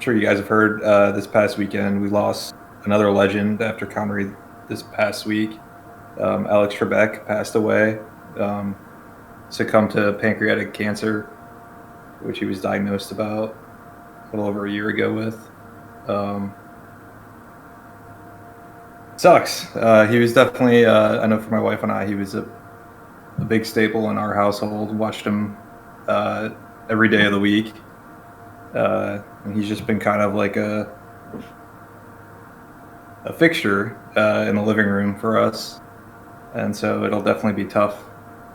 sure you guys have heard this past weekend we lost another legend after Connery this past week. Alex Trebek passed away, succumbed to pancreatic cancer, which he was diagnosed about a little over a year ago with. Sucks. He was definitely, I know for my wife and I, he was a big staple in our household. Watched him every day of the week. And he's just been kind of like a fixture in the living room for us. And so it'll definitely be tough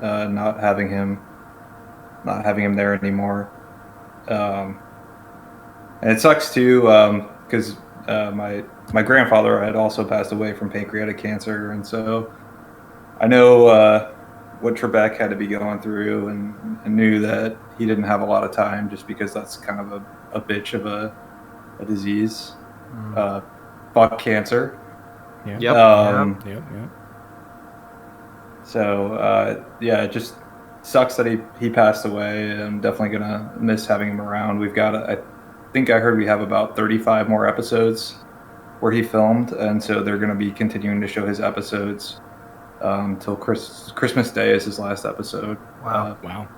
not having him there anymore. And it sucks too, because my grandfather had also passed away from pancreatic cancer, and so I know what Trebek had to be going through, and knew that he didn't have a lot of time just because that's kind of a bitch of a disease. Fuck cancer. Yeah. Yep. So yeah, it just sucks that he passed away. I'm definitely gonna miss having him around. We've got I think I heard we have about 35 more episodes where he filmed, and so they're gonna be continuing to show his episodes till Christmas Day is his last episode. Wow. Wow.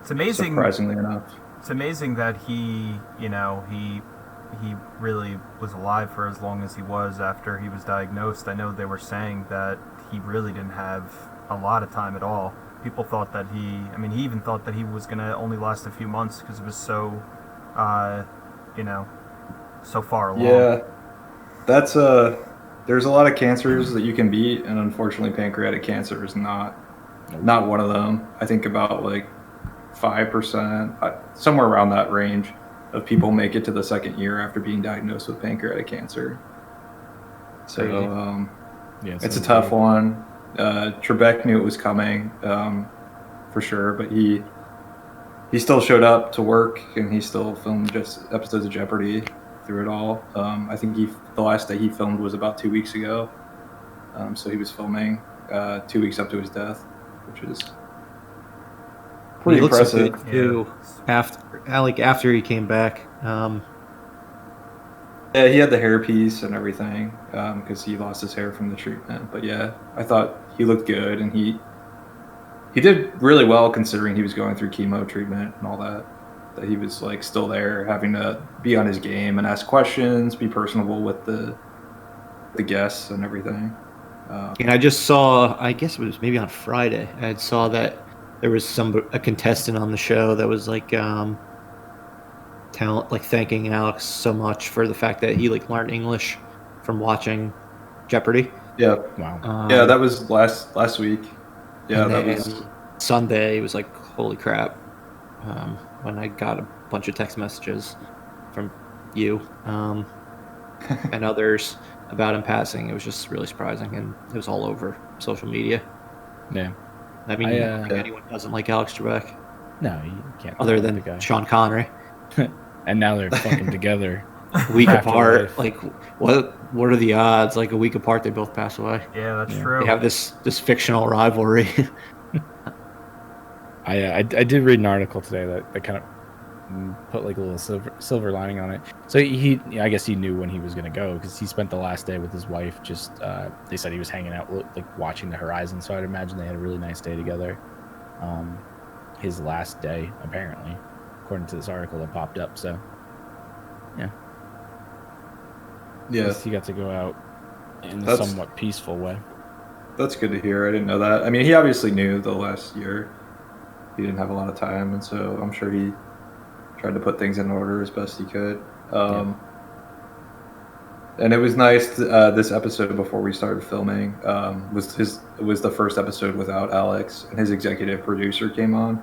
It's amazing. Surprisingly enough. It's amazing that he really was alive for as long as he was after he was diagnosed. I know they were saying that he really didn't have a lot of time at all. People thought that he even thought that he was going to only last a few months because it was so, so far along. Yeah, that's there's a lot of cancers that you can beat, and unfortunately pancreatic cancer is not one of them. I think about like 5%, somewhere around that range, of people make it to the second year after being diagnosed with pancreatic cancer. So it's a tough one. Trebek knew it was coming, for sure, but he still showed up to work, and he still filmed just episodes of Jeopardy through it all. I think the last day he filmed was about 2 weeks ago. So he was filming 2 weeks up to his death, which is pretty impressive. Looks too, after he came back. Yeah, he had the hair piece and everything because he lost his hair from the treatment. But yeah, I thought he looked good, and he did really well considering he was going through chemo treatment and all that. That he was like still there, having to be on his game and ask questions, be personable with the guests and everything. And I just saw, I guess it was maybe on Friday, I saw that there was a contestant on the show that was like thanking Alex so much for the fact that he learned English from watching Jeopardy. Yeah. Wow. Yeah, that was last week. Yeah, that was Sunday. It was like, holy crap. When I got a bunch of text messages from you and others about him passing, it was just really surprising, and it was all over social media. Yeah. I mean, anyone doesn't like Alex Trebek. No, you can't. Other than the guy. Sean Connery. And now they're fucking together. A week apart. Like, what are the odds? Like, a week apart, they both pass away. Yeah, that's true. They have this fictional rivalry. I did read an article today that kind of put like a little silver lining on it. So I guess he knew when he was going to go, because he spent the last day with his wife. Just they said he was hanging out, like watching the horizon. So I'd imagine they had a really nice day together. His last day, apparently, according to this article that popped up. So yeah, he got to go out in a somewhat peaceful way. That's good to hear. I didn't know that. I mean, he obviously knew the last year he didn't have a lot of time, and so I'm sure he tried to put things in order as best he could. And it was nice. This episode before we started filming was the first episode without Alex, and his executive producer came on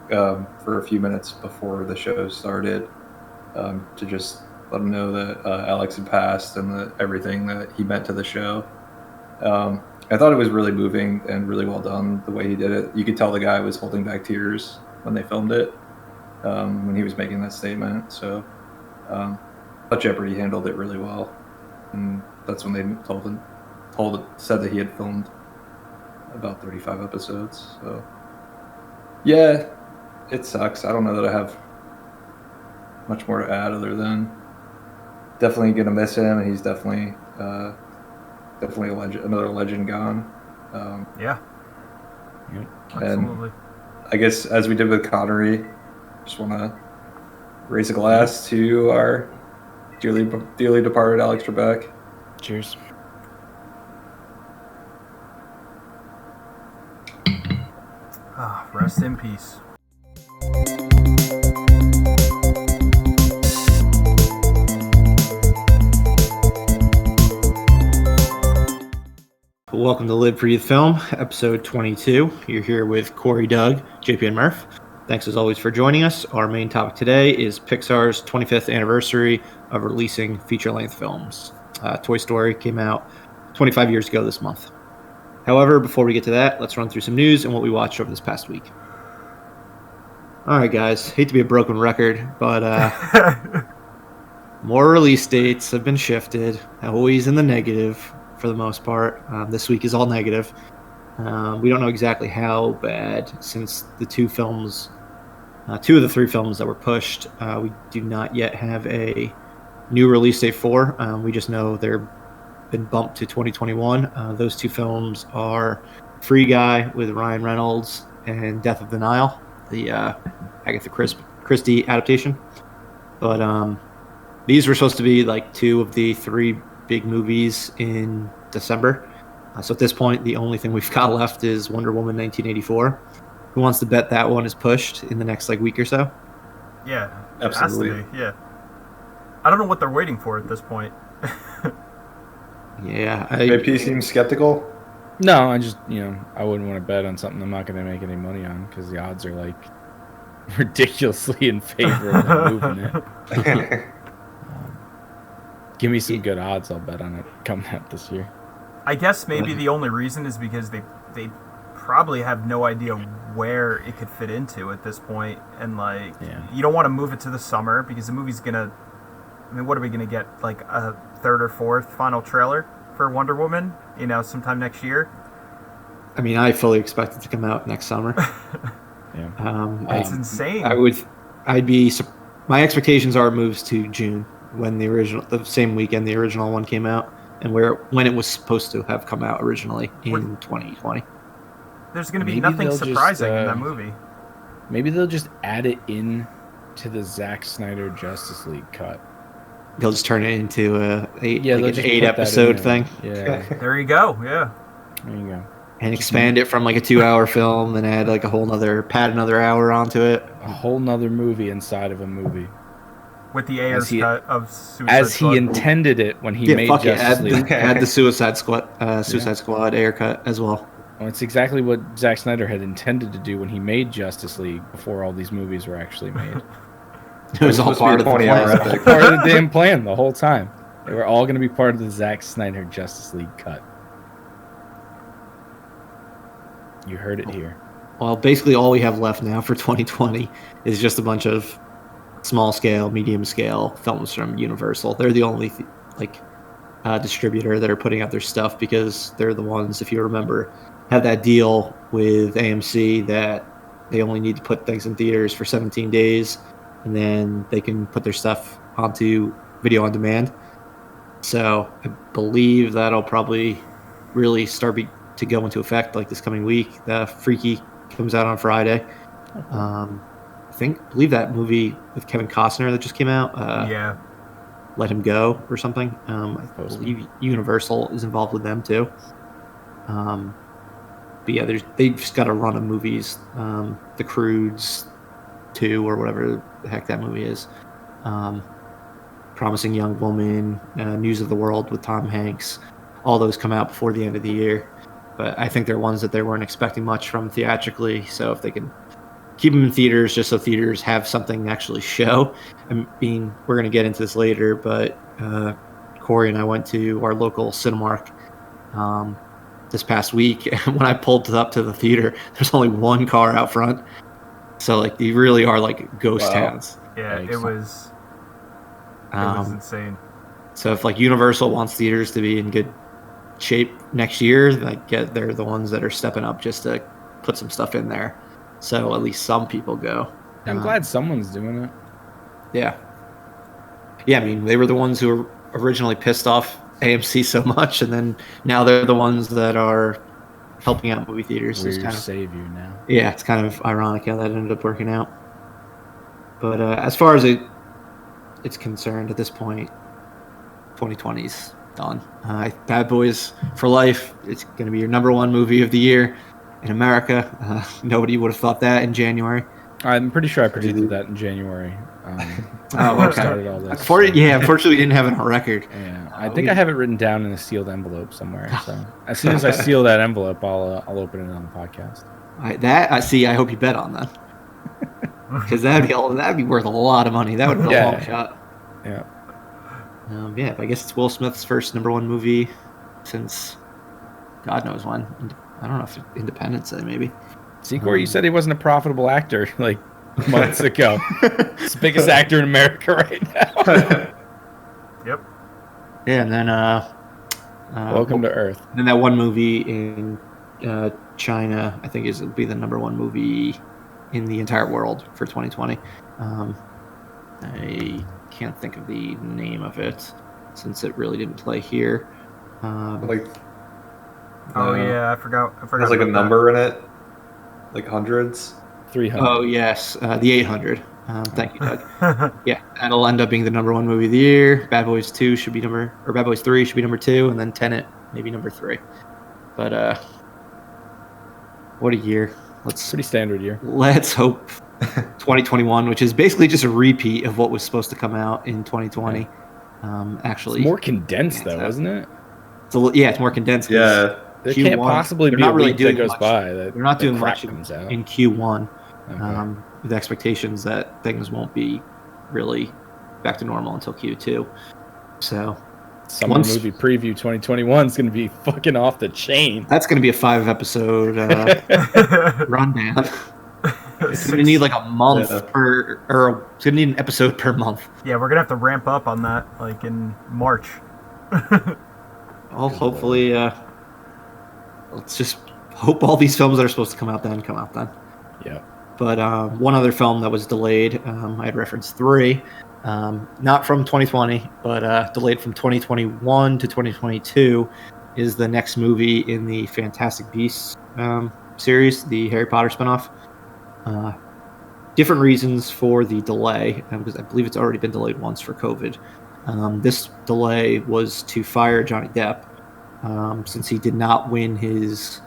for a few minutes before the show started to just let him know that Alex had passed and everything that he meant to the show. I thought it was really moving and really well done the way he did it. You could tell the guy was holding back tears when they filmed it, when he was making that statement. So but Jeopardy handled it really well, and that's when they said that he had filmed about 35 episodes. So yeah, it sucks. I don't know that I have much more to add other than definitely gonna miss him, and he's definitely definitely a legend, another legend gone. Yeah. Yep. Absolutely. And I guess as we did with Connery, just want to raise a glass to our dearly departed Alex Trebek. Cheers. Rest in peace. Welcome to Live Breathe Film, episode 22. You're here with Corey, Doug, JP, and Murph. Thanks as always for joining us. Our main topic today is Pixar's 25th anniversary of releasing feature-length films. Toy Story came out 25 years ago this month. However, before we get to that, let's run through some news and what we watched over this past week. All right, guys. Hate to be a broken record, but more release dates have been shifted. Always in the negative for the most part. This week is all negative. We don't know exactly how bad, since the two of the three films that were pushed, we do not yet have a new release date for. We just know they're been bumped to 2021. Those two films are Free Guy with Ryan Reynolds and Death of the Nile, the Agatha Christie adaptation. But these were supposed to be like two of the three big movies in December. So at this point, the only thing we've got left is Wonder Woman 1984. Who wants to bet that one is pushed in the next week or so? Yeah, Absolutely. It has to be, yeah. I don't know what they're waiting for at this point. Yeah. JP seems skeptical. No, I just, I wouldn't want to bet on something I'm not going to make any money on because the odds are like ridiculously in favor of them moving it. Give me some good odds, I'll bet on it coming out this year. I guess maybe the only reason is because they probably have no idea where it could fit into at this point, and you don't want to move it to the summer because the movie's gonna. I mean, what are we gonna get? Like a third or fourth final trailer for Wonder Woman? Sometime next year. I mean, I fully expect it to come out next summer. Yeah, It's insane. My expectations are it moves to June when the same weekend the original one came out, and when it was supposed to have come out originally in 2020. There's going to be Maybe nothing they'll surprising just, in that movie. Maybe they'll just add it in to the Zack Snyder Justice League cut. They'll just turn it into an just 8-episode thing. Yeah, There you go. Yeah. there you go. And expand it from like a 2-hour film and add like add another hour onto it. A whole nother movie inside of a movie. With the Ayers cut of Suicide As Squad. he intended it when he made Justice League. Add the Suicide Squad air cut as well. Well, it's exactly what Zack Snyder had intended to do when he made Justice League before all these movies were actually made. It was all part of the 20-hour plan. epic. Part of the damn plan the whole time. They were all going to be part of the Zack Snyder Justice League cut. You heard it here. Well, basically all we have left now for 2020 is just a bunch of small scale, medium scale films from Universal. They're the only distributor that are putting out their stuff because they're the ones, if you remember, have that deal with AMC that they only need to put things in theaters for 17 days and then they can put their stuff onto video on demand. So I believe that'll probably really start to go into effect like this coming week. The Freaky comes out on Friday. Believe that movie with Kevin Costner that just came out. Let Him Go or something. I believe Universal is involved with them too. But yeah, they've just got a run of movies. The Croods 2 or whatever the heck that movie is. Promising Young Woman, News of the World with Tom Hanks. All those come out before the end of the year. But I think they're ones that they weren't expecting much from theatrically. So if they can keep them in theaters just so theaters have something to actually show. I mean, we're going to get into this later, but Corey and I went to our local Cinemark this past week. And when I pulled up to the theater, there's only one car out front. So they really are like ghost towns. Yeah, it was insane. So if Universal wants theaters to be in good shape next year, they're the ones that are stepping up just to put some stuff in there. So at least some people go. I'm glad someone's doing it. Yeah. Yeah, I mean, they were the ones who were originally pissed off AMC so much, and then now they're the ones that are helping out movie theaters. We're It's your kind of, savior now. yeah, it's kind of ironic how that ended up working out. But as far as it's concerned at this point, 2020's done. Bad Boys for Life. It's going to be your #1 movie of the year in America. Nobody would have thought that in January. I'm pretty sure I predicted that in January. Oh, okay. Started all this. Unfortunately, we didn't have it on record. Yeah, I think I have it written down in a sealed envelope somewhere. So as soon as I seal that envelope, I'll open it on the podcast. I hope you bet on that, because that'd be worth a lot of money. That would be a long shot. Yeah. Yeah, I guess it's Will Smith's first #1 movie since God knows when. I don't know if Independence Day maybe. See, Corey, you said he wasn't a profitable actor like months ago. He's the biggest actor in America right now. Yep. Yeah, and then Welcome to Earth. And then that one movie in China, I think will be the #1 movie in the entire world for 2020. I can't think of the name of it since it really didn't play here. Oh yeah, I forgot. There's like a number in it, like hundreds. 300. Oh yes, the 800. Thank you, Doug. Yeah, that'll end up being the #1 movie of the year. Bad Boys 3 should be #2, and then Tenet maybe #3. But what a year! Pretty standard year. Let's hope 2021, which is basically just a repeat of what was supposed to come out in 2020. Actually, It's more condensed though, isn't it? It's more condensed. Yeah. There can't possibly be a week that goes by that they're not doing crap much comes out. in Q1. Okay. With expectations that things won't be really back to normal until Q2. So Summer movie preview 2021 is going to be fucking off the chain. that's going to be a 5-episode rundown. It's going to need like a month it's going to need an episode per month. Yeah, we're going to have to ramp up on that like in March. Well, hopefully, let's just hope all these films that are supposed to come out then come out then. Yeah. But one other film that was delayed, I had referenced 3, not from 2020, but delayed from 2021 to 2022, is the next movie in the Fantastic Beasts series, the Harry Potter spinoff. Different reasons for the delay, because I believe it's already been delayed once for COVID. This delay was to fire Johnny Depp, since he did not win his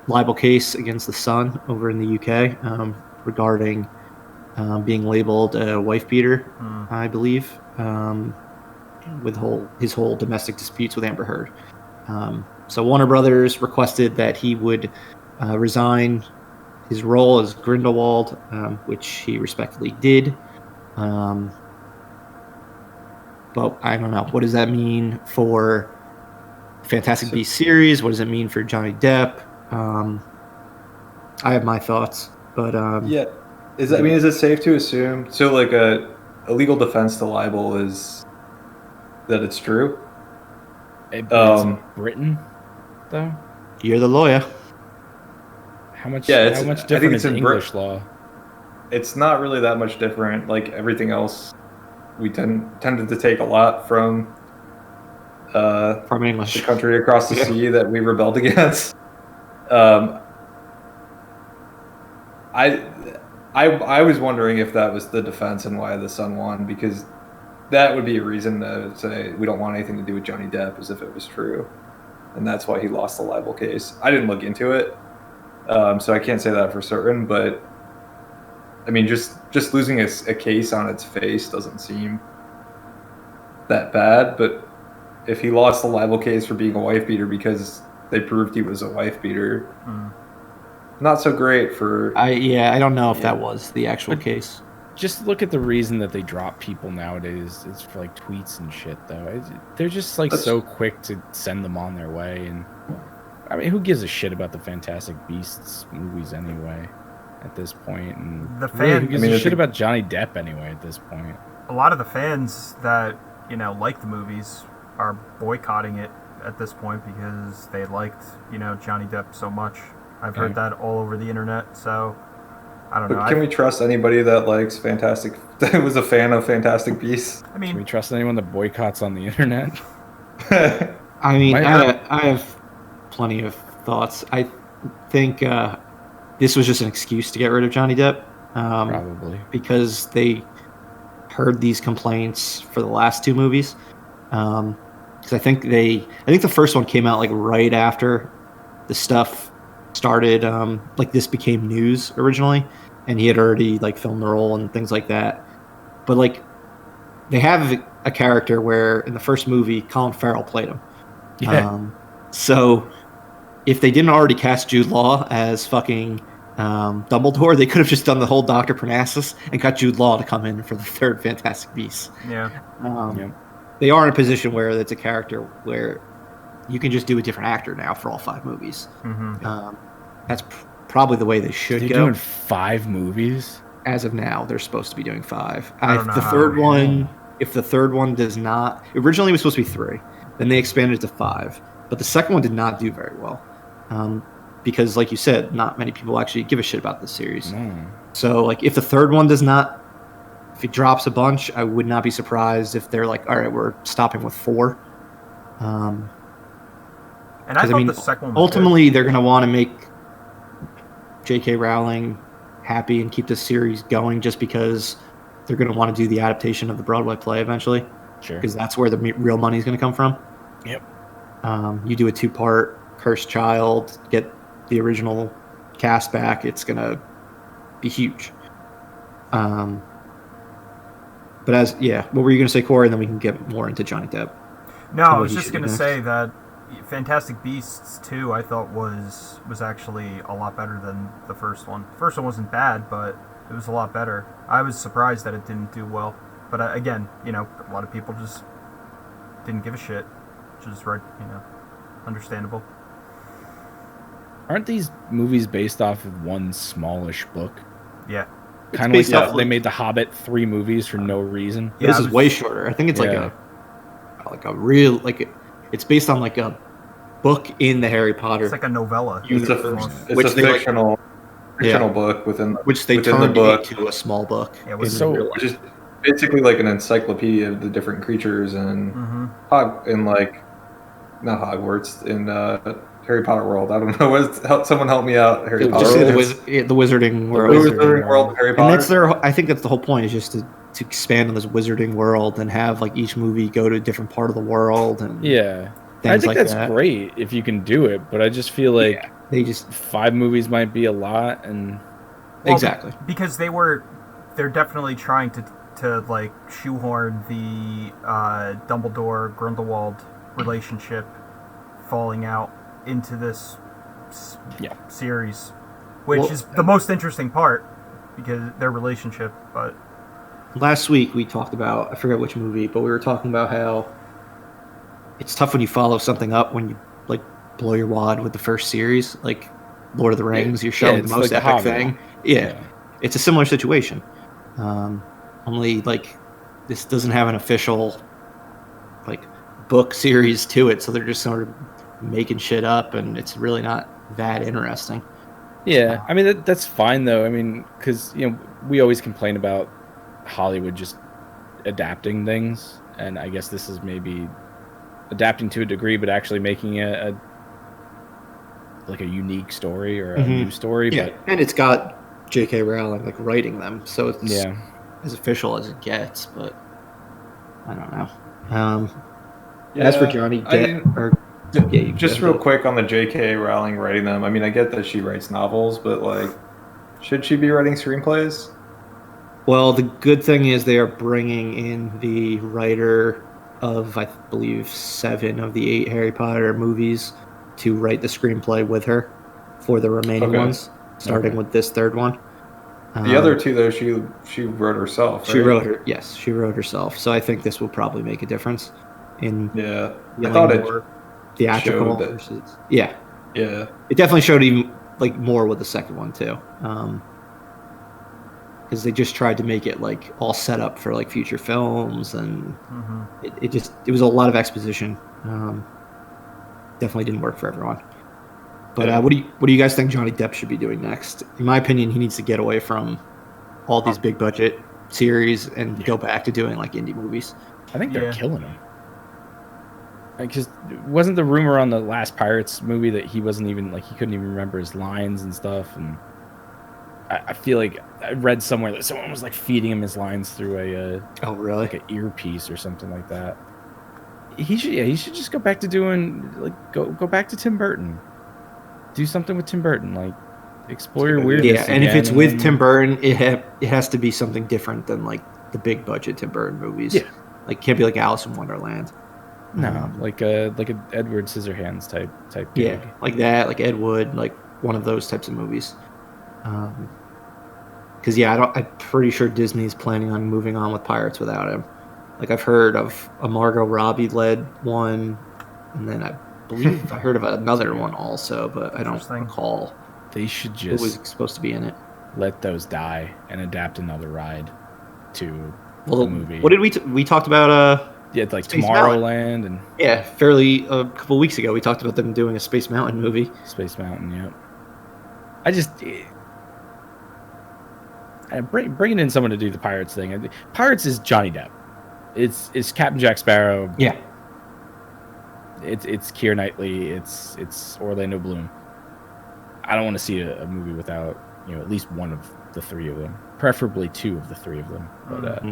libel case against the Sun over in the UK regarding being labeled a wife beater, I believe, with his whole domestic disputes with Amber Heard. So Warner Brothers requested that he would resign his role as Grindelwald, which he respectfully did. But I don't know. What does that mean for Fantastic Beasts series? What does it mean for Johnny Depp? I have my thoughts, but is it safe to assume? So, like a legal defense to libel is that it's true. It's in Britain, though. You're the lawyer. How much? Yeah, how much different is English law? It's not really that much different. Like everything else, we tended to take a lot from English, the country across the sea that we rebelled against. I was wondering if that was the defense and why the Sun won, because that would be a reason to say we don't want anything to do with Johnny Depp, as if it was true, and that's why he lost the libel case. I didn't look into it, so I can't say that for certain. But I mean, just losing a case on its face doesn't seem that bad. But if he lost the libel case for being a wife beater because they proved he was a wife beater. Not so great for... I don't know if that was the actual case. Just look at the reason that they drop people nowadays. It's for like tweets and shit, though. They're just like so quick to send them on their way. And I mean, who gives a shit about the Fantastic Beasts movies anyway at this point? And the fan, who gives a shit about Johnny Depp anyway at this point? A lot of the fans that, like the movies are boycotting it at this point because they liked, Johnny Depp so much. I've heard that all over the internet, so I don't know. But can we trust anybody that likes Fantastic? That was a fan of Fantastic Beasts. I Can we mean, trust anyone that boycotts on the internet? I mean, Might I have plenty of thoughts. I think this was just an excuse to get rid of Johnny Depp. Probably. Because they heard these complaints for the last two movies. Because I think the first one came out like right after the stuff started. Like this became news originally, and he had already like filmed the role and things like that. But like, they have a character where in the first movie, Colin Farrell played him. Yeah. So if they didn't already cast Jude Law as fucking Dumbledore, they could have just done the whole Dr. Parnassus and got Jude Law to come in for the third Fantastic Beasts. yeah. Yep. They are in a position where it's a character where you can just do a different actor now for all 5 movies. Mm-hmm. That's probably the way they should They're go. doing 5 movies. As of now, they're supposed to be doing 5. I don't know The how- third one, if the third one does not, originally it was supposed to be 3, then they expanded it to 5, but the second one did not do very well, because, like you said, not many people actually give a shit about this series. No. So, like, if the third one does not, if it drops a bunch, I would not be surprised if they're like, all right, we're stopping with 4. And I 'cause, thought the second one was ultimately, they're going to want to make J.K. Rowling happy and keep this series going just because they're going to want to do the adaptation of the Broadway play eventually, Sure. because that's where the real money is going to come from. Yep. You do a 2-part Cursed Child, get the original cast back, it's going to be huge. But what were you going to say, Corey? And then we can get more into Johnny Depp. No, I what was he just should going to do say that Fantastic Beasts 2, I thought was actually a lot better than the first one. The first one wasn't bad, but it was a lot better. I was surprised that it didn't do well. But again, a lot of people just didn't give a shit, which is right, understandable. Aren't these movies based off of one smallish book? Yeah. Kind of like based off how they made The Hobbit 3 movies for no reason. Yeah, This I is was- way shorter. I think it's it's based on like a book in the Harry Potter, It's like a novella. It's a Which they like- fictional book within which they within the turned book, into a small book. Yeah, it was in so- real life. which is basically like an encyclopedia of the different creatures and not Hogwarts in Harry Potter world. I don't know. Someone help me out. Harry Potter. Just say world. the Wizarding The World. Wizarding World of Harry And Potter. that's I think that's the whole point, is just to expand on this Wizarding world and have like each movie go to a different part of the world and Yeah. I things think like that's that. great if you can do it, but I just feel like Yeah, they just 5 movies might be a lot, and Well, exactly. Because they're definitely trying to like shoehorn the Dumbledore Grindelwald relationship falling out into this series, which Well, is the most interesting part because their relationship. But Last week we talked about, I forget which movie, but we were talking about how it's tough when you follow something up when you like blow your wad with the first series, like Lord of the Rings. You're showing it's the most like The epic Hobbit. thing. Yeah, it's a similar situation. Only like this doesn't have an official like book series to it, so they're just sort of making shit up, and it's really not that interesting. Yeah, I mean that's fine though. I mean, because we always complain about Hollywood just adapting things, and I guess this is maybe adapting to a degree, but actually making a unique story or a new story. Yeah, and it's got J.K. Rowling like writing them, so it's But as official as it gets. But I don't know. As for Johnny Depp, Just real quick on the J.K. Rowling writing them. I mean, I get that she writes novels, but like, should she be writing screenplays? well, the good thing is they are bringing in the writer of, I believe, 7 of the 8 Harry Potter movies to write the screenplay with her for the remaining ones, starting with this third one. The other 2, though, she wrote herself. Right? She wrote herself. So I think this will probably make a difference in Yeah, I feeling thought it more theatrical showed that- versus yeah. Yeah, It definitely showed even like more with the second one too, because they just tried to make it like all set up for like future films, and it was a lot of exposition. Definitely didn't work for everyone. But what do you guys think Johnny Depp should be doing next? In my opinion, he needs to get away from all these big budget series and go back to doing like indie movies. I think they're killing him. Because wasn't the rumor on the last Pirates movie that he wasn't even like he couldn't even remember his lines and stuff? And I feel like I read somewhere that someone was like feeding him his lines through a like an earpiece or something like that. He should just go back to doing like go back to Tim Burton. Do something with Tim Burton, like explore your weirdness. Yeah, and if it's with Tim Burton, it has to be something different than like the big budget Tim Burton movies. Yeah, like can't be like Alice in Wonderland. No, like a Edward Scissorhands type gig. Yeah, like that, like Ed Wood, like one of those types of movies. Because I'm pretty sure Disney's planning on moving on with Pirates without him. Like I've heard of a Margot Robbie led one, and then I believe I heard of another one also, but I don't recall. They should just who was supposed to be in it. Let those die and adapt another ride to the movie. What did we talked about? Like Space Tomorrowland Mountain. And fairly a couple weeks ago we talked about them doing a Space Mountain movie. Space Mountain, yeah. I just bringing in someone to do the Pirates thing. Pirates is Johnny Depp. It's Captain Jack Sparrow. Yeah. It's Keira Knightley. It's Orlando Bloom. I don't want to see a movie without at least one of the three of them, preferably two of the three of them. But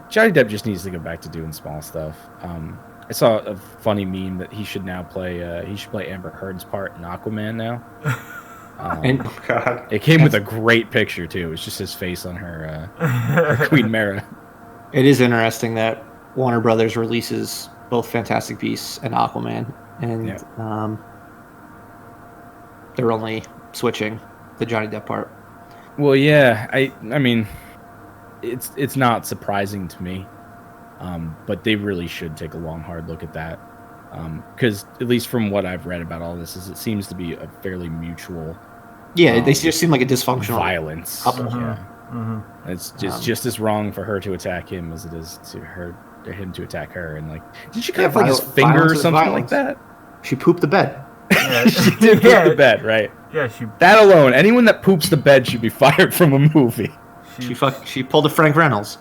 Johnny Depp just needs to go back to doing small stuff. I saw a funny meme that he should now play. He should play Amber Heard's part in Aquaman now. God, it came with a great picture too. It was just his face on her Queen Mara. It is interesting that Warner Brothers releases both Fantastic Beasts and Aquaman, and they're only switching the Johnny Depp part. Well, yeah, I mean, it's not surprising to me, but they really should take a long, hard look at that, because at least from what I've read about all this, it seems to be a fairly mutual. Yeah, they just seem like a dysfunctional violence couple. Yeah. Mm-hmm. It's just as wrong for her to attack him as it is to him to attack her. And like, did she cut off like his finger or something like that? She pooped the bed. Yeah, she did poop the bed, right? Yeah, that alone. Anyone that poops the bed should be fired from a movie. She pulled a Frank Reynolds.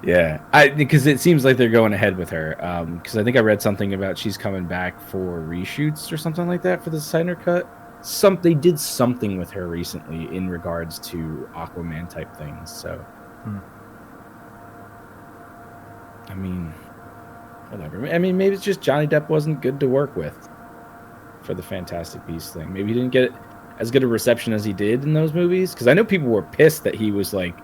Yeah, because it seems like they're going ahead with her. Because I think I read something about she's coming back for reshoots or something like that for the Snyder Cut. They did something with her recently in regards to Aquaman type things. So, I mean, whatever. I mean, maybe it's just Johnny Depp wasn't good to work with for the Fantastic Beasts thing. Maybe he didn't get as good a reception as he did in those movies. Because I know people were pissed that he was like.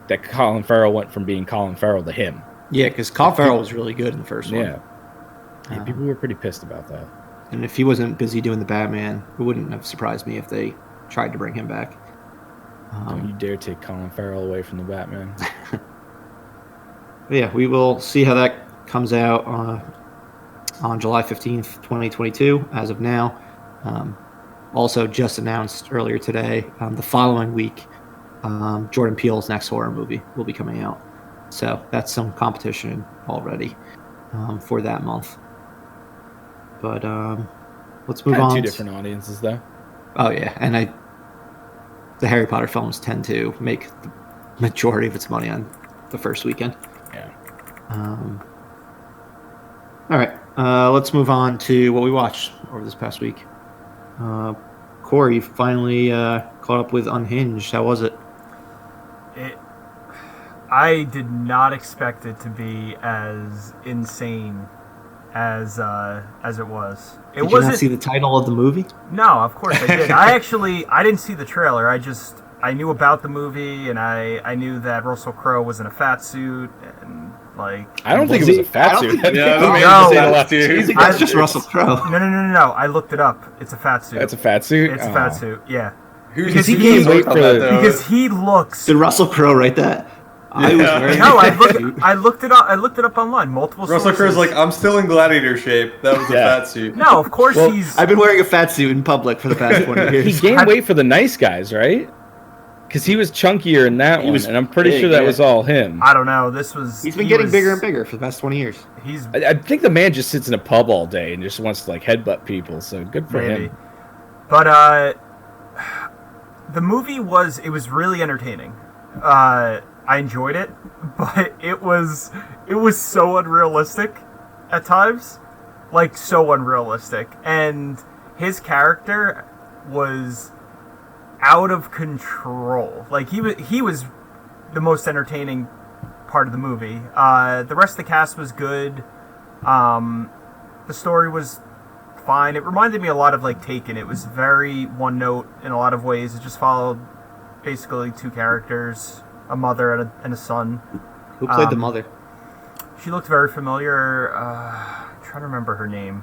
That Colin Farrell went from being Colin Farrell to him. Yeah, because Colin Farrell was really good in the first one. Yeah, people were pretty pissed about that. And if he wasn't busy doing the Batman, it wouldn't have surprised me if they tried to bring him back. Don't you dare take Colin Farrell away from the Batman. Yeah, we will see how that comes out on July 15th, 2022, as of now. Also just announced earlier today, the following week, Jordan Peele's next horror movie will be coming out. So that's some competition already for that month. But let's move on. Two different audiences, though. Oh, yeah. And the Harry Potter films tend to make the majority of its money on the first weekend. Yeah. All right. Let's move on to what we watched over this past week. Corey, you finally caught up with Unhinged. How was it? I did not expect it to be as insane as it was. Did you not see the title of the movie? No, of course I did. I didn't see the trailer. I knew about the movie, and I knew that Russell Crowe was in a fat suit, and like I don't think it was a fat suit. That's just Russell Crowe. No. I looked it up. It's a fat suit. That's a fat suit. It's a fat suit. Yeah. Because he gained weight for because he looks. Did Russell Crowe write that? I looked it up. I looked it up online. Multiple Russell Crowe's like, I'm still in gladiator shape. That was a fat suit. No, of course he's. I've been wearing a fat suit in public for the past 20 years. He gained weight for the Nice Guys, right? Because he was chunkier in that He one, was and I'm pretty big, sure that yeah. was all him. I don't know. He's been getting bigger and bigger for the past 20 years. He's I think the man just sits in a pub all day and just wants to like headbutt people. So good for maybe. him. But the movie was really entertaining. I enjoyed it, but it was so unrealistic at times, like so unrealistic, and his character was out of control. Like he was the most entertaining part of the movie. The rest of the cast was good. The story was fine. It reminded me a lot of like Taken. It was very one note in a lot of ways. It just followed basically two characters, a mother and a son. Who played the mother? She looked very familiar. I'm trying to remember her name.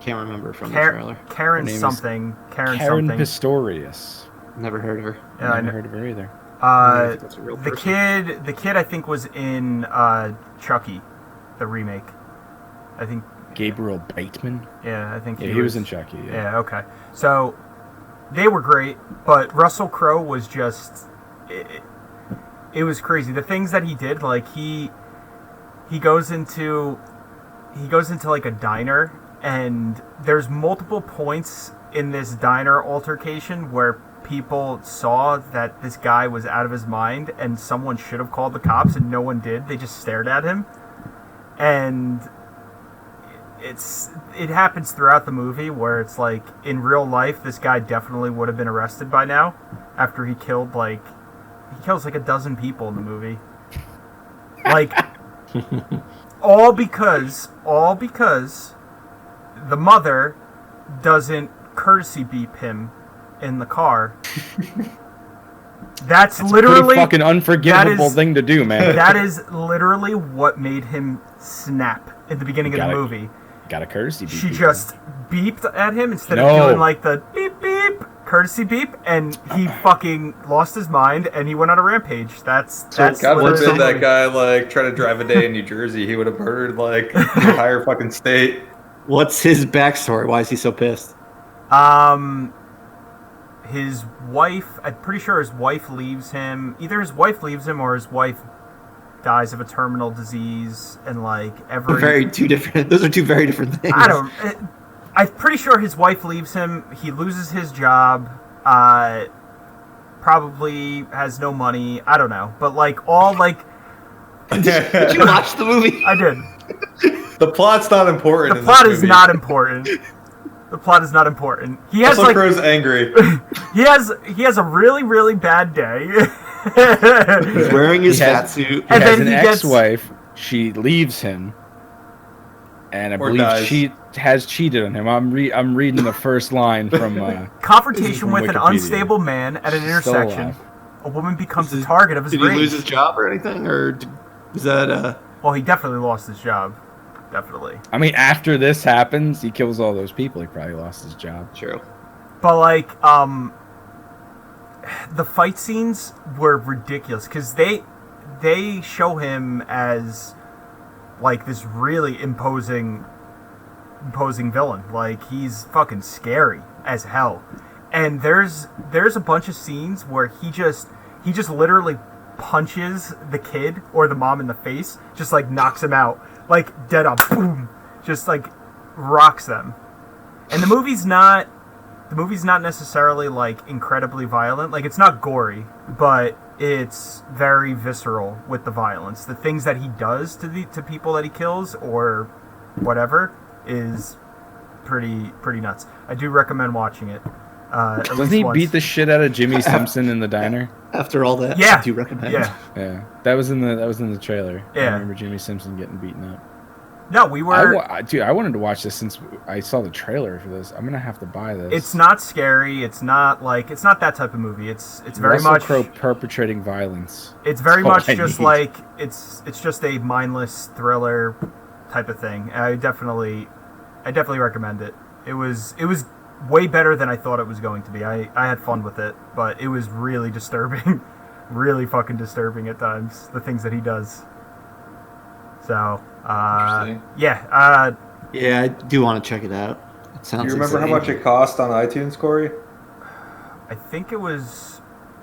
Can't remember from the trailer. Karen Her name is something. Karen Karen something. Pistorius. Never heard of her. Yeah, I never heard of her either. I think that's a real the person. kid I think was in Chucky, the remake. I think Gabriel Bateman. yeah, I think Yeah, he was in Chucky. Yeah. Yeah, okay. So they were great, but Russell Crowe was just it was crazy. The things that he did, like he goes into like a diner, and there's multiple points in this diner altercation where people saw that this guy was out of his mind and someone should have called the cops and no one did. They just stared at him. And it happens throughout the movie where it's like in real life this guy definitely would have been arrested by now after he kills like a dozen people in the movie. Like all because the mother doesn't courtesy beep him in the car. That's literally a pretty fucking unforgivable thing to do, man. That is literally what made him snap in the beginning of the movie. Got a courtesy beep. She just beeped at him instead of doing like the beep beep courtesy beep, and he fucking lost his mind and he went on a rampage. That's God literally forbid that guy like try to drive a day in New Jersey. He would have murdered like the entire fucking state. What's his backstory? Why is he so pissed? His wife, I'm pretty sure his wife leaves him. Either his wife leaves him or his wife dies of a terminal disease, and like those are two very different things. I'm pretty sure his wife leaves him. He loses his job. Probably has no money. I don't know, but like all like. Did you watch the movie? I did. The plot's not important. The plot is not important. The plot is not important. He has Russell Crowe's angry. He has a really, really bad day. He's wearing his fat suit. And then he gets an ex-wife. She leaves him, and I believe she has cheated on him. I'm reading the first line from confrontation with an unstable man at an intersection. A woman becomes the target of his rage. Did he lose his job or anything, or is that? Well, he definitely lost his job. Definitely. I mean, after this happens, he kills all those people. He probably lost his job. True. But like, the fight scenes were ridiculous because they show him as like this really imposing villain. Like he's fucking scary as hell. And there's a bunch of scenes where he just literally punches the kid or the mom in the face, just like knocks him out. Like dead on, boom, just like rocks them. And the movie's not necessarily like incredibly violent. Like it's not gory, but it's very visceral with the violence. The things that he does to people that he kills or whatever is pretty nuts. I do recommend watching it. Doesn't he beat the shit out of Jimmy Simpson in the diner? After all that, yeah, I do recommend. Yeah, that was in the trailer. Yeah, I remember Jimmy Simpson getting beaten up. No, we were. Dude, I wanted to watch this since I saw the trailer for this. I'm gonna have to buy this. It's not scary. It's not that type of movie. It's very Russell much Crowe perpetrating violence. It's very much just like it's just a mindless thriller type of thing. I definitely recommend it. It was way better than I thought it was going to be. I had fun with it, but it was really disturbing. Really fucking disturbing at times, the things that he does. So, yeah. Yeah, I do want to check it out. It sounds Do you remember exciting. how much it cost on iTunes, Corey? I think it was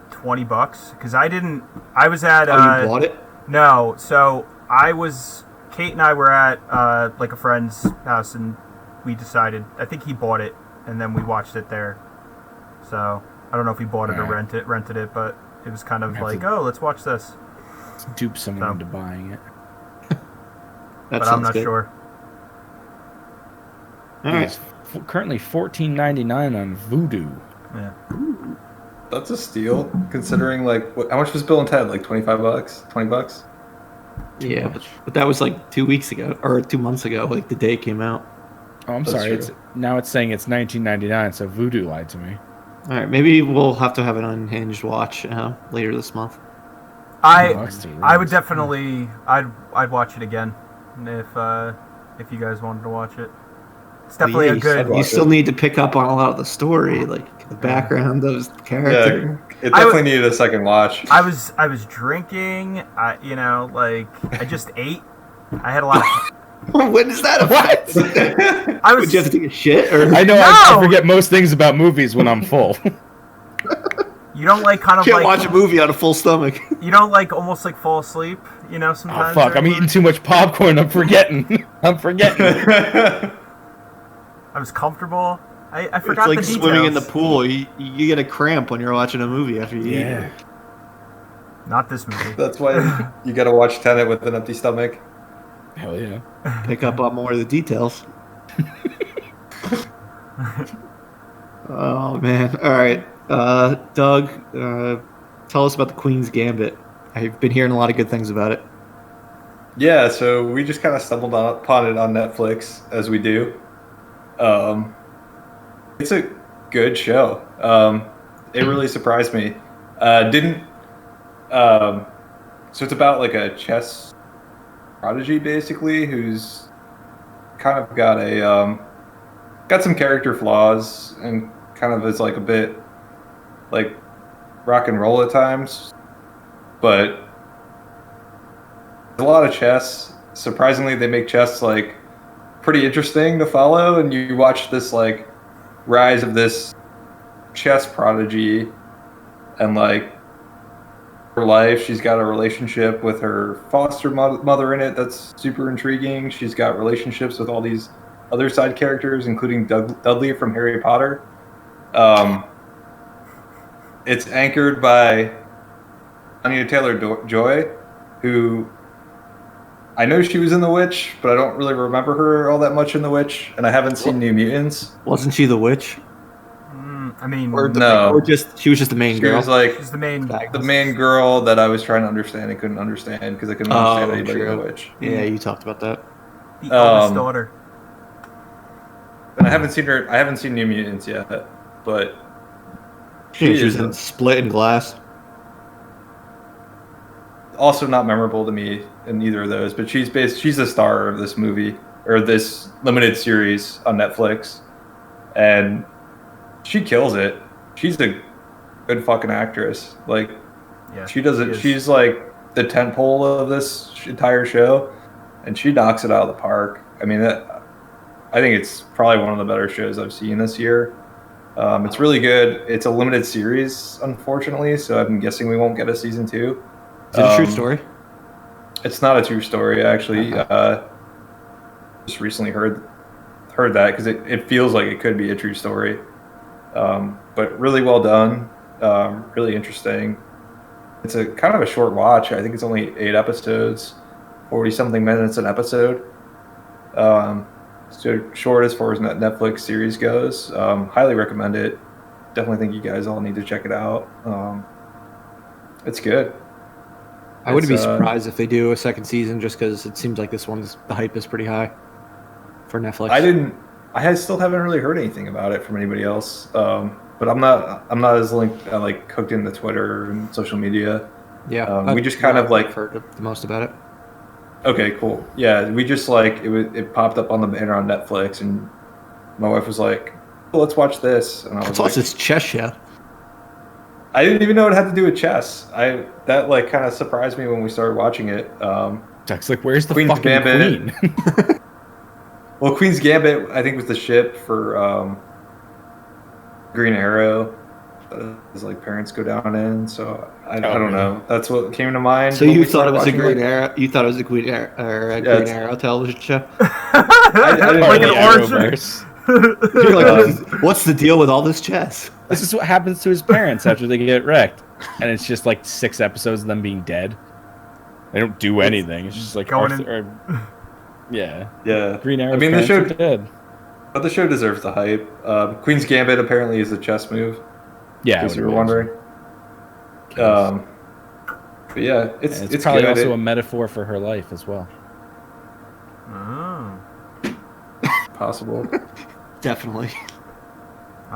$20 because I was at. Oh, you bought it? No, so Kate and I were at like a friend's house, and we decided. I think he bought it, and then we watched it there. So I don't know if he bought it or rented it, but it was kind of like, oh, let's watch this. Dupe someone into buying it. That but I'm sounds not good. sure. All right. It's currently $14.99 on Vudu. Yeah. That's a steal, considering like how much was Bill and Ted? Like $25, $20. Yeah, but that was like 2 weeks ago or 2 months ago, like the day it came out. Oh, I'm That's sorry. true. Now it's saying it's $19.99, so Vudu lied to me. All right, maybe we'll have to have an Unhinged watch later this month. I would Rings. definitely I'd watch it again if you guys wanted to watch it. It's definitely a good. You still need to pick up on a lot of the story, like the background of the character. Yeah, it definitely needed a second watch. I was drinking. I just ate. I had a lot of. When is that affect? I was. Would you have to take a shit? Or I know No! I forget most things about movies when I'm full. You don't like kind of can't like watch a movie on a full stomach. you don't like almost like fall asleep. Oh Sometimes. fuck! I'm eating too much popcorn. I'm forgetting. I'm forgetting. I was comfortable. I It's forgot like the details. swimming in the pool. You get a cramp when you're watching a movie after you eat. Yeah. Not this movie. That's why you gotta watch Tenet with an empty stomach. Hell yeah. Pick up on more of the details. Oh man! All right, Doug, tell us about the Queen's Gambit. I've been hearing a lot of good things about it. Yeah, so we just kind of stumbled upon it on Netflix, as we do. It's a good show. It really surprised me. So it's about like a chess prodigy, basically, who's kind of got got some character flaws and kind of is like a bit like rock and roll at times, but a lot of chess. Surprisingly, they make chess like pretty interesting to follow, and you watch this like rise of this chess prodigy, and like her life. She's got a relationship with her foster mother in it that's super intriguing. She's got relationships with all these other side characters, including Dudley from Harry Potter. It's anchored by Anya Taylor-Joy, who I know she was in The Witch, but I don't really remember her all that much in The Witch, and I haven't seen New Mutants. Wasn't she the witch? I mean, Or No. Or just she was just the main She girl. was like she's the main. the main girl that I was trying to understand and couldn't understand because I couldn't understand anybody in The Witch. Yeah, you talked about that. The eldest daughter. And I haven't seen New Mutants yet, but She was is in Split and Glass. also not memorable to me in either of those. But she's the star of this movie or this limited series on Netflix, and she kills it. She's a good fucking actress. Like, Yeah, she does it. is. She's like the tentpole of this entire show, and she knocks it out of the park. I mean, I think it's probably one of the better shows I've seen this year. It's really good. It's a limited series, unfortunately, so I'm guessing we won't get a season 2. Is it a true story? It's not a true story, actually. Just recently heard that because it feels like it could be a true story. But really well done, really interesting. It's a kind of a short watch. I think it's only 8 episodes, 40-something minutes an episode. So short as far as Netflix series goes. Highly recommend it. Definitely think you guys all need to check it out. It's good. I wouldn't be It's, surprised if they do a second season, just because it seems like the hype is pretty high for Netflix. I still haven't really heard anything about it from anybody else. But I'm not as like hooked into Twitter and social media. Yeah, we just kind of like heard the most about it. Okay, cool. Yeah, we just like it popped up on the banner on Netflix, and my wife was like, well, "Let's watch this." And I was Plus, like, it's chess show. I didn't even know it had to do with chess. That like kind of surprised me when we started watching it. Jack's like, where's the Queen's fucking Gambit. queen? Well, Queen's Gambit, I think, was the ship for Green Arrow. that his like parents go down in. So I don't know. That's what came to mind. So when you we thought it started was a watching Green Arrow? You thought it was a Green Arrow, Green Arrow television show? I didn't Like an know orange. Arrowverse. You're like, what's the deal with all this chess? This is what happens to his parents after they get wrecked, and it's just like 6 episodes of them being dead. They don't do anything. It's just like Going yeah. Yeah. Green Arrow's I mean, the parents show, are dead. but the show deserves the hype. Queen's Gambit apparently is a chess move. Yeah, In case you were wondering. But yeah, And it's probably good. also a metaphor for her life as well. Oh. Possible. Definitely.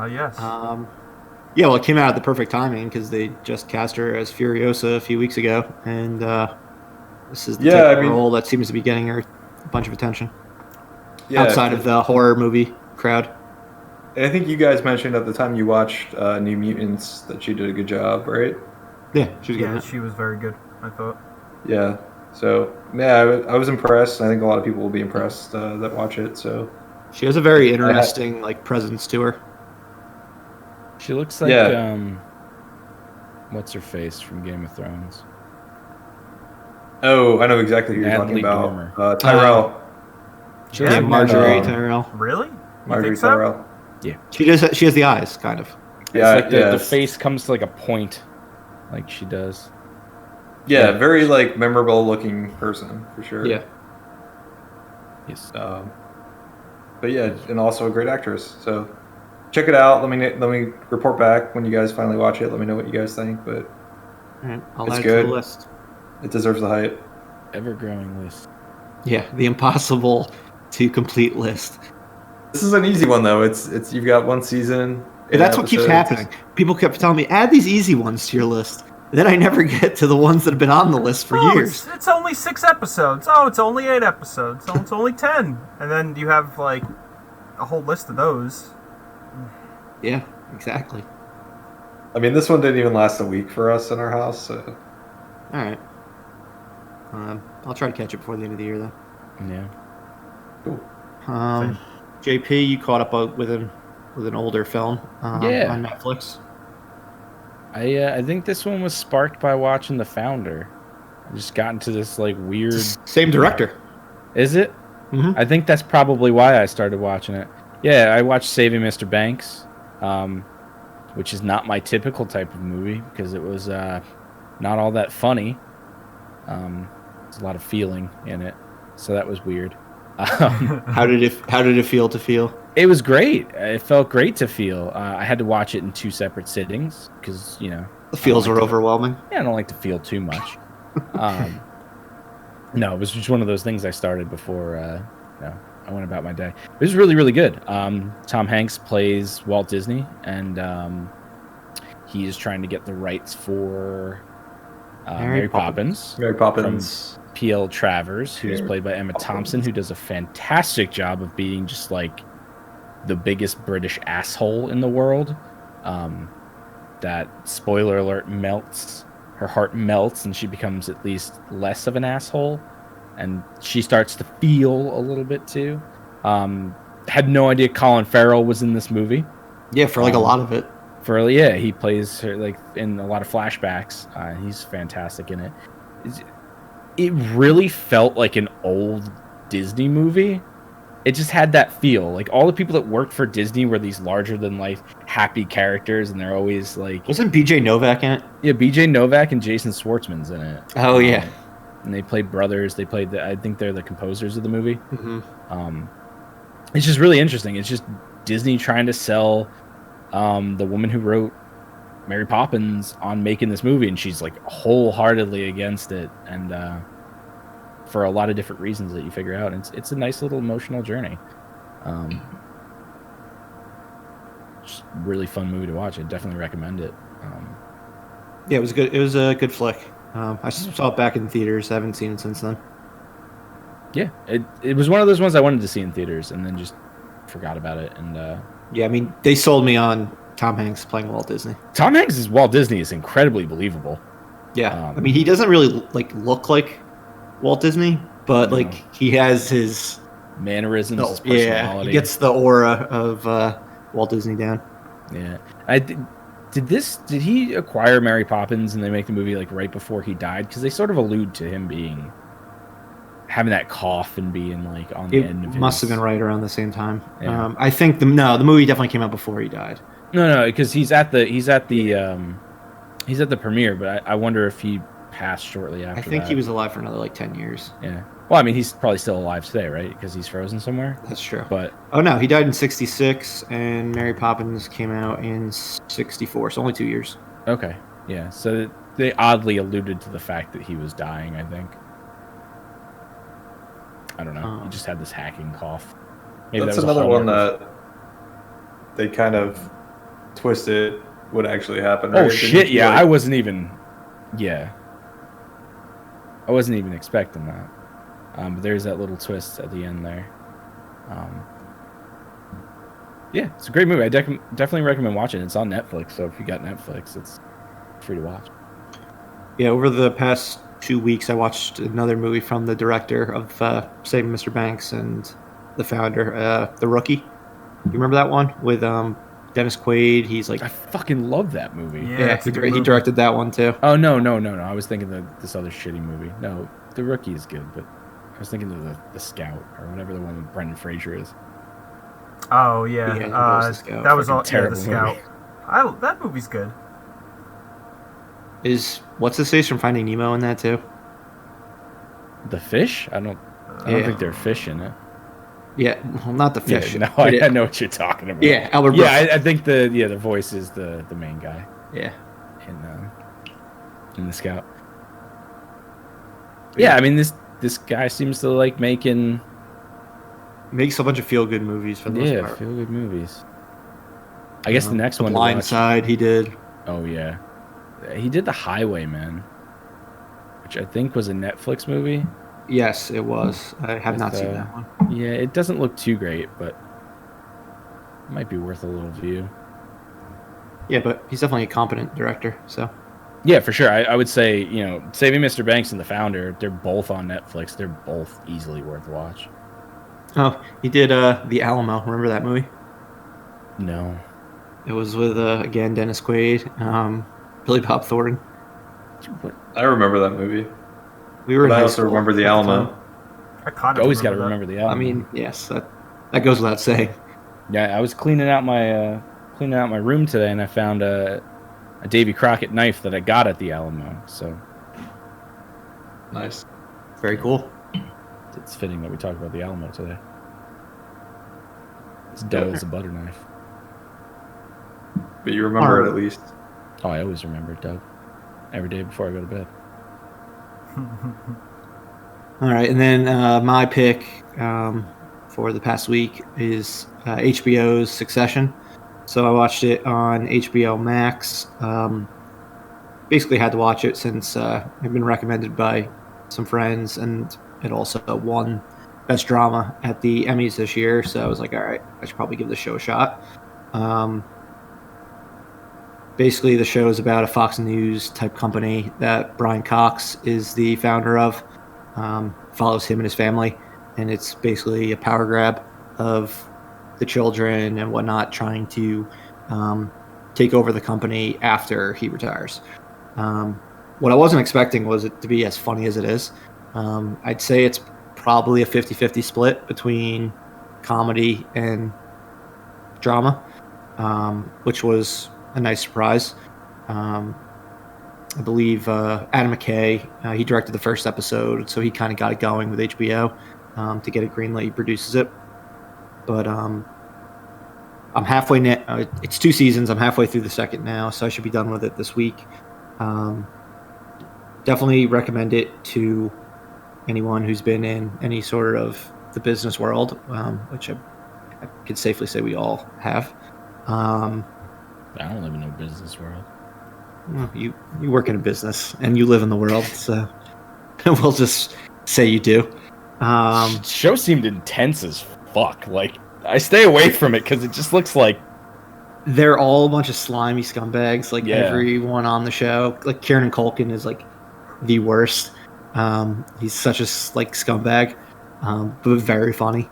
Yes. Yeah, well, it came out at the perfect timing because they just cast her as Furiosa a few weeks ago, and this is the type of role that seems to be getting her a bunch of attention outside of the horror movie crowd. And I think you guys mentioned at the time you watched New Mutants that she did a good job, right? Yeah, she was getting Yeah, it. she was very good, I thought. Yeah. So yeah, I was impressed. I think a lot of people will be impressed that watch it. So She has a very interesting like presence to her. She looks like what's her face from Game of Thrones? oh, I know exactly who you're Natalie talking Dormer. about. Tyrell. She Yeah, looks Yeah, like Marjorie um, Tyrell. Really? You Marjorie think so? Tyrell. She has the eyes, kind of. Yeah, it's like the yeah, face comes to like a point, like she does. Yeah, very like memorable looking person for sure. Yeah. Yes. But yeah, and also a great actress. So check it out. Let me report back when you guys finally watch it. Let me know what you guys think. But All right, I'll It's add it good. to the list. it deserves the hype. Ever-growing list. Yeah, the impossible to complete list. This is an easy one though. It's you've got one season. And that's what keeps happening. People kept telling me, add these easy ones to your list. And then I never get to the ones that have been on the list for years. It's only 6 episodes. Oh, it's only 8 episodes. Oh, it's only 10. And then you have like a whole list of those. Yeah, exactly. I mean, this one didn't even last a week for us in our house. So. All right. I'll try to catch it before the end of the year, then. Yeah. Cool. JP, you caught up with an older film on Netflix. I think this one was sparked by watching The Founder. I just got into this like weird. Same director. Is it? Mhm. I think that's probably why I started watching it. Yeah, I watched Saving Mr. Banks, which is not my typical type of movie because it was not all that funny. There's a lot of feeling in it, so that was weird. How did it feel to feel? It was great. It felt great to feel. I had to watch it in 2 separate sittings because The feels were overwhelming. I don't like to feel too much. No, it was just one of those things I started before I went about my day. It was really, really good. Tom Hanks plays Walt Disney, and he is trying to get the rights for Mary Poppins. Mary Poppins. From P.L. Travers, who is played by Emma Thompson, who does a fantastic job of being just like the biggest British asshole in the world. That, spoiler alert, her heart melts and she becomes at least less of an asshole, and she starts to feel a little bit too. Had no idea Colin Farrell was in this movie. Yeah, for like a lot of it. He plays her like in a lot of flashbacks. He's fantastic in it. It really felt like an old Disney movie. It just had that feel. Like all the people that worked for Disney were these larger than life happy characters, and they're always like. Wasn't BJ Novak in it? Yeah, BJ Novak and Jason Schwartzman's in it. Oh yeah. And they played brothers. They played I think they're the composers of the movie. Mm-hmm. It's just really interesting. It's just Disney trying to sell the woman who wrote Mary Poppins on making this movie, and she's like wholeheartedly against it, and for a lot of different reasons that you figure out. And it's a nice little emotional journey. Just really fun movie to watch. I definitely recommend it. Yeah, it was good. It was a good flick. I saw it back in theaters. I haven't seen it since then. Yeah, it was one of those ones I wanted to see in theaters and then just forgot about it. And yeah, I mean, they sold me on Tom Hanks playing Walt Disney. Tom Hanks as Walt Disney is incredibly believable. Yeah, I mean, he doesn't really like look like Walt Disney, but like he has his mannerisms, his personality. Yeah, he gets the aura of Walt Disney down. Yeah, Did he acquire Mary Poppins and they make the movie like right before he died? Because they sort of allude to him having that cough and being like on the end of It must have been right around the same time. Yeah. I think the movie definitely came out before he died. No, because he's at the premiere, but I wonder if he passed shortly after. I think that. he was alive for another like 10 years. Yeah. Well, I mean, he's probably still alive today, right? Because he's frozen somewhere. That's true. But oh no, he died in '66, and Mary Poppins came out in '64, so only 2 years. okay, yeah. So they oddly alluded to the fact that he was dying. I think. I don't know. He just had this hacking cough. Maybe That's that was another one Homer. that they kind of twisted what actually happened. Oh right? shit! Didn't Yeah, like- I wasn't even. Yeah. I wasn't even expecting that. But there's that little twist at the end there. Yeah, it's a great movie. I definitely recommend watching it. It's on Netflix, so if you got Netflix, it's free to watch. Yeah, over the past 2 weeks, I watched another movie from the director of Saving Mr. Banks and the founder, The Rookie. You remember that one with Dennis Quaid? He's like, I fucking love that movie. yeah, it's a good he movie. directed that one too. Oh no! I was thinking of this other shitty movie. No, The Rookie is good, but I was thinking of the Scout or whatever the one with Brendan Fraser is. Oh yeah, Yeah, that was The Scout. that was Fucking all. Yeah, terrible the Scout. movie. That movie's good. Is what's his face from Finding Nemo in that too? The fish? I don't Yeah. think there are fish in it. Yeah, well, not the fish. Yeah, no, I know what you're talking about. Yeah, Albert Yeah, Brooks. I think the voice is the main guy Yeah. in the Scout. Yeah, I mean this guy seems to like making Makes a bunch of feel good movies for the most part. feel good movies. I guess the next The one. to Blind watch- Side, he did. Oh yeah, he did The Highwayman, which I think was a Netflix movie. Yes, it was. I have not With, seen that one. Yeah, it doesn't look too great, but it might be worth a little view. Yeah, but he's definitely a competent director. So Yeah, for sure. I would say, Saving Mr. Banks and The Founder, they're both on Netflix. They're both easily worth a watch. oh, he did The Alamo. Remember that movie? No. It was with again Dennis Quaid, Billy Bob Thornton. What? I remember that movie. We were in But I high also school remember the at Alamo. time. I kind of Always got to that. remember the album. I mean, yes, that goes without saying. Yeah, I was cleaning out my room today, and I found a Davy Crockett knife that I got at the Alamo. So Nice. Very cool. it's fitting that we talk about the Alamo today. It's dull as a butter knife. But you remember it at least. Oh, I always remember it, Doug. Every day before I go to bed. All right, and then my pick for the past week is HBO's Succession. So I watched it on HBO Max. Basically had to watch it since it's been recommended by some friends, and it also won Best Drama at the Emmys this year. So I was like, all right, I should probably give this show a shot. Basically, the show is about a Fox News type company that Brian Cox is the founder of. Follows him and his family, and it's basically a power grab of the children and whatnot, trying to take over the company after he retires. What I wasn't expecting was it to be as funny as it is. I'd say it's probably a 50-50 split between comedy and drama, which was a nice surprise. I believe Adam McKay, he directed the first episode, so he kind of got it going with HBO to get it greenlit. He produces it. But I'm halfway it's 2 seasons. I'm halfway through the second now, so I should be done with it this week. Definitely recommend it to anyone who's been in any sort of the business world, which I could safely say we all have. I don't live in no business world. Well, you work in a business and you live in the world, so we'll just say you do. Show seemed intense as fuck. Like, I stay away from it because it just looks like They're all a bunch of slimy scumbags. Like Yeah. everyone on the show, like Kieran Culkin is like the worst. He's such a scumbag, but very funny.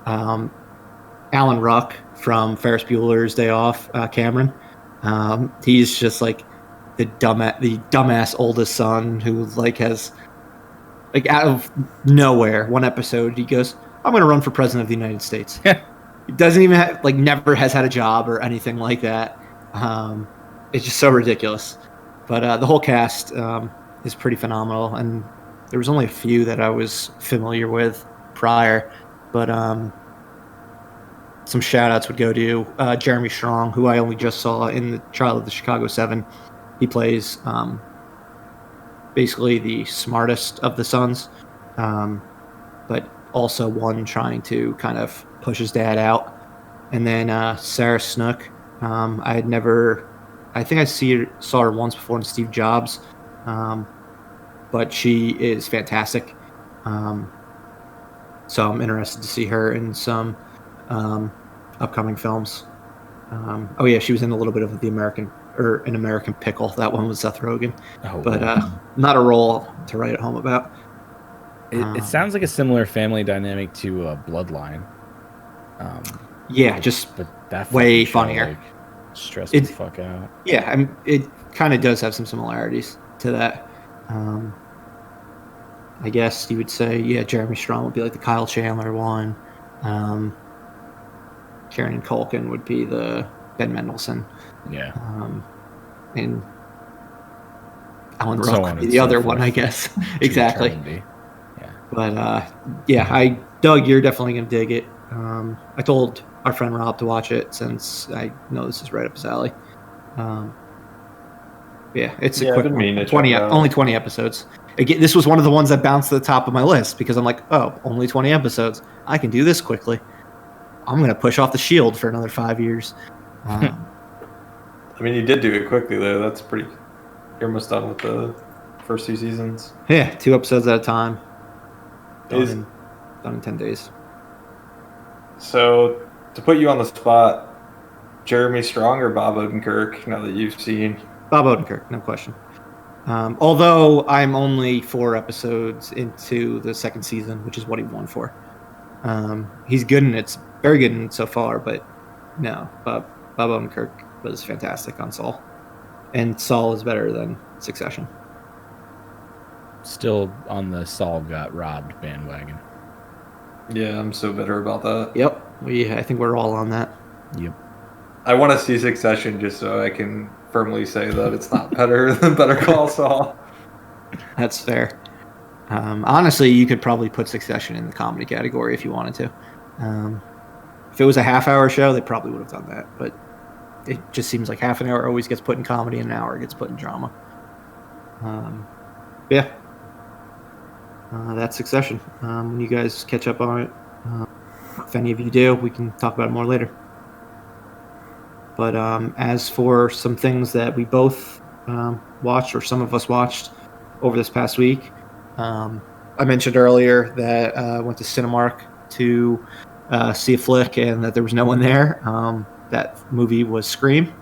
Alan Ruck from Ferris Bueller's Day Off, Cameron. He's just like the dumbass oldest son who like has like out of nowhere one episode he goes, I'm going to run for president of the United States. He doesn't even have, like, never has had a job or anything like that. It's just so ridiculous. But the whole cast is pretty phenomenal, and there was only a few that I was familiar with prior, but some shout outs would go to Jeremy Strong, who I only just saw in the Trial of the Chicago 7. He plays basically the smartest of the sons, but also one trying to kind of push his dad out. And then Sarah Snook, I think I saw her once before in Steve Jobs, but she is fantastic. So I'm interested to see her in some upcoming films. Oh yeah, she was in a little bit of An American Pickle. That one was Seth Rogen, but not a role to write at home about. It sounds like a similar family dynamic to Bloodline. Yeah, just but that way show, funnier. Like, stressed me the fuck out. Yeah, I mean, it kind of does have some similarities to that. I guess you would say, yeah, Jeremy Strong would be like the Kyle Chandler one. Kieran Culkin would be the Ben Mendelsohn. Yeah. And Alan Ruck would be the other one, I guess. Exactly. Yeah. But yeah, Doug, you're definitely gonna dig it. I told our friend Rob to watch it since I know this is right up his alley. Yeah, it's a quick one. 20 episodes. Again, this was one of the ones that bounced to the top of my list because I'm like, oh, only 20 episodes. I can do this quickly. I'm going to push off the Shield for another 5 years. I mean, you did do it quickly, though. That's pretty... You're almost done with the first 2 seasons. Yeah, 2 episodes at a time. Done in 10 days. So, to put you on the spot, Jeremy Strong or Bob Odenkirk, now that you've seen? Bob Odenkirk, no question. Although I'm only 4 episodes into the 2nd season, which is what he won for. He's good in it, very good in it so far, but no, Bob Odenkirk was fantastic on Saul. And Saul is better than Succession. Still on the Saul got robbed bandwagon. Yeah, I'm so bitter about that. Yep, I think we're all on that. Yep. I want to see Succession just so I can firmly say that it's not better than Better Call Saul. That's fair. Honestly, you could probably put Succession in the comedy category if you wanted to. If it was a half-hour show, they probably would have done that. But it just seems like half an hour always gets put in comedy and an hour gets put in drama. Yeah. That's Succession. When you guys catch up on it, if any of you do, we can talk about it more later. But as for some things that we both watched, or some of us watched over this past week, I mentioned earlier that I went to Cinemark to see a flick and that there was no one there. That movie was Scream.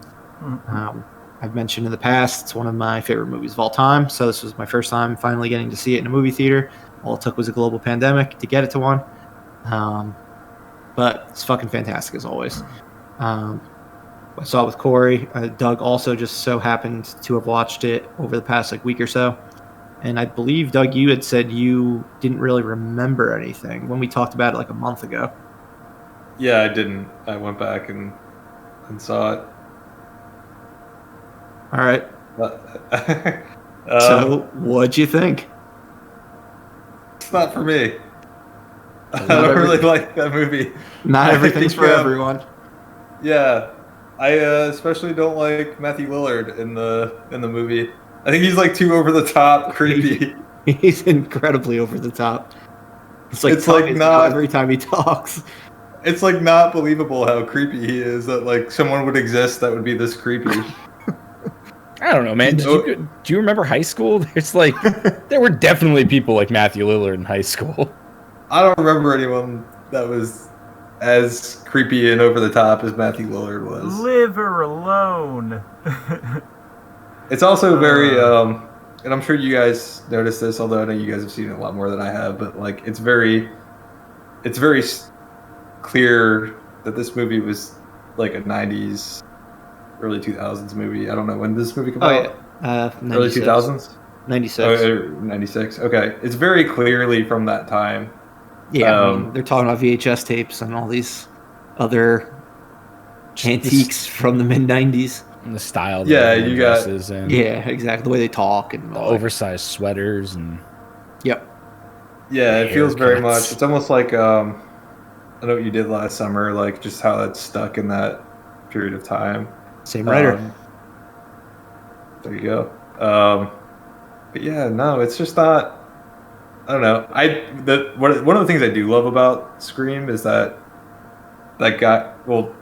I've mentioned in the past, it's one of my favorite movies of all time. So this was my first time finally getting to see it in a movie theater. All it took was a global pandemic to get it to one. But it's fucking fantastic as always. I saw it with Corey. Doug also just so happened to have watched it over the past week or so. And I believe, Doug, you had said you didn't really remember anything when we talked about it a month ago. Yeah, I didn't. I went back and saw it. All right. So, what'd you think? It's not for me. I don't really like that movie. Not everything's for everyone. Yeah, I especially don't like Matthew Lillard in the movie. I think he's too over the top, creepy. He's incredibly over the top. It's not every time he talks. It's not believable how creepy he is. That someone would exist that would be this creepy. I don't know, man. Do you remember high school? There's there were definitely people like Matthew Lillard in high school. I don't remember anyone that was as creepy and over the top as Matthew Lillard was. Leave her alone. It's also very, and I'm sure you guys noticed this, although I know you guys have seen it a lot more than I have, but it's very clear that this movie was a 90s early 2000s movie. I don't know when this movie came Oh out. yeah, Early 2000s. 96. 96. Okay, it's very clearly from that time. Yeah, I mean, they're talking about VHS tapes and all these other antiques from the mid 90s. And the style. Yeah, you got. And yeah, exactly. The way they talk and the oversized sweaters and. Yep. Yeah, it feels very much. It's almost like I Know What You Did Last Summer, like just how that's stuck in that period of time. Same writer. There you go. But yeah, no, it's just not. I don't know. One of the things I do love about Scream is that guy. Well,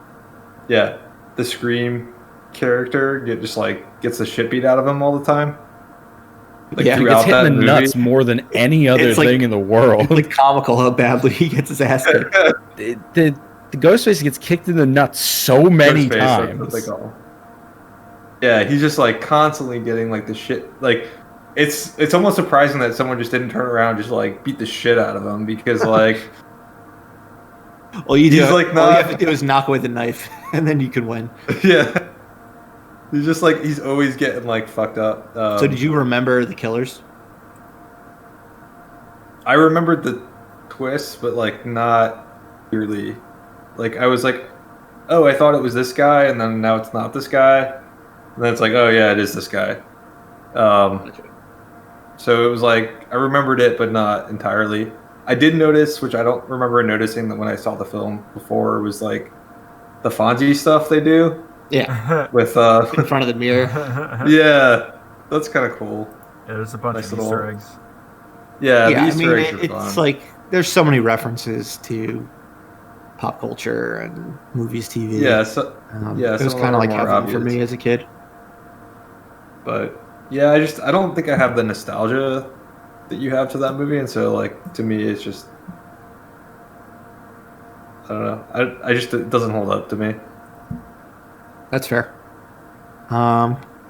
yeah, the Scream character gets the shit beat out of him all the time. Like, he gets hit in the nuts more than any other thing in the world. It's like comical how badly he gets his ass kicked. the Ghostface gets kicked in the nuts so many times. Yeah, he's just like constantly getting like the shit. Like it's almost surprising that someone just didn't turn around and just like beat the shit out of him because like. All you have to do is knock away the knife, and then you can win. Yeah. He's always getting like fucked up. So did you remember the killers? I remembered the twists, but like not clearly. Like I was like, oh, I thought it was this guy, and then now it's not this guy. And then it's like, oh yeah, it is this guy. So it was like I remembered it, but not entirely. I did notice, which I don't remember noticing that when I saw the film before, was like the Fonzie stuff they do. Yeah, with in front of the mirror. Yeah, that's kind of cool. Yeah, there's a bunch of Easter eggs. Yeah, the Easter eggs are fun. It's like there's so many references to pop culture and movies, TV. Yeah, it was kind of like heaven for me as a kid. But yeah, I don't think I have the nostalgia that you have to that movie, and so like to me, it's just I don't know. It doesn't hold up to me. That's fair.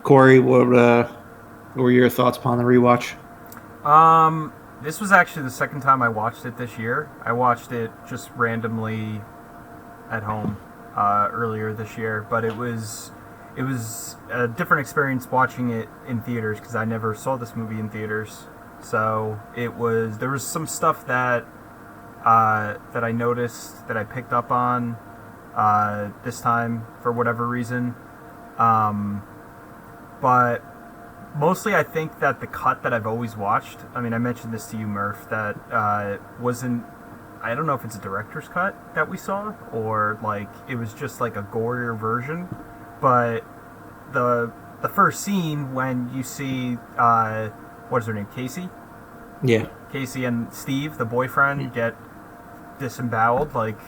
Corey, what were your thoughts upon the rewatch? This was actually the second time I watched it this year. I watched it just randomly at home earlier this year, but it was a different experience watching it in theaters because I never saw this movie in theaters. So there was some stuff that I noticed that I picked up on this time for whatever reason. But mostly I think that the cut that I've always watched, I mean, I mentioned this to you, Murph, that wasn't, I don't know if it's a director's cut that we saw or like it was just like a gorier version, but the first scene when you see what is her name, Casey? Yeah. Casey and Steve, the boyfriend, get disemboweled, like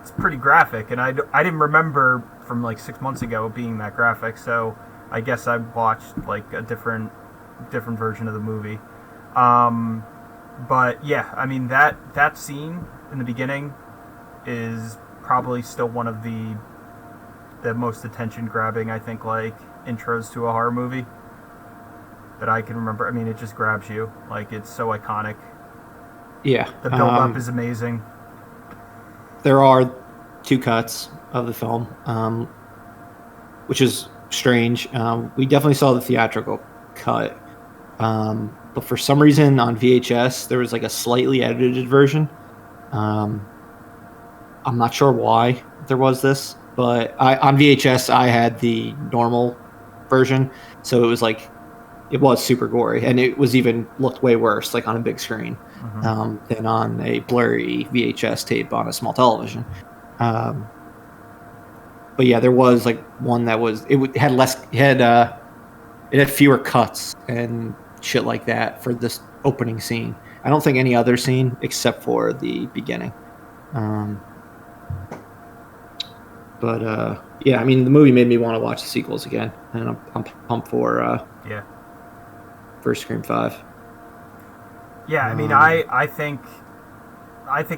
it's pretty graphic, and I didn't remember from like 6 months ago being that graphic, so I guess I watched like a different version of the movie. But yeah, I mean that scene in the beginning is probably still one of the most attention grabbing, I think, like intros to a horror movie that I can remember. I mean, it just grabs you, like it's so iconic. Yeah, the build up is amazing. There are two cuts of the film, which is strange. We definitely saw the theatrical cut, but for some reason on VHS there was like a slightly edited version. I'm not sure why there was this, but on VHS I had the normal version, so it was super gory, and it was even looked way worse, like on a big screen, than on a blurry VHS tape on a small television. But yeah, there was like one that was it had fewer cuts and shit like that for this opening scene. I don't think any other scene except for the beginning. But yeah, I mean, the movie made me want to watch the sequels again, and I'm pumped for Scream 5. Yeah, I mean, I think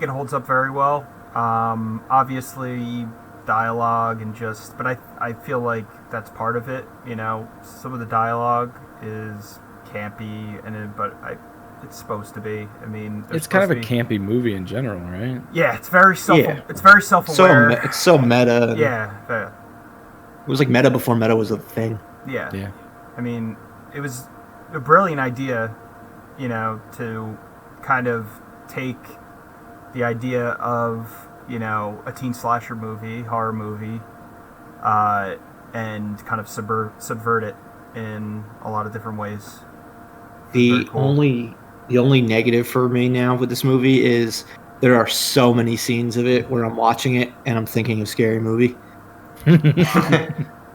it holds up very well. Obviously, dialogue and but I feel like that's part of it. You know, some of the dialogue is campy, but it's supposed to be. I mean, it's kind of a campy movie in general, right? Yeah, it's very self-aware. It's so meta. Yeah. It was like meta before meta was a thing. Yeah. Yeah. I mean, it was a brilliant idea, to kind of take the idea of, a teen slasher movie, horror movie, and kind of subvert it in a lot of different ways. The only negative for me now with this movie is there are so many scenes of it where I'm watching it and I'm thinking of Scary Movie.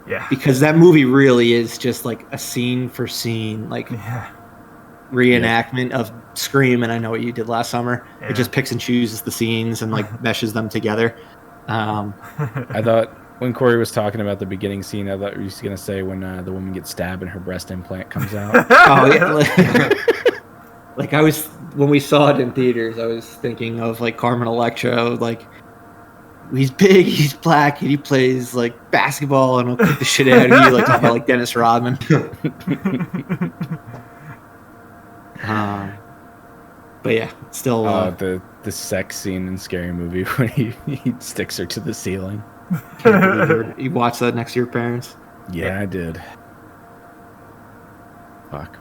Yeah. Because that movie really is just like a scene for scene, like reenactment of Scream and I Know What You Did Last Summer. Yeah. It just picks and chooses the scenes and like meshes them together. I thought when Corey was talking about the beginning scene, I thought he was going to say when the woman gets stabbed and her breast implant comes out. Oh yeah. Like when we saw it in theaters, I was thinking of like Carmen Electra, like he's big, he's black, and he plays like basketball and he'll kick the shit out of you, like talking about like Dennis Rodman. But yeah, still the sex scene in Scary Movie when he sticks her to the ceiling. can't believe you watched that next to your parents. Yeah, I did. Fuck.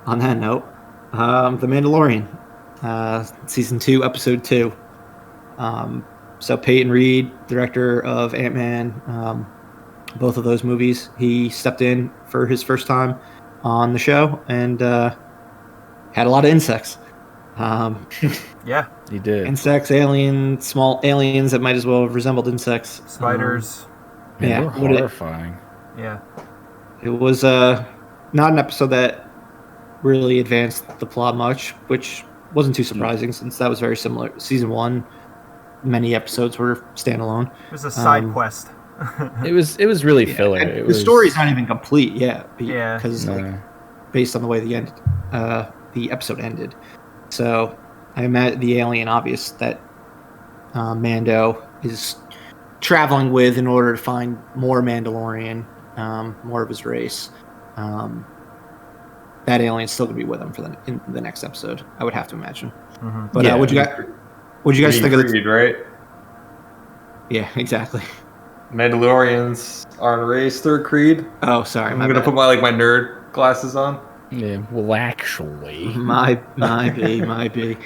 On that note, The Mandalorian, season 2, episode 2. So Peyton Reed, director of Ant-Man, both of those movies, he stepped in for his first time on the show and had a lot of insects. Yeah, He did. Insects, aliens, small aliens that might as well have resembled insects. spiders. Man, yeah, they were what it- horrifying. Yeah. It was not an episode that really advanced the plot much, which wasn't too surprising since that was very similar. Season 1, many episodes were standalone. It was a side quest. It was really filler. And It the was, story's not even complete yet, Yeah. because No. based on the way the episode ended. So I imagine the alien, obvious that Mando is traveling with in order to find more Mandalorian, more of his race. That alien's still gonna be with him in the next episode, I would have to imagine. Mm-hmm. But Yeah. what'd you guys think of the? Creed, right? Yeah, exactly. Mandalorians aren't a race; they're a creed. Oh, sorry, I'm gonna put my nerd glasses on. Yeah, well, actually, might be.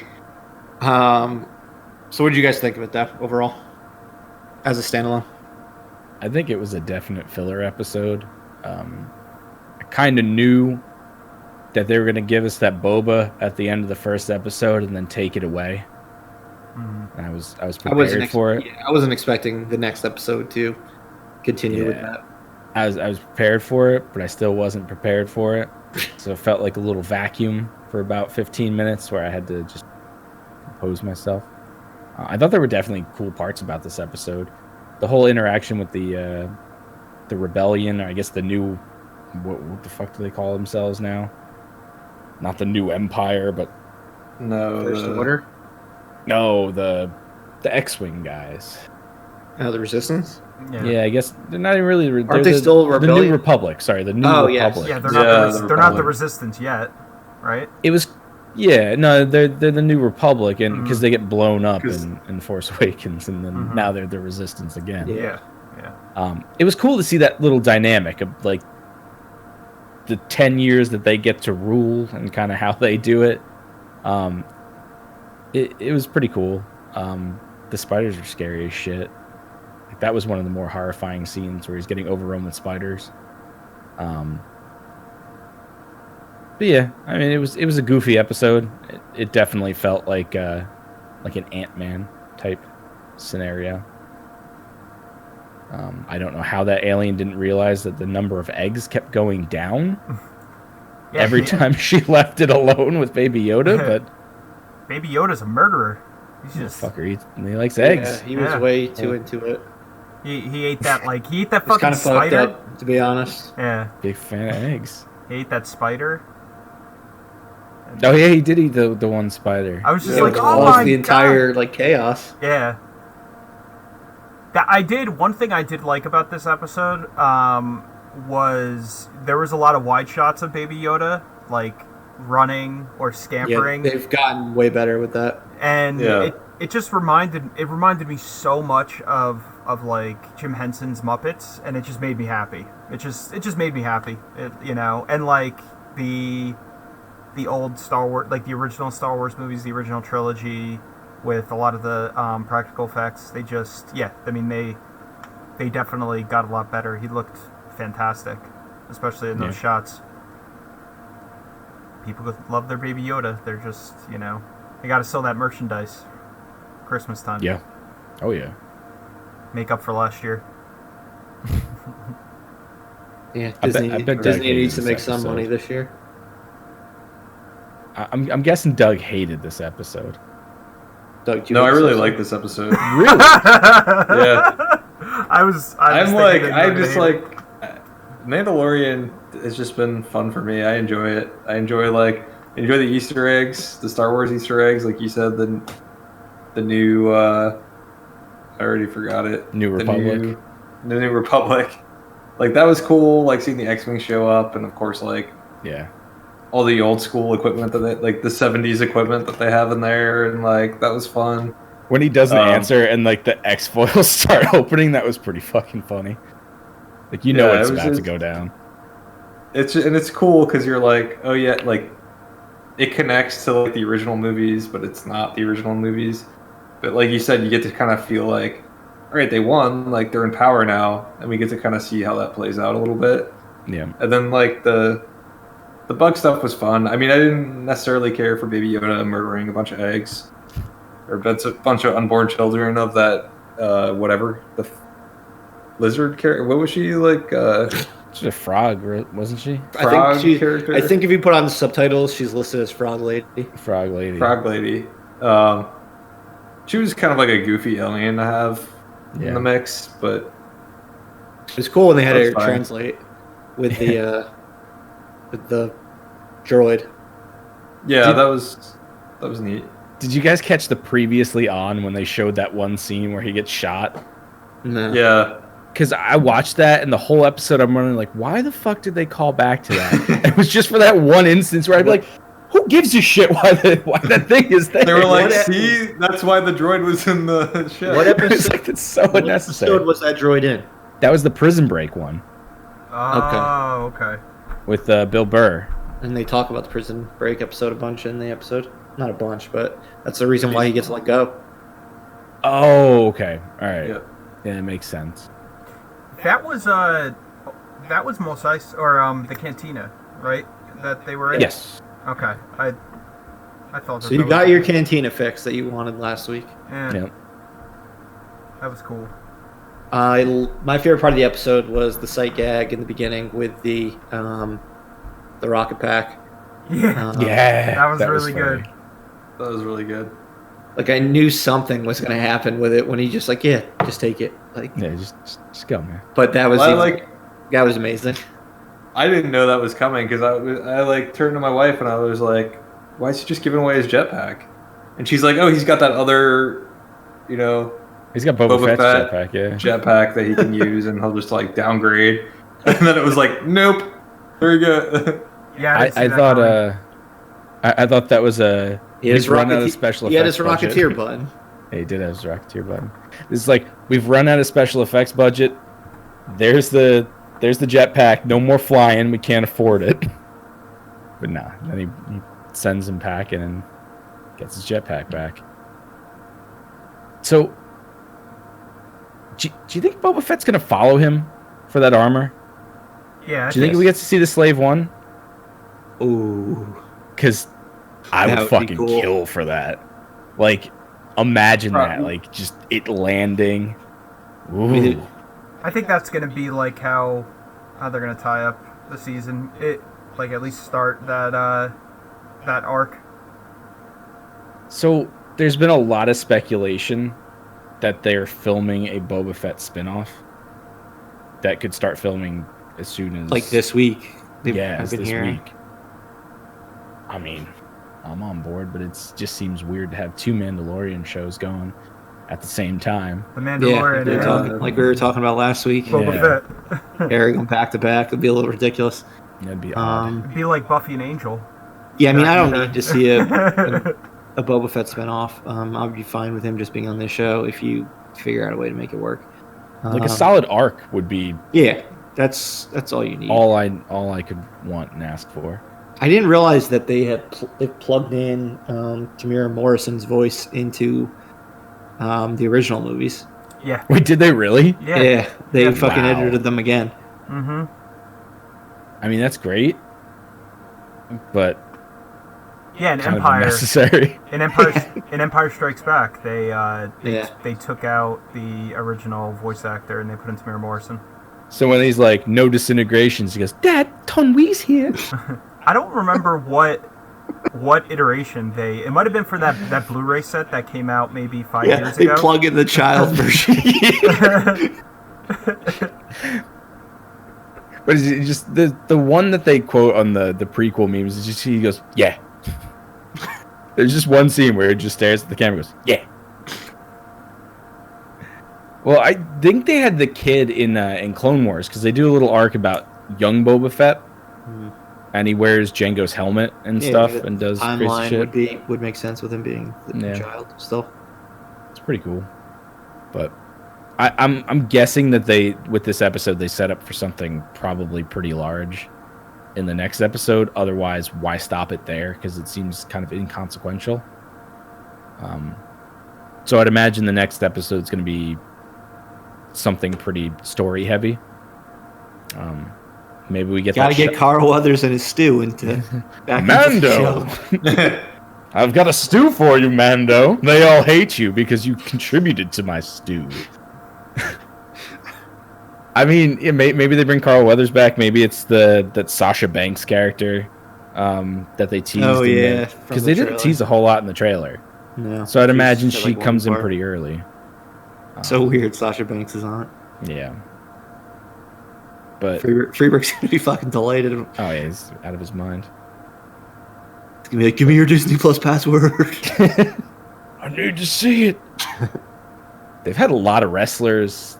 So what did you guys think of it, though, overall, as a standalone? I think it was a definite filler episode. I kind of knew that they were going to give us that boba at the end of the first episode and then take it away. Mm-hmm. And I was prepared for it. Yeah, I wasn't expecting the next episode to continue with that. I was prepared for it, but I still wasn't prepared for it. So it felt like a little vacuum for about 15 minutes where I had to just compose myself. I thought there were definitely cool parts about this episode. The whole interaction with the rebellion, or I guess the new, what the fuck do they call themselves now? Not the new empire, but No, First Order? no, the X-wing guys. The Resistance? Yeah, I guess they're not even really. Aren't they still the rebellion? New Republic? Sorry, the New Oh, yes. Republic. Yeah, they're Yeah, not. the They're not the Republic. Resistance yet, right? It was, yeah, no, they're the New Republic, and because they get blown up 'Cause- in Force Awakens, and then now they're the Resistance again. Yeah. Yeah. It was cool to see that little dynamic of like the 10 years that they get to rule and kind of how they do it. It was pretty cool. The spiders were scary as shit. Like, that was one of the more horrifying scenes where he's getting overrun with spiders. But yeah, I mean, it was a goofy episode. It definitely felt like an Ant-Man type scenario. I don't know how that alien didn't realize that the number of eggs kept going down Yeah, every time she left it alone with Baby Yoda, but Baby Yoda's a murderer. He's just fucker, he likes eggs. Yeah, he was Yeah. way too into it. he ate that he ate that It's fucking kind of fucked spider. up, to be honest. Yeah, Big fan of eggs. he ate that spider. Oh yeah, he did eat the one spider. I was just Yeah, like, which oh caused my the god. entire like chaos. Yeah. One thing I did like about this episode was there was a lot of wide shots of Baby Yoda, like running or Yeah, scampering, they've gotten way better with that. and Yeah. it just reminded me so much of like Jim Henson's Muppets, and it just made me happy. It just made me happy, and like the old Star Wars, like the original Star Wars movies, the original trilogy, with a lot of the practical effects. They definitely got a lot better. He looked fantastic, especially in those shots. People love their Baby Yoda. They're just, they got to sell that merchandise. Christmas time. Yeah. Oh, yeah. Make up for last year. Yeah, I bet Doug Disney needs to hated make this some episode. money this year. I'm guessing Doug hated this episode. Doug, do you No, I hate really this like this episode. Really? Yeah. I'm just like Mandalorian has just been fun for me. I enjoy it. I enjoy the Easter eggs, the Star Wars Easter eggs, like you said, the new I already forgot it. New Republic. The New Republic. Like that was cool, like seeing the X-Wing show up, and of course like Yeah. all the old school equipment that like the 70s equipment that they have in there, and like that was fun. When he doesn't answer and like the X foils start opening, that was pretty fucking funny. Like it's about to go down. It's cool because you're like, oh yeah, like it connects to like the original movies, but it's not the original movies. But like you said, you get to kind of feel like, all right, they won, like they're in power now, and we get to kind of see how that plays out a little bit. Yeah. And then like the bug stuff was fun. I mean, I didn't necessarily care for Baby Yoda murdering a bunch of eggs or a bunch of unborn children of that whatever the lizard character. What was she like? She's a frog, wasn't she? Frog character. I think if you put on the subtitles, she's listed as Frog Lady. Frog lady. Frog lady. She was kind of like a goofy alien to have in the mix, but It was cool when they had That's her fine. translate with the droid. yeah, that was neat. Did you guys catch the previously on when they showed that one scene where he gets shot? No. Yeah. Because I watched that and the whole episode I'm running like, why the fuck did they call back to that? It was just for that one instance where I'd be like, who gives a shit why that thing is there? They were like, see, that's why the droid was in the ship. What It's episode, like, it's so what unnecessary. episode was that droid in? That was the Prison Break one Oh, okay. with Bill Burr. And they talk about the Prison Break episode a bunch in the episode. Not a bunch, but that's the reason why he gets let go. Oh, okay. All right. Yeah. Yeah, it makes sense. That was Mos Eisley, or the Cantina, right? That they were in. Yes. Okay. I thought. So you got your cantina fix that you wanted last week. Yeah. Yeah. That was cool. My favorite part of the episode was the sight gag in the beginning with the rocket pack. Yeah. Yeah. That was really funny. good. That was really good. Like I knew something was going to happen with it when he just like, yeah, just take it. Like, Yeah, just go, man. but that was that was amazing. I didn't know that was coming because I like turned to my wife and I was like, why is he just giving away his jetpack? And she's like, oh, he's got that other, He's got Boba Fett's jetpack, yeah. jetpack that he can use and he'll just like downgrade. And then it was like, nope, very good. Yeah. I thought I thought that was a we've run out of special effects. He had his budget. Rocketeer button. Yeah, he did have his Rocketeer button. It's like we've run out of special effects budget. There's the jetpack. No more flying. We can't afford it. But nah, then he sends him packing and gets his jetpack back. So, do you think Boba Fett's gonna follow him for that armor? Yeah. Do you think we get to see the Slave One? Ooh. Because I That would would be fucking cool. kill for that. Like, imagine that. Probably. Like, just it landing. Ooh. mean, I think that's gonna be like how they're gonna tie up the season. It like at least start that arc. So, there's been a lot of speculation that they're filming a Boba Fett spinoff that could start filming as soon as... Like this week. Yes, been this hearing. week. I mean, I'm on board, but it just seems weird to have two Mandalorian shows going at the same time. The Yeah, Mandalorian like we were talking about last week. Boba Yeah. Fett. Airing them back to back would be a little ridiculous. That'd be odd. It'd be like Buffy and Angel. Yeah, I mean, I don't need to see a a Boba Fett spinoff. I'd be fine with him just being on this show if you figure out a way to make it work. Like a solid arc would be Yeah, that's all you need. all I could want and ask for. I didn't realize that they plugged in Tamira Morrison's voice into the original movies. Yeah. Wait, did they really? Yeah, they fucking Wow. edited them again. Mm-hmm. I mean, that's great, but Yeah, in kind of Empire. unnecessary. In Empire Strikes Back, they Yeah. took out the original voice actor and they put in Tamir Morrison. So when he's like, no disintegrations, he goes, Dad, Tonwee's here. I don't remember what iteration it might have been for that Blu-ray set that came out maybe 5 years they ago. plug in the child version. But is it just the one that they quote on the prequel memes is just he goes, yeah. There's just one scene where he just stares at the camera and goes, yeah. Well, I think they had the kid in Clone Wars because they do a little arc about young Boba Fett, and he wears Jango's helmet and stuff and does crazy shit. Would make sense with him being the child still. It's pretty cool, but I'm guessing that with this episode they set up for something probably pretty large in the next episode. Otherwise, why stop it there? Because it seems kind of inconsequential. So I'd imagine the next episode is going to be something pretty story heavy. Maybe we get Gotta get Carl Weathers and his stew into back Mando. Into the show. I've got a stew for you, Mando. They all hate you because you contributed to my stew. I mean, maybe they bring Carl Weathers back. Maybe it's that Sasha Banks character that they teased. Oh yeah, because they didn't tease a whole lot in the trailer. No, so I'd imagine she comes in pretty early. So weird, Sasha Banks is on it. Yeah, but Freeberg's gonna be fucking delighted. Oh yeah, he's out of his mind. He's gonna be like, "Give me your Disney Plus password." I need to see it. They've had a lot of wrestlers.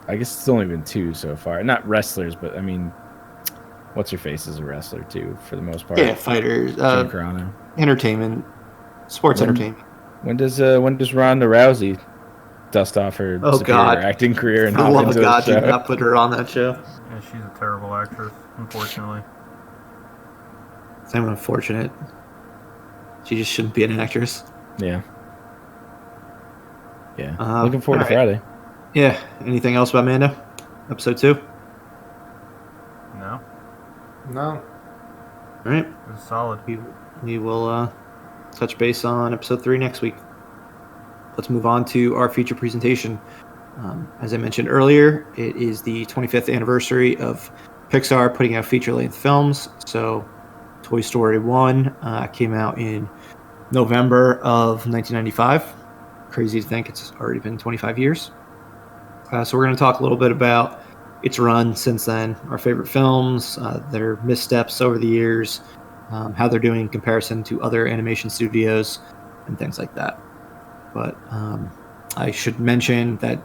I guess it's only been 2 so far. Not wrestlers, but I mean, what's her face is a wrestler too, for the most part. Yeah, fighters, Jim Carano. Entertainment, sports entertainment. When does Ronda Rousey dust off her superior acting career and for the hop love into of God, the show? do not put her on that show. Yeah, she's a terrible actress, unfortunately. It's not unfortunate. She just shouldn't be an actress. Yeah. Yeah. Looking forward to Friday. Yeah. Anything else about Mando? Episode 2? No. All right. It was solid. We will touch base on episode 3 next week. Let's move on to our feature presentation. As I mentioned earlier, it is the 25th anniversary of Pixar putting out feature-length films. So Toy Story 1 came out in November of 1995. Crazy to think it's already been 25 years. So we're going to talk a little bit about its run since then, our favorite films, their missteps over the years, how they're doing in comparison to other animation studios, and things like that. But I should mention that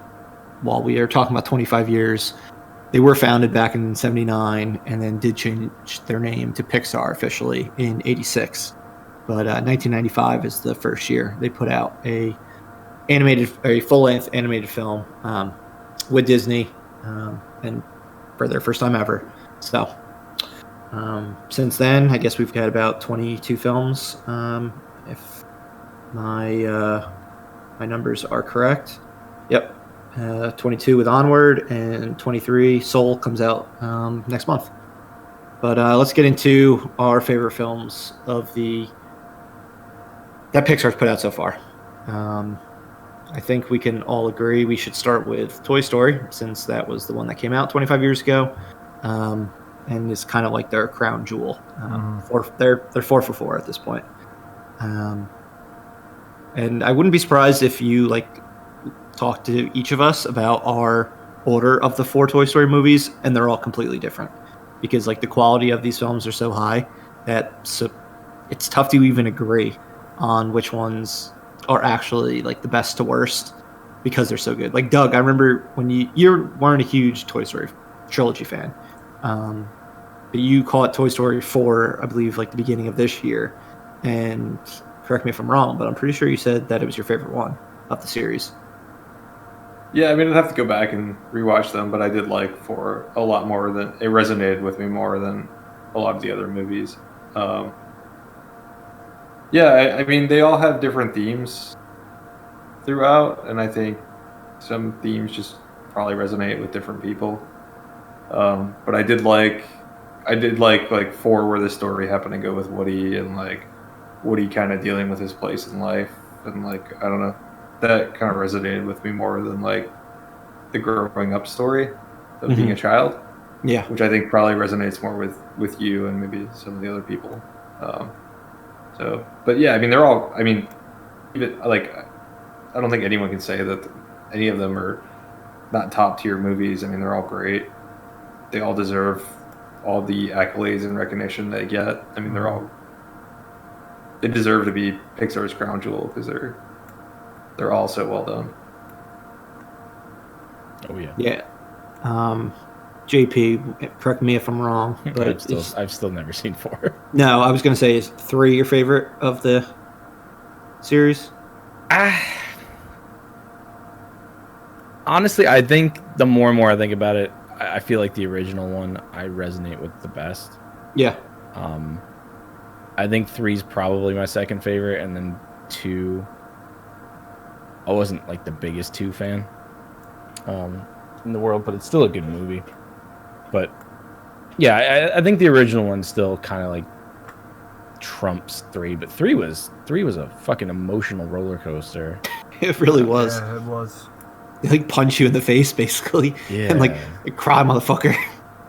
while we are talking about 25 years, they were founded back in 79 and then did change their name to Pixar officially in 86. But 1995 is the first year they put out a full-length animated film with Disney, and for their first time ever. So since then, I guess we've got about 22 films, if my numbers are correct. Yep, 22 with Onward, and 23 Soul comes out next month. But let's get into our favorite films of that Pixar's put out so far. I think we can all agree we should start with Toy Story, since that was the one that came out 25 years ago, and is kind of like their crown jewel. They're 4 for 4 at this point. And I wouldn't be surprised if you talk to each of us about our order of the 4 Toy Story movies, and they're all completely different, because the quality of these films are so high that it's tough to even agree on which ones are actually the best to worst, because they're so good. Doug, I remember when you weren't a huge Toy Story trilogy fan, but you call it Toy Story 4, I believe, the beginning of this year, and correct me if I'm wrong, but I'm pretty sure you said that it was your favorite one of the series. Yeah, I mean, I'd have to go back and rewatch them, but I did like 4 a lot more than it resonated with me more than a lot of the other movies. Yeah, I mean, they all have different themes throughout, and I think some themes just probably resonate with different people. But I did like 4 where the story happened to go with Woody and like Woody kind of dealing with his place in life, and like I don't know, that kind of resonated with me more than like the growing up story of being a child. Yeah, which I think probably resonates more with you and maybe some of the other people. But yeah, I mean, they're all. I mean, even like, I don't think anyone can say that any of them are not top tier movies. I mean, they're all great. They all deserve all the accolades and recognition they get. I mean, they deserve to be Pixar's crown jewel because they're all so well done. Oh yeah. Yeah. JP, correct me if I'm wrong, but I've still never seen 4. No, I was going to say, is 3 your favorite of the series? Honestly, I think the more and more I think about it, I feel like the original one I resonate with the best. Yeah. I think 3 is probably my second favorite, and then 2. I wasn't like the biggest 2 fan in the world, but it's still a good movie. But yeah, I think the original one still kind of like trumps 3, but 3 was a fucking emotional roller coaster. It really was. Yeah, it was. They like punch you in the face basically, and like cry, motherfucker.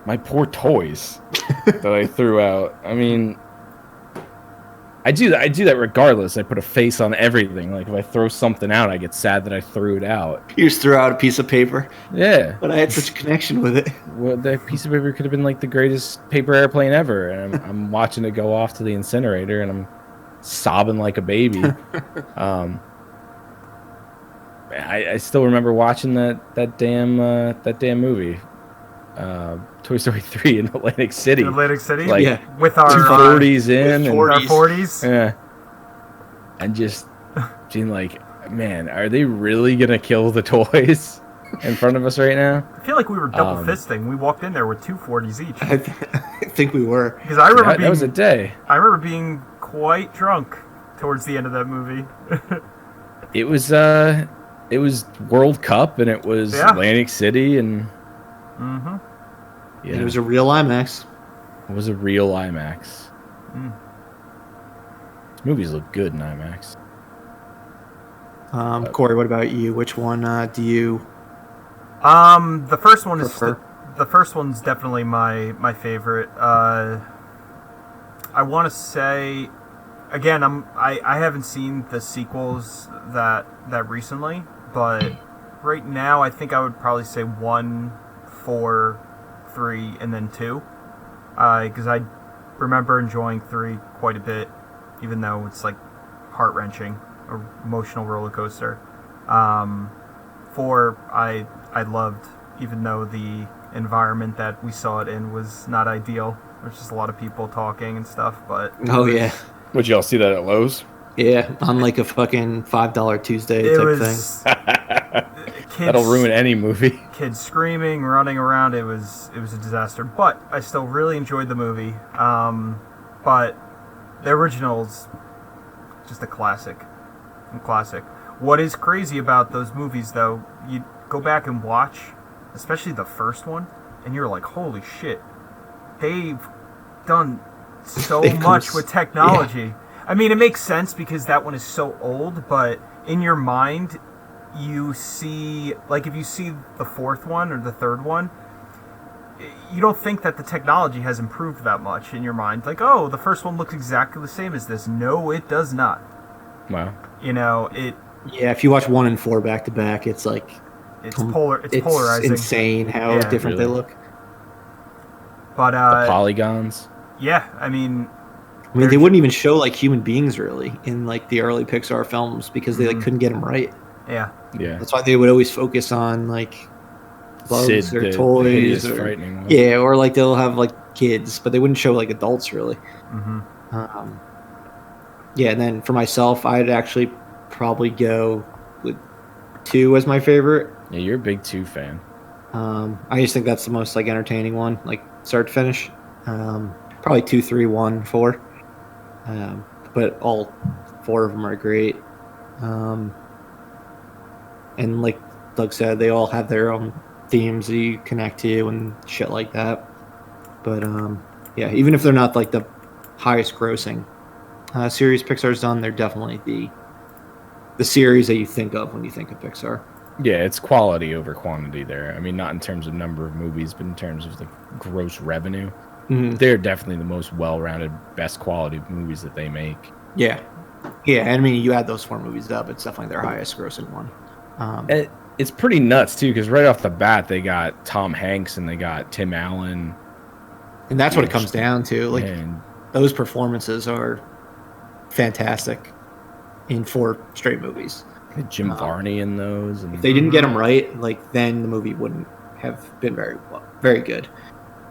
My poor toys that I threw out. I mean, I do that regardless. I put a face on everything. Like if I throw something out, I get sad that I threw it out. You just threw out a piece of paper. Yeah. But I had such a connection with it. Well, that piece of paper could have been like the greatest paper airplane ever, and I'm watching it go off to the incinerator, and I'm sobbing like a baby. I still remember watching that damn movie, Toy Story 3 in Atlantic City. Atlantic City, like, yeah, with our 40s in, and our 40s. Yeah, and just being like, man, are they really gonna kill the toys in front of us right now? I feel like we were double fisting. We walked in there with 2 40s each. I think we were. Because I remember that was a day. I remember being quite drunk towards the end of that movie. It was World Cup, and it was Atlantic City, and yeah, it was a real IMAX. It was a real IMAX. These movies look good in IMAX. Corey, what about you? Which one do you? The first one prefer? the first one's definitely my favorite. I want to say, again, I haven't seen the sequels that recently, but right now I think I would probably say 1, 4, 3, and then 2, because I remember enjoying 3 quite a bit, even though it's like heart-wrenching, or emotional roller coaster. 4 I loved, even though the environment that we saw it in was not ideal. There's just a lot of people talking and stuff, but Oh yeah, Would y'all see that at Lowe's? yeah, on like a fucking $5 Tuesday it type was kids, That'll ruin any movie. kids screaming, running around. It was a disaster, but I still really enjoyed the movie. But the original's just a classic. What is crazy about those movies, though, you go back and watch, especially the first one, and you're like, holy shit, they've done so much with technology. Yeah. I mean, it makes sense because that one is so old, but in your mind, you see, like if you see the fourth one or the third one, you don't think that the technology has improved that much in your mind. Like, oh, the first one looks exactly the same as this. No, it does not. Wow. You know, it... Yeah, if you watch 1 and 4 back to back, it's like... It's polarizing. It's insane how different they look. But, the polygons. Yeah, I mean, they wouldn't even show like human beings really in like the early Pixar films because they like couldn't get them right. Yeah. That's why they would always focus on like bugs or toys or frightening one. Yeah, or like they'll have like kids, but they wouldn't show like adults really. Yeah, and then for myself, I'd actually probably go with 2 as my favorite. Yeah, you're a big 2 fan. I just think that's the most like entertaining one, like start to finish. Probably 2, 3, 1, 4. But all 4 of them are great. And like Doug said, they all have their own themes that you connect to and shit like that. But yeah, even if they're not like the highest grossing series Pixar's done, they're definitely the series that you think of when you think of Pixar. Yeah, it's quality over quantity there. I mean, not in terms of number of movies, but in terms of the gross revenue. Mm-hmm. They're definitely the most well-rounded, best quality movies that they make. Yeah. Yeah, I mean, you add those 4 movies up, it's definitely their highest grossing one. It's pretty nuts, too, because right off the bat, they got Tom Hanks and they got Tim Allen. And that's what it comes down to. Like, and those performances are fantastic in 4 straight movies. Jim Varney in those. And If they didn't get them right, like, then the movie wouldn't have been very good.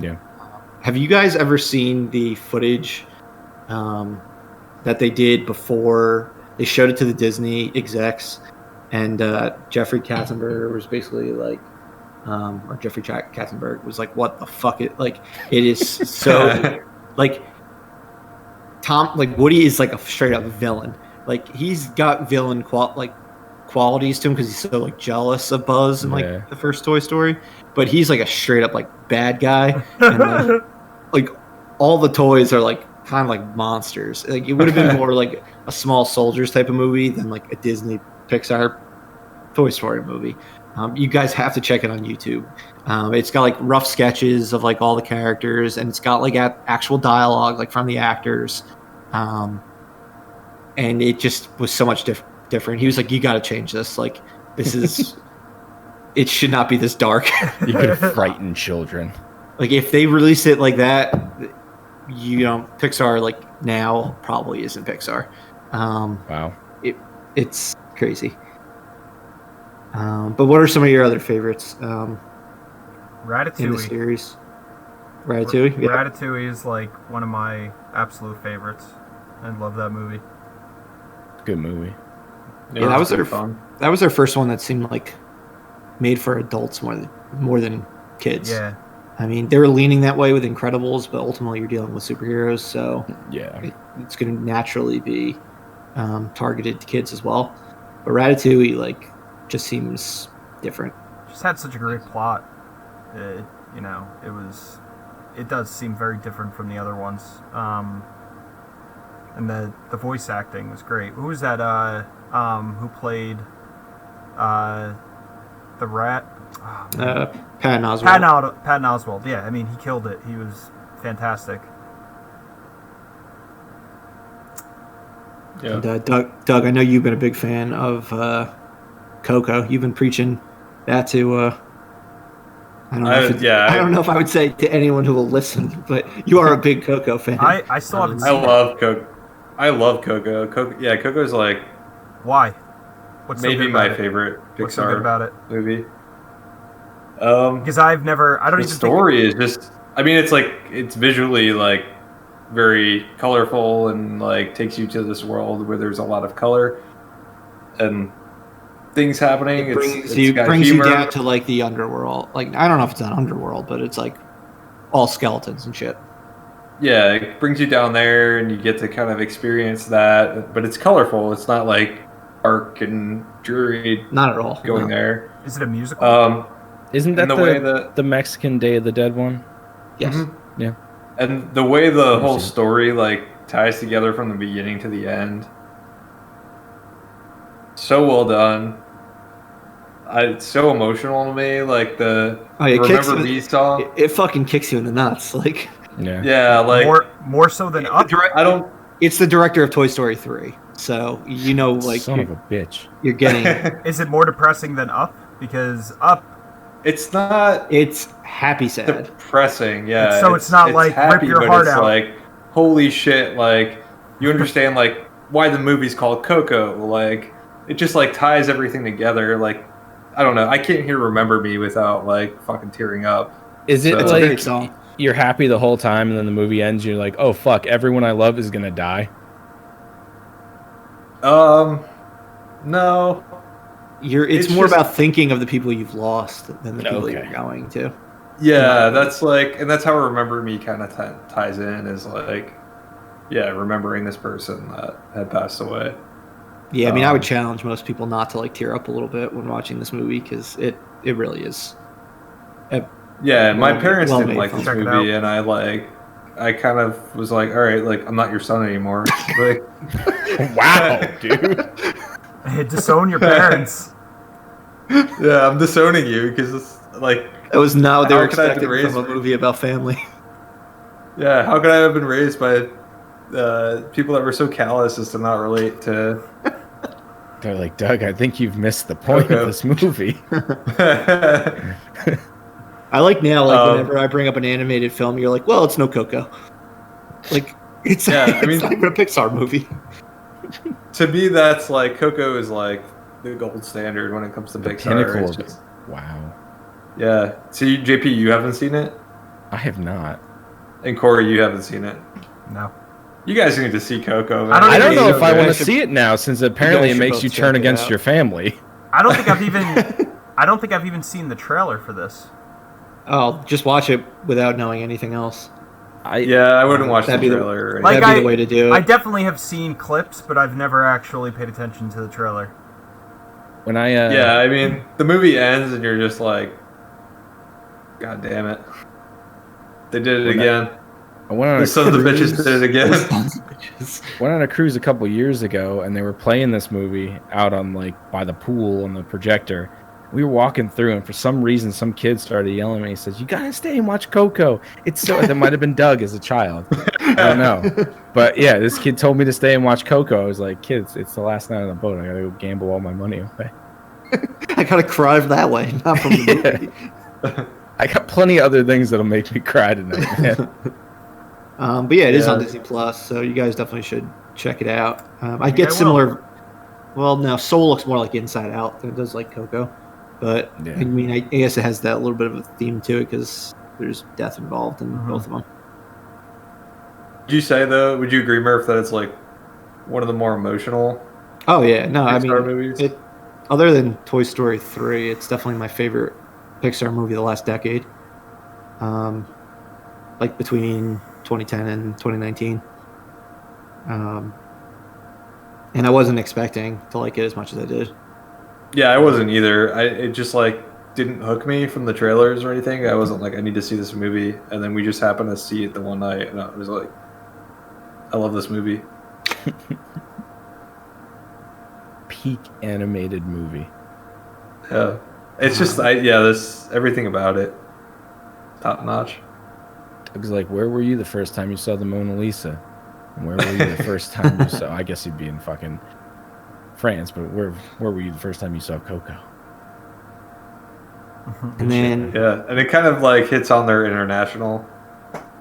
Yeah. Have you guys ever seen the footage that they did before they showed it to the Disney execs? And Jeffrey Katzenberg was basically like, or Jeffrey Katzenberg was like, "What the fuck?" It is so like Woody is like a straight up villain. Like he's got villain qualities to him because he's so like jealous of Buzz in like the first Toy Story, but he's like a straight up like bad guy, and like all the toys are like kind of like monsters. Like it would have been more like a Small Soldiers type of movie than like a Disney Pixar Toy Story movie. You guys have to check it on YouTube. It's got like rough sketches of like all the characters, and it's got like actual dialogue like from the actors. And it just was so much different. He was like, "You got to change this. Like, this is it should not be this dark." You could frighten children. Like if they release it like that, Pixar like now probably isn't Pixar. Wow. It's crazy. But what are some of your other favorites Ratatouille. in the series? Ratatouille? Yeah. Ratatouille is like one of my absolute favorites. I love that movie. Good movie. Yeah, that was their first one that seemed like made for adults more than kids. Yeah. I mean, they were leaning that way with Incredibles, but ultimately you're dealing with superheroes, so yeah, it's going to naturally be targeted to kids as well. But Ratatouille, like, just seems different. Just had such a great plot. It does seem very different from the other ones. And the voice acting was great. Who was that? Who played the rat? Oh, Patton Oswalt. Patton Oswalt. Yeah, I mean, he killed it. He was fantastic. Yeah. And Doug, I know you've been a big fan of Coco. You've been preaching that to. I don't know if I would say to anyone who will listen, but you are a big Coco fan. I still haven't seen it. I love Coco. Coco's like why? What's maybe so good my about favorite Pixar What's so good about it? movie. Because I don't even. The story is just. I mean, it's visually like very colorful and like takes you to this world where there's a lot of color and things happening. It brings you down to like the underworld. Like I don't know if it's an underworld, but it's like all skeletons and shit. Yeah, it brings you down there and you get to kind of experience that, but it's colorful. It's not like dark and dreary. Not at all. Going there. Is it a musical? Isn't that the Mexican Day of the Dead one? Yes. Mm-hmm. Yeah. And the way the whole story like ties together from the beginning to the end, so well done. It's so emotional to me. Like Remember Me song. It fucking kicks you in the nuts. Like. Yeah. Like more so than Up. It's the director of Toy Story 3, so like son of a bitch. You're getting. Is it more depressing than Up? Because Up. It's not. It's happy sad. Depressing, yeah. It's not like happy, rip your heart out. Like holy shit! Like you understand like why the movie's called Coco. Like it just like ties everything together. Like I don't know. I can't hear "Remember Me" without like fucking tearing up. Is it It's a great song. You're happy the whole time, and then the movie ends, you're like, oh, fuck, everyone I love is going to die? No. It's It's more just- about thinking of the people you've lost than the people Okay. you're going to. Yeah, that's like, and that's how Remember Me kind of ties in, is like, yeah, remembering this person that had passed away. Yeah, I mean, I would challenge most people not to like tear up a little bit when watching this movie because it really is. Yeah, my parents well didn't made like film. this Check it movie, and I kind of was like, all right, like, I'm not your son anymore. Like, Wow, dude. Disown your parents. yeah, I'm disowning you because it's like, That was not what they How were could I have expecting been raised from a movie about family. yeah, how could I have been raised by people that were so callous as to not relate to? They're like, Doug, I think you've missed the point Okay. of this movie. I like now, like whenever I bring up an animated film, you're like, well, it's no Coco. Like it's, Yeah, I it's mean- not even a Pixar movie. To me, that's like, Coco is like the gold standard when it comes to Pixar. Pinnacle It's of it. just- Wow. yeah. See, JP, you haven't seen it, I have not. and Corey, you haven't seen it. No. You guys need to see Coco. Man. I I don't know if I Okay. want to see it now, since apparently it should makes both you check turn it against out. your family. I don't think I've even seen the trailer for this. Oh, just watch it without knowing anything else. Yeah, I wouldn't watch the That'd be the- trailer. or anything. Like, That'd be the way to do I it. definitely have seen clips, but I've never actually paid attention to the trailer. When I Yeah, I mean, the movie ends and you're just like, God damn it. They did it When again. I went on The a sons of cruise, bitches did it again. went on a cruise a couple years ago, and they were playing this movie out on like by the pool on the projector. We were walking through, and for some reason, some kid started yelling at me. He says, "You gotta stay and watch Coco." It's so that might have been Doug as a child. I don't know, but yeah, this kid told me to stay and watch Coco. I was like, "Kids, it's the last night on the boat. I gotta go gamble all my money away." I gotta cry that way, not from the movie. I got plenty of other things that'll make me cry tonight. Man. But yeah, it is on Yeah. Disney Plus, so you guys definitely should check it out. I I get will. similar. Well, no, Soul looks more like Inside Out than it does like Coco, but Yeah. I mean, I guess it has that little bit of a theme to it because there's death involved in Mhm. both of them. Would you say, though, would you agree, Murph, that it's like one of the more emotional Oh yeah, no, I Pixar mean, movies? it. Other than Toy Story 3, it's definitely my favorite Pixar movie of the last decade. Like between 2010 and 2019. And I wasn't expecting to like it as much as I did. Yeah, I wasn't either. It just like didn't hook me from the trailers or anything. I wasn't like, I need to see this movie, and then we just happened to see it the one night, and I was like, I love this movie. Peak animated movie. Yeah, it's just this everything about it, top notch. Doug's like, "Where were you the first time you saw the Mona Lisa? And where were you the first time you saw?" I guess he'd be in fucking France, but where were you the first time you saw Coco? And then Yeah, and it kind of like hits on their international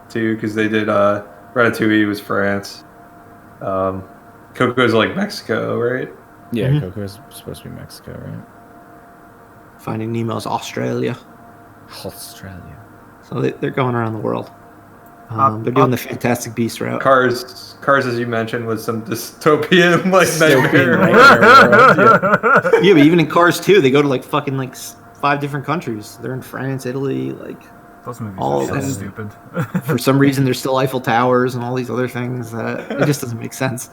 too, because they did Ratatouille was France, Coco's like Mexico, right? Yeah, Mhm. Coco's supposed to be Mexico, right? Finding Nemo's Australia. Australia. So they're going around the world. They're doing the Fantastic Beast route. Cars, as you mentioned, was some dystopian like Dystopian nightmare. Yeah, but even in Cars 2, they go to like fucking like 5 different countries. They're in France, Italy, like Those movies All are so of them. stupid. for some reason there's still Eiffel Towers and all these other things that it just doesn't make sense.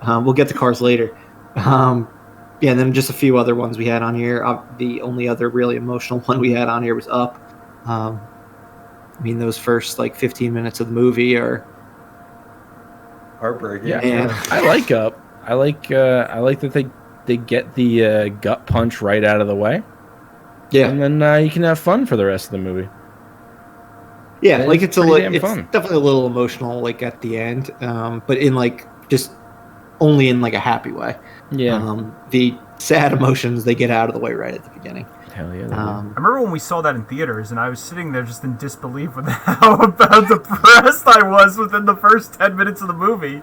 We'll get to Cars later. Yeah, and then just a few other ones we had on here. The only other really emotional one we had on here was Up. I mean, those first like 15 minutes of the movie are Heartbreaking. Yeah, Man. I like Up. I like that they get the gut punch right out of the way, yeah, and then you can have fun for the rest of the movie. yeah. Yeah, Like it's it's pretty damn it's fun. definitely a little emotional like at the end, but in like just only in like a happy way. The sad emotions they get out of the way right at the beginning. Hell yeah. they do. I remember when we saw that in theaters, and I was sitting there just in disbelief with how about depressed I was within the first 10 minutes of the movie.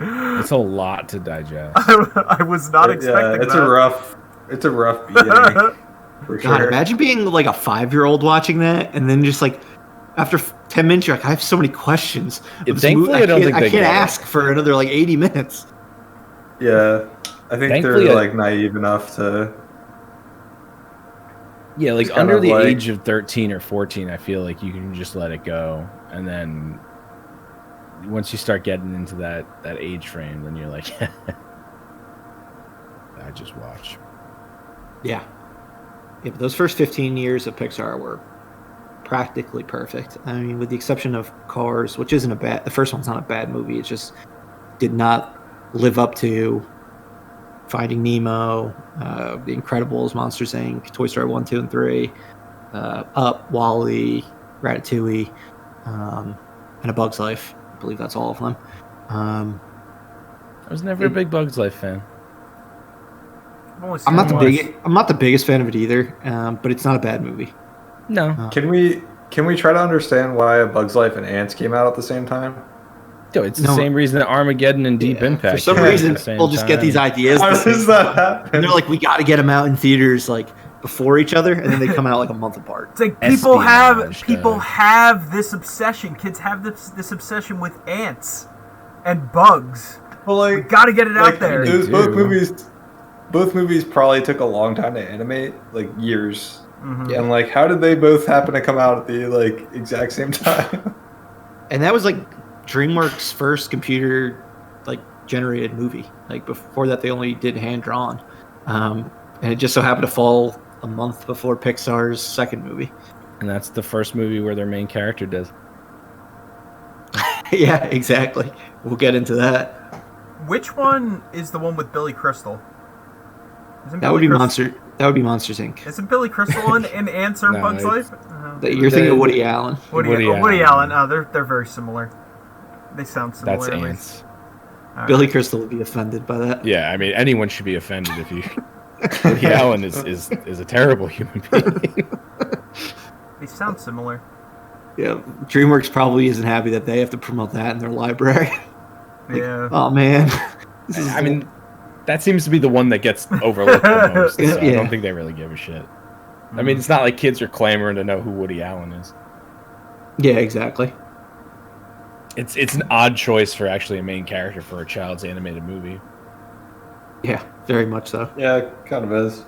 It's a lot to digest. I was not expecting it's that. it's a rough beginning for God, sure. imagine being like a 5-year-old watching that, and then just like after 10 minutes, you're like, I have so many questions. Yeah, This thankfully, I don't think I they can't get it. ask for another like 80 minutes. Yeah, I think Thankfully, they're like naive enough to. Yeah, like It's kind under of the like- age of 13 or 14, I feel like you can just let it go, and then once you start getting into that age frame, then you're like, I just watch. Yeah. Yeah, but those first 15 years of Pixar were practically perfect. I mean, with the exception of Cars, which isn't the first one's not a bad movie. It just did not live up to Finding Nemo, The Incredibles, Monsters Inc., Toy Story 1, 2, and 3, Up, WALL-E, Ratatouille, and A Bug's Life. I believe that's all of them. I was never a big Bugs Life fan. I'm not the biggest fan of it either, but it's not a bad movie. No. Can we try to understand why A Bug's Life and Ants came out at the same time? Dude, it's the same reason that Armageddon and Deep Impact. For some came out at reason, the same we'll just get time. these ideas. How does that happen? And they're like, we got to get them out in theaters like before each other, and then they come out like a month apart. It's like people Espionage, have this obsession. Kids have this obsession with ants and bugs. Well, like, We got to get it out there. It was They both do. movies probably took a long time to animate, like years. Mhm. And like, how did they both happen to come out at the like exact same time? And that was like DreamWorks' first computer like generated movie. Like before that, they only did hand drawn, and it just so happened to fall a month before Pixar's second movie. And that's the first movie where their main character does. Yeah, exactly. We'll get into that. Which one is the one with Billy Crystal? Isn't That would Billy be Crystal- Monster. That would be Monsters Inc. Isn't Billy Crystal in Ants or No, Bug's it's- Life? You're thinking of Woody Allen. Woody Allen. Oh, they're very similar. They sound similar. That's at Ants. least. All Billy right. Crystal would be offended by that. Yeah, I mean, anyone should be offended if you. Woody Allen is a terrible human being. They sound similar. Yeah, DreamWorks probably isn't happy that they have to promote that in their library. Yeah. Oh man. I mean, that seems to be the one that gets overlooked the most. So I Yeah. don't think they really give a shit. I mean, it's not like kids are clamoring to know who Woody Allen is. Yeah, exactly. It's an odd choice for actually a main character for a child's animated movie. Yeah, very much so. Yeah, it kind of is.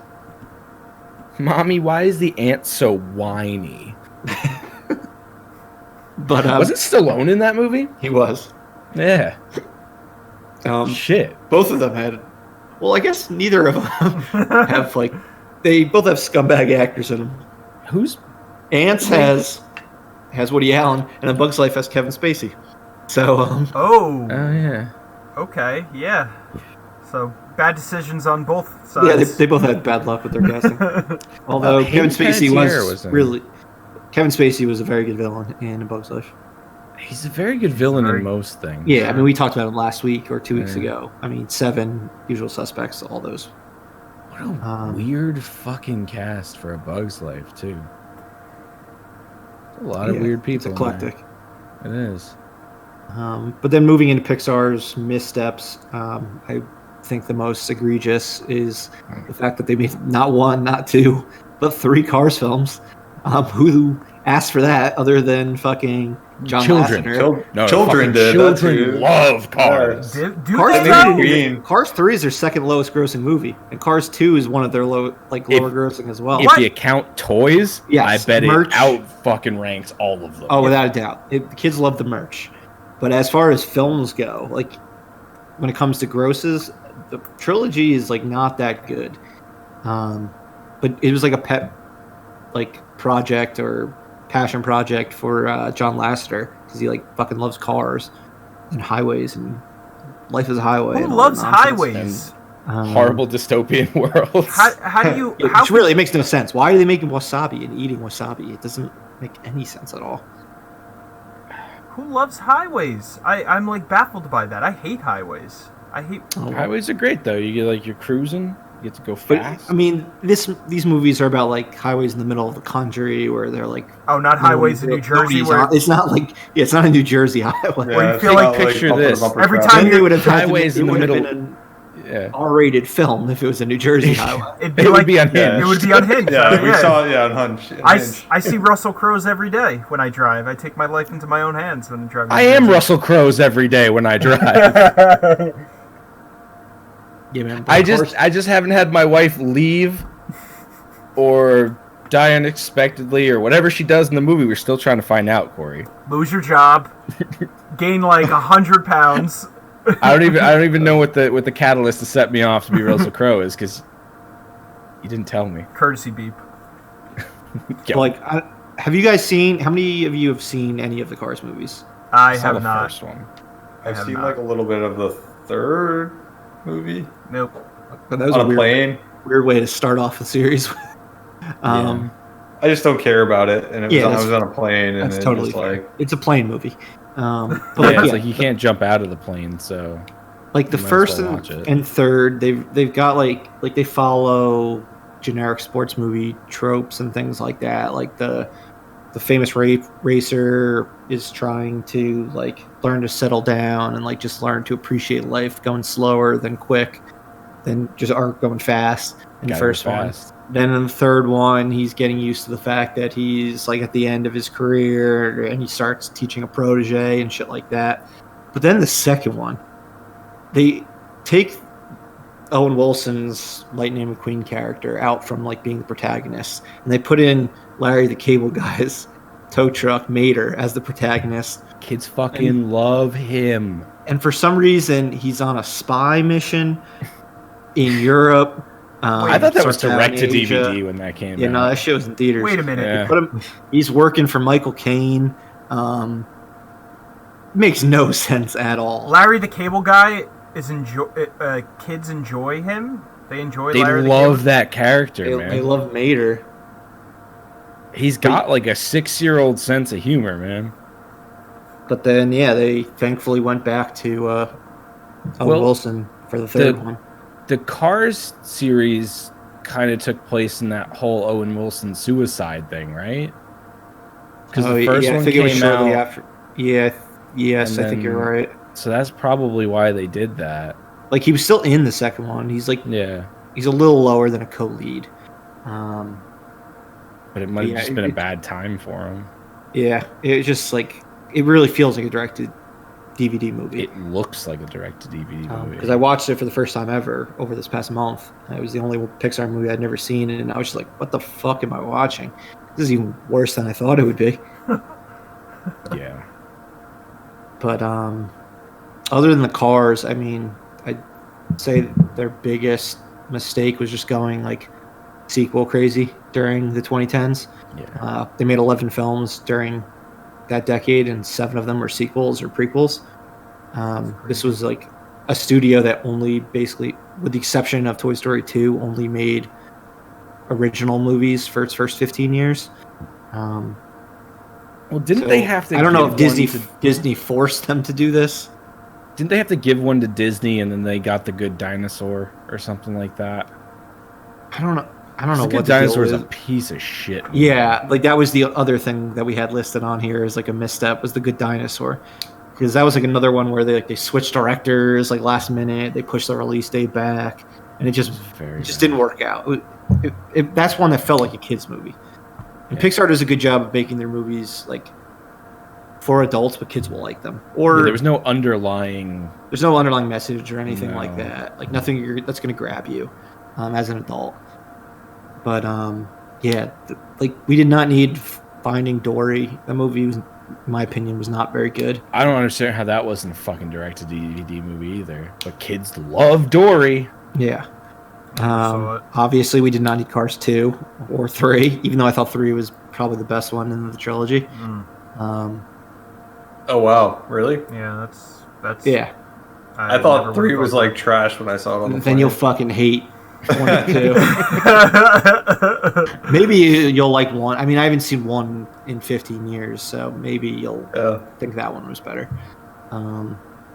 Mommy, why is the ant so whiny? But Wasn't Stallone in that movie? he was. Yeah. Shit. Both of them had. Well, I guess neither of them have like. They both have scumbag actors in them. Who's Ants has Woody Allen, and A Bug's Life has Kevin Spacey. So Oh. Oh yeah. Okay. Yeah. So bad decisions on both sides. yeah, they both had bad luck with their casting. Although Kevin Spacey Panettiere was was in it. really. Kevin Spacey was a very good villain in A Bug's Life. He's a very good villain Very- in most things. Yeah, I mean, we talked about him last week or 2 weeks Yeah. ago. I mean, Seven, Usual Suspects, all those. What a weird fucking cast for A Bug's Life too. A lot of Yeah, weird people. It's eclectic. It is. But then moving into Pixar's missteps, I think the most egregious is the fact that they made not one, not two, but 3 Cars films. Who asked for that other than fucking John Children. Lasseter? Children fucking did that Children too. love Cars. Do Cars they 3, though? Green. Cars 3 is their second lowest grossing movie, and Cars 2 is one of their lower grossing as well. If you count toys, Yes, I bet merch. it out fucking ranks all of them. Oh, without a doubt. The kids love the merch. But as far as films go, like when it comes to grosses, the trilogy is like not that good. But it was like a pet project or passion project for John Lasseter because he like fucking loves cars and highways and life is a highway. Who and all loves that nonsense. highways? Horrible dystopian worlds. How do you? It really it makes no sense. Why are they making wasabi and eating wasabi? It doesn't make any sense at all. Who loves highways? I'm like baffled by that. I hate highways. I hate. Highways are great though. You get like you're cruising, you get to go But fast. I mean, these movies are about like highways in the middle of the country where they're like Oh, not highways in New Jersey nobody's where on- it's not like it's not a New Jersey highway. Where you it's feel not like picture bumper to this. bumper Every traffic. time Then they would have had to- Highways it in the would have middle. been an Yeah. R-rated film if it was a New Jersey highway. it'd be It would like be unhinged. it would be unhinged. Yeah, we saw it. Yeah, on Hunch. I see Russell Crowe's every day when I drive. I take my life into my own hands when I drive. I am Russell Crowe's every day when I drive. Yeah, man. I just haven't had my wife leave or die unexpectedly or whatever she does in the movie. We're still trying to find out, Corey. Lose your job, gain like 100 pounds. I don't even know what the catalyst to set me off to be Russell Crowe is, because you didn't tell me. Courtesy beep. Yeah. Like, have you guys seen? How many of you have seen any of the Cars movies? I Saw have the not. first one. I've have seen not. like a little bit of the third movie Nope. But that was on a weird, plane. weird way to start off the series. I just don't care about it, and I was on a plane, and That's it's totally just fair. like It's a plane movie. But It's like you can't jump out of the plane, so like the you might as first well watch it. and third, they've got like they follow generic sports movie tropes and things like that. Like the famous racer is trying to like learn to settle down and like just learn to appreciate life, going slower than quick, than just aren't going fast in the Gotta first go one. fast. Then in the third one, he's getting used to the fact that he's like at the end of his career and he starts teaching a protege and shit like that. But then the second one, they take Owen Wilson's Lightning McQueen character out from like being the protagonist, and they put in Larry the Cable Guy's tow truck Mater as the protagonist. Kids fucking love him. And for some reason, he's on a spy mission in Europe. I thought that was South direct to Asia. DVD when that came Yeah, out. no, that shit was in theaters. Wait a minute. Yeah. He's working for Michael Caine. Makes no sense at all. Larry the Cable Guy is kids enjoy him. They enjoy They Larry the love Cable. that character, man. They love Mater. He's got like a 6-year-old sense of humor, man. But then, yeah, they thankfully went back to Owen Wilson for the third one. The Cars series kind of took place in that whole Owen Wilson suicide thing, right? Because the first one I think it was came shortly out. after. Yes, I think you're right. So that's probably why they did that. Like he was still in the second one. He's like, Yeah, he's a little lower than a co-lead. but it might have Yeah, just been a bad time for him. Yeah, it just like it really feels like a directed DVD movie. It looks like a direct-to-DVD movie. Because I watched it for the first time ever over this past month. It was the only Pixar movie I'd never seen, and I was just like, "What the fuck am I watching? This is even worse than I thought it would be." Yeah. But other than the Cars, I mean, I'd say their biggest mistake was just going like sequel crazy during the 2010s. Yeah. They made 11 films during that decade, and 7 of them were sequels or prequels. This was like a studio that only basically, with the exception of Toy Story 2, only made original movies for its first 15 years. Well, didn't they have to? I don't know if give Disney forced them to do this. Didn't they have to give one to Disney, and then they got The Good Dinosaur or something like that? I don't know. The what Good the deal Dinosaur is a is. piece of shit. Yeah, like that was the other thing that we had listed on here as like a misstep was The Good Dinosaur, because that was like another one where they switched directors like last minute. They pushed the release date back, and it just didn't work out. That's one that felt like a kids movie. And Pixar does a good job of making their movies like for adults, but kids will like them. Or there was no underlying. there's no underlying message or anything like No. that. Like nothing that's going to grab you as an adult. But like we did not need Finding Dory. That movie, in my opinion, was not very good. I don't understand how that wasn't a fucking direct-to-DVD movie either. But kids love Dory. Yeah. saw it. Obviously, we did not need Cars 2 or 3, even though I thought 3 was probably the best one in the trilogy. oh wow, really? Yeah, that's. Yeah. I never thought would've 3 was thought like trash when I saw it on the Then you'll plane. fucking hate 1 and 2. that. Maybe you'll like 1. I mean, I haven't seen 1 in 15 years, so maybe you'll Yeah. think that one was better.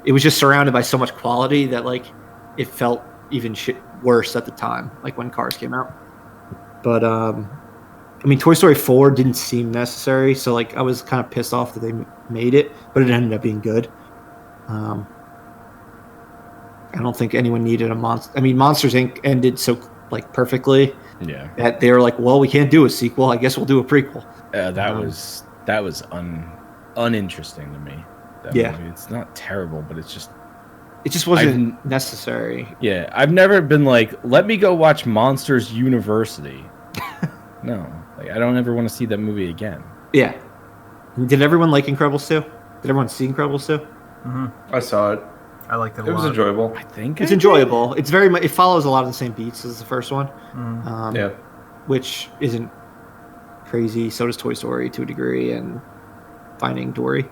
It was just surrounded by so much quality that like it felt even worse at the time, like when Cars came out. But I mean, Toy Story 4 didn't seem necessary, so like I was kind of pissed off that they made it, but it ended up being good. I don't think anyone needed a monster. I mean, Monsters Inc. ended so like perfectly Yeah. that they were like, well, we can't do a sequel. I guess we'll do a prequel. That was uninteresting to me. That Yeah. movie. It's not terrible, but it's just It just wasn't necessary. Yeah, I've never been like, let me go watch Monsters University. No, like I don't ever want to see that movie again. Yeah. Did everyone like Incredibles 2? Did everyone see Incredibles 2? Mm-hmm. I saw it. I liked it a lot. It was enjoyable. I think It's enjoyable. It's very much. It follows a lot of the same beats as the first one. Yeah. Which isn't crazy. So does Toy Story to a degree, and Finding Dory.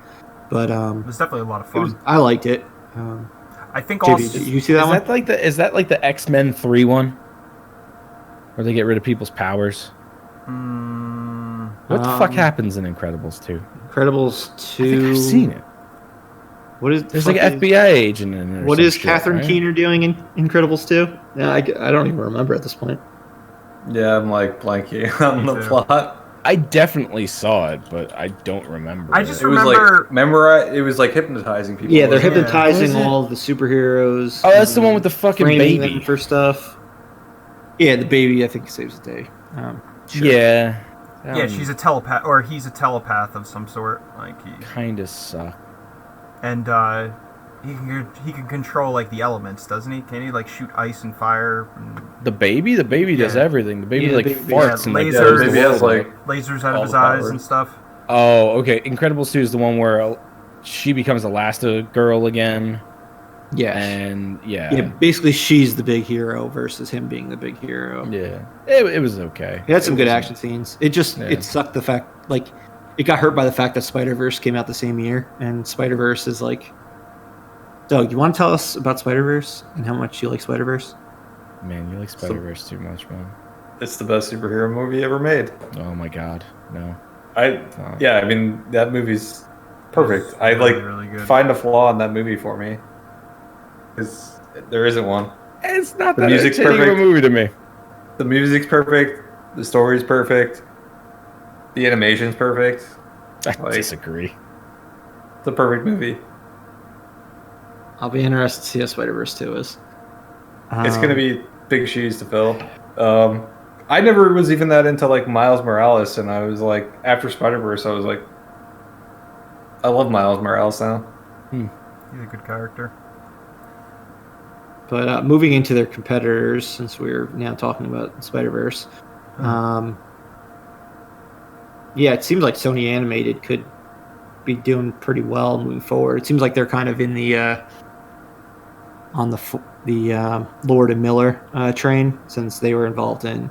But It was definitely a lot of fun. I liked it. I think JB, also... did you see that one? Is that like the X-Men 3 one? Where they get rid of people's powers? What the fuck happens in Incredibles 2? Incredibles 2. I think I've seen it. What is There's like an FBI agent in it. What is Catherine Keener doing in Incredibles 2? No, I don't even remember at this point. Yeah, I'm like blanking on the plot. I definitely saw it, but I don't remember. I just It was remember... it was like hypnotizing people. Yeah, they're wasn't it? hypnotizing What is it? all of the superheroes. Oh, that's the one with the fucking framing baby. them for stuff. Yeah, the baby, I think, saves the day. Sure. Yeah. Yeah, she's a telepath, or he's a telepath of some sort. Like he Kind of suck. and he can control like the elements, doesn't he? Can he like shoot ice and fire? And The baby does Yeah. everything. The baby Yeah, like the baby- farts yeah, and like lasers. blows Maybe the he has world like up. lasers out all of his the eyes powers. and stuff. Oh, okay. Incredibles 2 is the one where she becomes Elastigirl again. Yeah. And yeah. Yeah, basically she's the big hero versus him being the big hero. Yeah. It was okay. It had some good action scenes. It just Yeah. it sucked the fact like it got hurt by the fact that Spider-Verse came out the same year, and Spider-Verse is like. Doug, you want to tell us about Spider-Verse and how much you like Spider-Verse? Man, you like Spider-Verse too much, man. It's the best superhero movie ever made. Oh my god. No. Yeah, I mean that movie's perfect. I really, like really good. find a flaw in that movie for me. Because there isn't one. It's not The that music's entertaining of a perfect. movie to me. The music's perfect. The story's perfect. The animation's perfect. I Like- disagree. It's a perfect movie. I'll be interested to see how Spider-Verse 2 is. It's gonna be big shoes to fill. I never was even that into like Miles Morales, and I was like, after Spider-Verse, I was like, I love Miles Morales now. He's a good character. But moving into their competitors, since we're now talking about Spider-Verse, yeah, it seems like Sony Animated could be doing pretty well moving forward. It seems like they're kind of in the on the Lord and Miller train, since they were involved in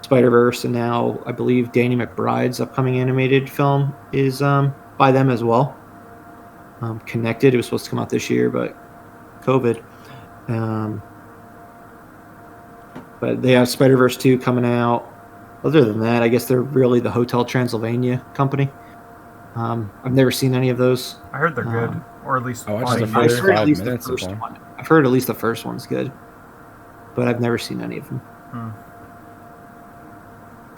Spider-Verse, and now I believe Danny McBride's upcoming animated film is by them as well. Connected, it was supposed to come out this year, but COVID. But they have Spider-Verse 2 coming out. Other than that, I guess they're really the Hotel Transylvania company. I've never seen any of those. I heard they're good, or at least I watched on the YouTube. first I've heard at 5 least the minutes of first one. one. I've heard at least the first one's good, but I've never seen any of them.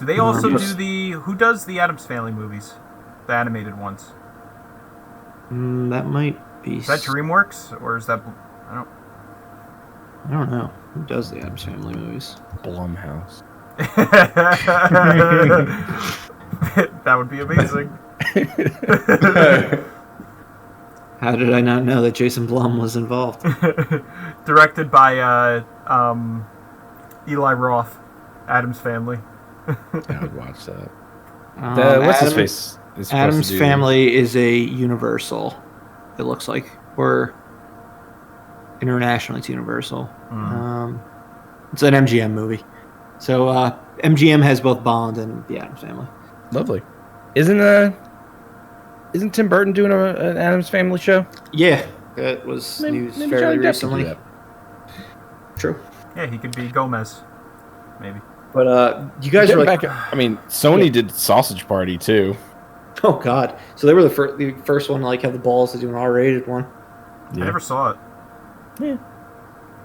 Do they also Yes. do the... Who does the Addams Family movies? The animated ones. That might be. Is that DreamWorks? Or is that... I I don't know. Who does the Addams Family movies? Blumhouse. don't... that would be amazing. How did I not know that Jason Blum was involved? Directed by Eli Roth. Addams Family. I would watch that. What's his face? is supposed Addams to do. Family is a Universal. It looks like, or internationally, it's Universal. It's an MGM movie. So MGM has both Bond and the Addams Family. Lovely. Isn't Tim Burton doing an Addams Family show? Yeah, that was news maybe fairly Johnny Depp could do recently. that. True. Yeah, he could be Gomez. Maybe. But you guys are Getting like, back, I mean, Sony did Sausage Party too. oh god. So they were the first one to like have the balls to do an R-rated one. Yeah. I never saw it. Yeah,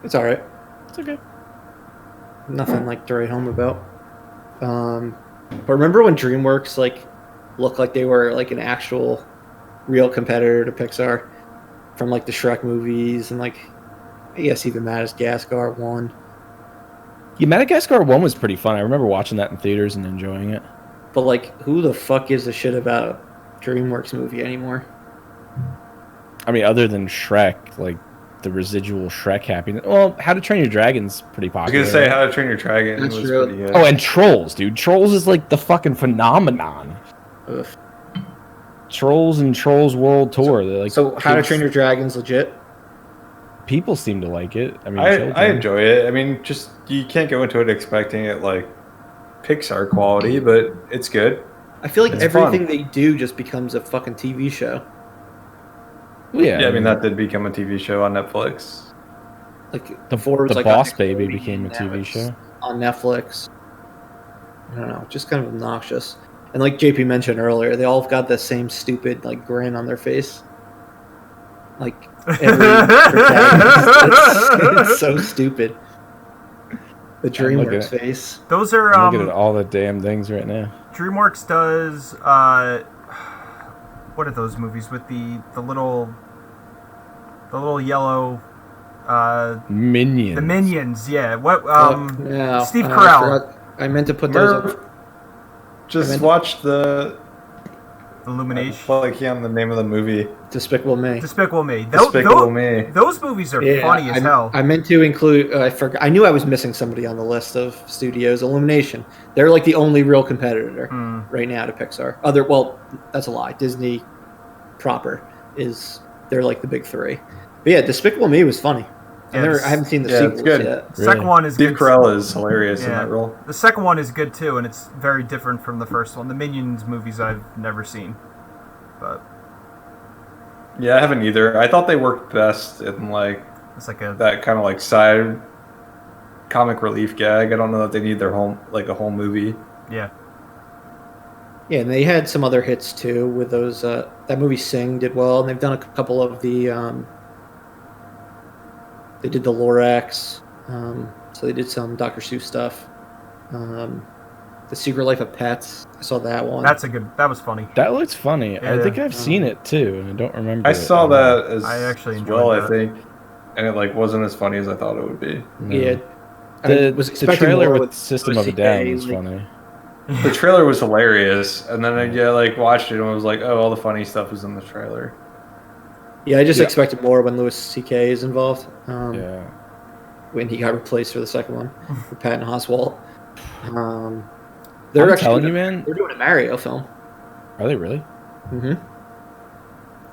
It's all right. it's okay. Nothing like to write home about. But remember when DreamWorks like looked like they were like an actual real competitor to Pixar from like the Shrek movies and like I guess even Madagascar 1. Yeah, Madagascar 1 was pretty fun. I remember watching that in theaters and enjoying it. But like who the fuck gives a shit about a DreamWorks movie anymore? I mean, other than Shrek, like the residual Shrek happiness. Well, How to Train Your Dragon's pretty I popular. was gonna say How to Train Your Dragon That's was true. pretty good. Oh, and Trolls, dude. Trolls is like the fucking phenomenon. Ugh. Trolls and Trolls World Tour. They're like So, How to kids- Train Your Dragon's legit? People seem to like it. I mean, I children. enjoy it. I mean, just you can't go into it expecting it like Pixar quality, but it's good. I feel like It's everything fun. they do just becomes a fucking TV show. Yeah, Yeah, I mean that did become a TV show on Netflix. Like the, before it was the like on Boss Baby Nickelodeon, became a now TV it's show. on Netflix. I don't know, just kind of obnoxious. And like JP mentioned earlier, they all got the same stupid like grin on their face. Like every protagonist, it's so stupid. The I'm looking DreamWorks at- face. Those are I'm looking at all the damn things right now. DreamWorks does what are those movies with the little yellow Minions. the Minions, yeah. What No, Steve I Carell, forgot- I meant to put those Murph, up. just watch the Illumination, like on the name of the movie. Despicable Me. Despicable Me. Despicable Me. Those movies are Yeah, funny as hell. I meant to include. I forgot. I knew I was missing somebody on the list of studios. Illumination. They're like the only real competitor right now to Pixar. Well, that's a lie. Disney proper is. They're like the big three. But yeah, Despicable Me was funny. Yeah, I haven't seen the yeah, it's sequels good. yet. The second Really? one is Steve good. Carell is hilarious in Yeah. that role. The second one is good too, and it's very different from the first one. The Minions movies I've never seen, but Yeah, I haven't either. I thought they worked best in like it's like a that kind of like side comic relief gag. I don't know that they need their whole like a whole movie. yeah. Yeah, and they had some other hits too with those. That movie Sing did well, and they've done a couple of the. They did the Lorax, so they did some Dr. Seuss stuff. The Secret Life of Pets, I saw that one. That was funny. That looks funny. I Yeah. think I've seen it too, and I don't remember. I it. saw that as I actually as well. enjoyed I that. think, and it like wasn't as funny as I thought it would be. No. Yeah, I The, was the expecting trailer more with System of a OCK, Down was like- funny. The trailer was hilarious, and then I like watched it and was like, oh, all the funny stuff is in the trailer. Yeah, I just Yeah. expected more when Louis C.K. is involved. Yeah. When he got replaced for the second one with Patton Oswalt. I'm They're telling you, man. They're doing a Mario film. Are they really? Mm-hmm.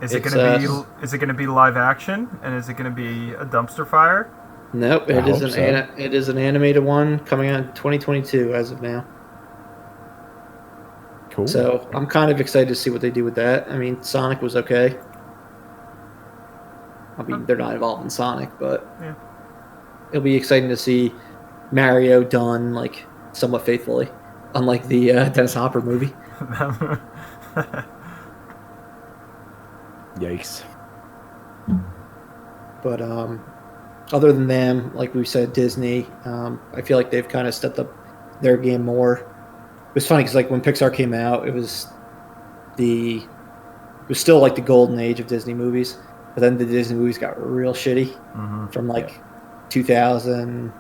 Is it It's, gonna be live action, and is it gonna be a dumpster fire? Nope, I it is hope so. it is an animated one coming out in 2022 as of now. Cool. So I'm kind of excited to see what they do with that. I mean, Sonic was okay. I mean, they're not involved in Sonic, but Yeah. it'll be exciting to see Mario done like somewhat faithfully, unlike the Dennis Hopper movie. Yikes. But other than them, like we said, Disney, I feel like they've kind of stepped up their game more. It was funny because like when Pixar came out, it was still like the golden age of Disney movies. But then the Disney movies got real shitty from like 2000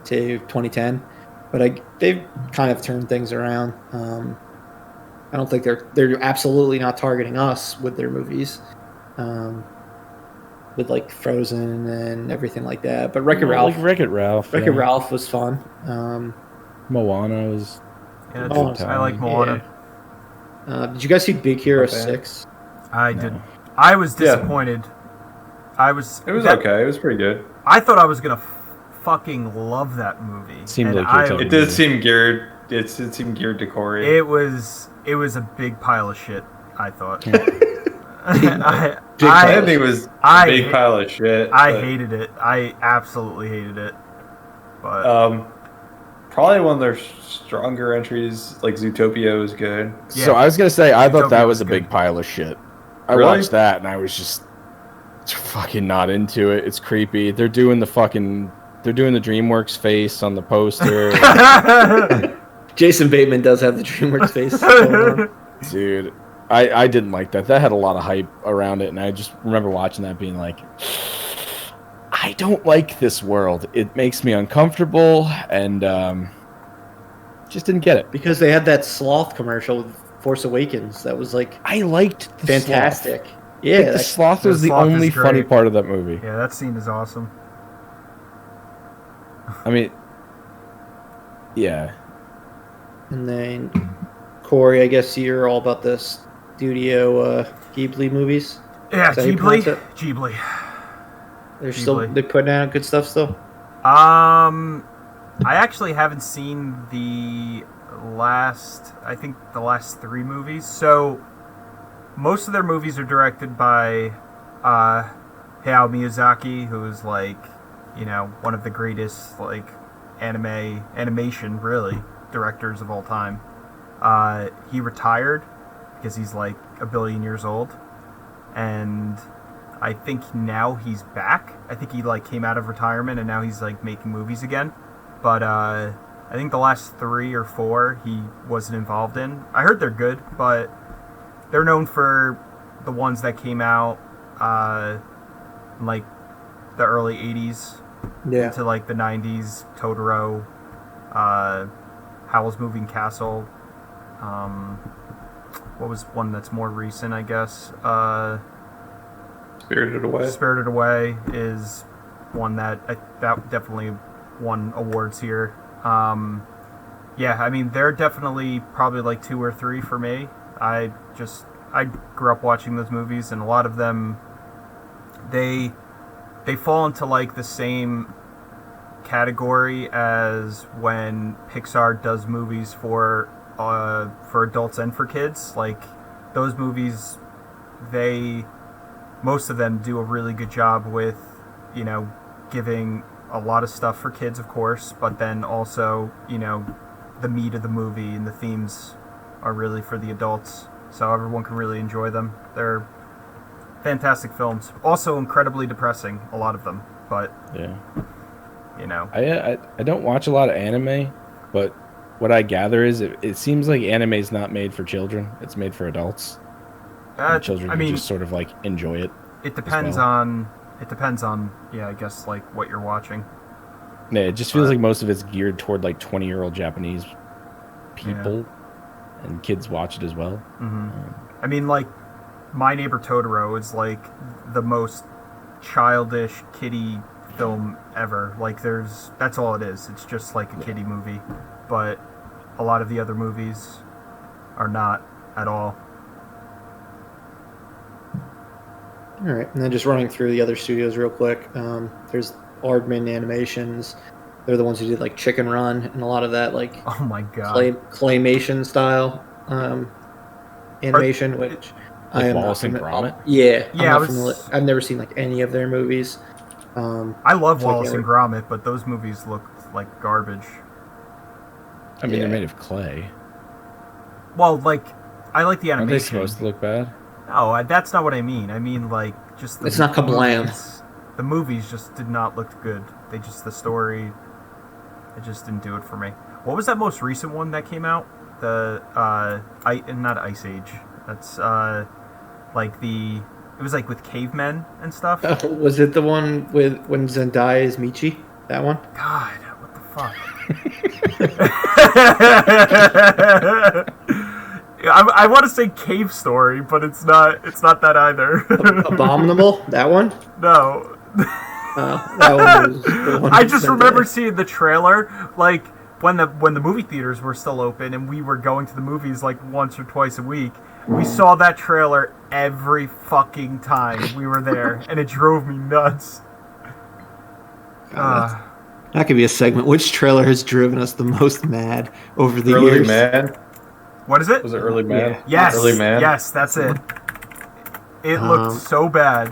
to 2010. But they've kind of turned things around. I don't think they're absolutely not targeting us with their movies. With like Frozen and everything like that. But Wreck-It Ralph. Like Wreck-It Ralph. Wreck-It Ralph was fun. Moana was. Yeah, Oh, I like Moana. Did you guys see Big Hero Okay. 6? I No. did. I was Yeah. disappointed. It was okay. It was pretty good. I thought I was gonna fucking love that movie. Seemed And like your type It of did movie. seem geared. It seemed geared to Corey. It was a big pile of shit. I thought. I I think it was I- a big pile of shit. I but, hated it. I absolutely hated it. But probably one of their stronger entries. Like Zootopia was good. yeah. So I was gonna say, I thought that Zootopia was a was big good. pile of shit. I Really? watched that and I was just fucking not into it. It's creepy. They're doing the DreamWorks face on the poster. Jason Bateman does have the DreamWorks face. going on. Dude, I didn't like that. That had a lot of hype around it, and I just remember watching that being like, I don't like this world. It makes me uncomfortable, and just didn't get it. Because they had that sloth commercial with Force Awakens. That was like I liked the fantastic. sloth. Yeah, Like, the sloth was the the sloth is only funny great. part of that movie. Yeah, that scene is awesome. I mean, yeah. And then Corey, I guess you're all about the Studio Ghibli movies. Yeah, Is that how you pronounce it? Ghibli. They're putting out good stuff still. I actually haven't seen the last 3 movies. So most of their movies are directed by Hayao Miyazaki, who is like, you know, one of the greatest like animation really directors of all time. He retired because he's like a billion years old, and I think now he's back. I think he like came out of retirement and now he's like making movies again. But I think the last 3 or 4 he wasn't involved in. I heard they're good, but they're known for the ones that came out in like the early 80s into like the 90s. Totoro, Howl's Moving Castle. What was one that's more recent, I guess? Spirited Away. Spirited Away is one that definitely won awards here. Yeah, I mean, they're definitely probably like 2 or 3 for me. I grew up watching those movies, and a lot of them, they fall into like the same category as when Pixar does movies for adults and for kids. Like those movies, most of them do a really good job with, you know, giving a lot of stuff for kids, of course, but then also, you know, the meat of the movie and the themes are really for the adults, so everyone can really enjoy them. They're fantastic films. Also incredibly depressing, a lot of them, but Yeah. you know. I don't watch a lot of anime, but what I gather is it seems like anime is not made for children. It's made for adults. And children can just sort of like enjoy it. It depends on yeah, I guess like what you're watching. Yeah, it just feels like most of it's geared toward like 20-year-old Japanese people, and kids watch it as well. Mm-hmm. I mean, like My Neighbor Totoro is like the most childish kiddie film ever. Like that's all it is. It's just like a kiddie movie, but a lot of the other movies are not at all. All right, and then just running through the other studios real quick. There's Aardman Animations. They're the ones who did like Chicken Run and a lot of that like oh my god claymation style animation, which like I am Wallace not and Gromit. Yeah, yeah. I've never seen like any of their movies. I love Wallace and Gromit, but those movies look like garbage. I mean, they're made of clay. Well, like I like the animation. Aren't they supposed to look bad? No, that's not what I mean. I mean, like, just it's not kablam. The movies just did not look good. The story, it just didn't do it for me. What was that most recent one that came out? Not Ice Age. That's it was like with cavemen and stuff. Was it the one with when Zendaya is Michi? That one? God, what the fuck? I want to say Cave Story, but it's not that either. Abominable? That one? No. That one was the one I just remember seeing the trailer, like when the movie theaters were still open and we were going to the movies like once or twice a week. We saw that trailer every fucking time we were there, and it drove me nuts. That could be a segment. Which trailer has driven us the most mad over the Early years? Man. What is it? Was it Early Man? Yes. Early Man. Yes, that's it. It looked so bad.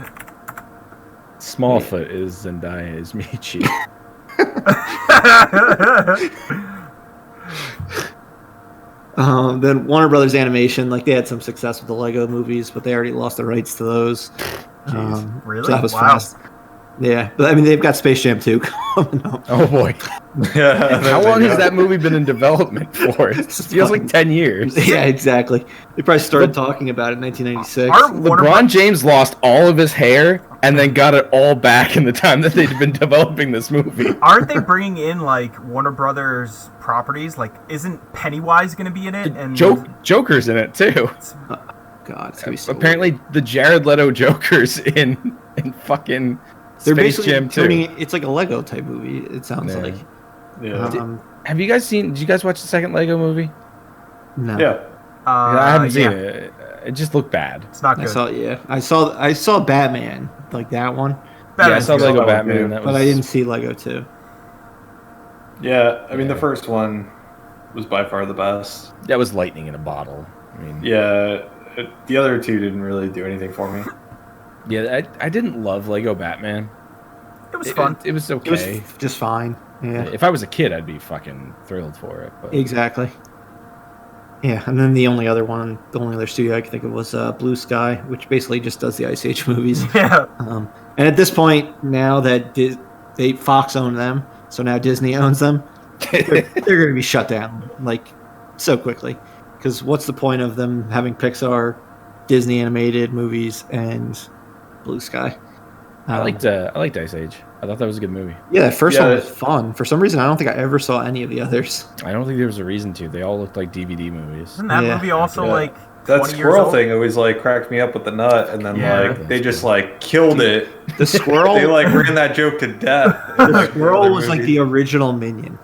Smallfoot is Zendaya is Michi. Then Warner Brothers Animation, like they had some success with the Lego movies, but they already lost the rights to those. Really? So that was Wow. fast. Yeah, but I mean they've got Space Jam 2 coming up. Oh boy. Yeah. How long has that movie been in development for? It feels like 10 years. Yeah, exactly. They probably started talking about it in 1996. LeBron James lost all of his hair and then got it all back in the time that they'd been developing this movie. Aren't they bringing in like Warner Brothers properties? Like, isn't Pennywise going to be in it? And Joker's in it too. God, it's gonna be so Apparently, the Jared Leto Jokers in fucking they're Space basically Jam 2. turning it. It's like a Lego type movie. It sounds Yeah. like. Yeah. Have you guys seen? Did you guys watch the second Lego movie? No. Yeah. I haven't seen yeah. it. It just looked bad. It's not I good. saw Batman, like that one, Yeah, I Batman's saw good. Lego That was Batman. good. That but was, I didn't see Lego 2. Yeah. I mean, the Yeah. first one was by far the best. That was lightning in a bottle. I mean, Yeah. The other two didn't really do anything for me. yeah. I didn't love Lego Batman. It was fun. It was It was okay. just fine. Yeah, If I was a kid, I'd be fucking thrilled for it. But exactly. Yeah, and then the only other studio I could think of was Blue Sky, which basically just does the Ice Age movies. Yeah. And at this point, now that Fox owned them, so now Disney owns them, they're going to be shut down like so quickly. Because what's the point of them having Pixar, Disney animated movies, and Blue Sky? I liked Ice Age. I thought that was a good movie. Yeah, the first Yeah. one was fun. For some reason, I don't think I ever saw any of the others. I don't think there was a reason to. They all looked like DVD movies. Isn't that Yeah. movie also Yeah. like That 20 years squirrel old? thing always like cracked me up with the nut, and then Yeah. like they just like killed it. The squirrel, They like ran that joke to death. the squirrel was like the original Minion.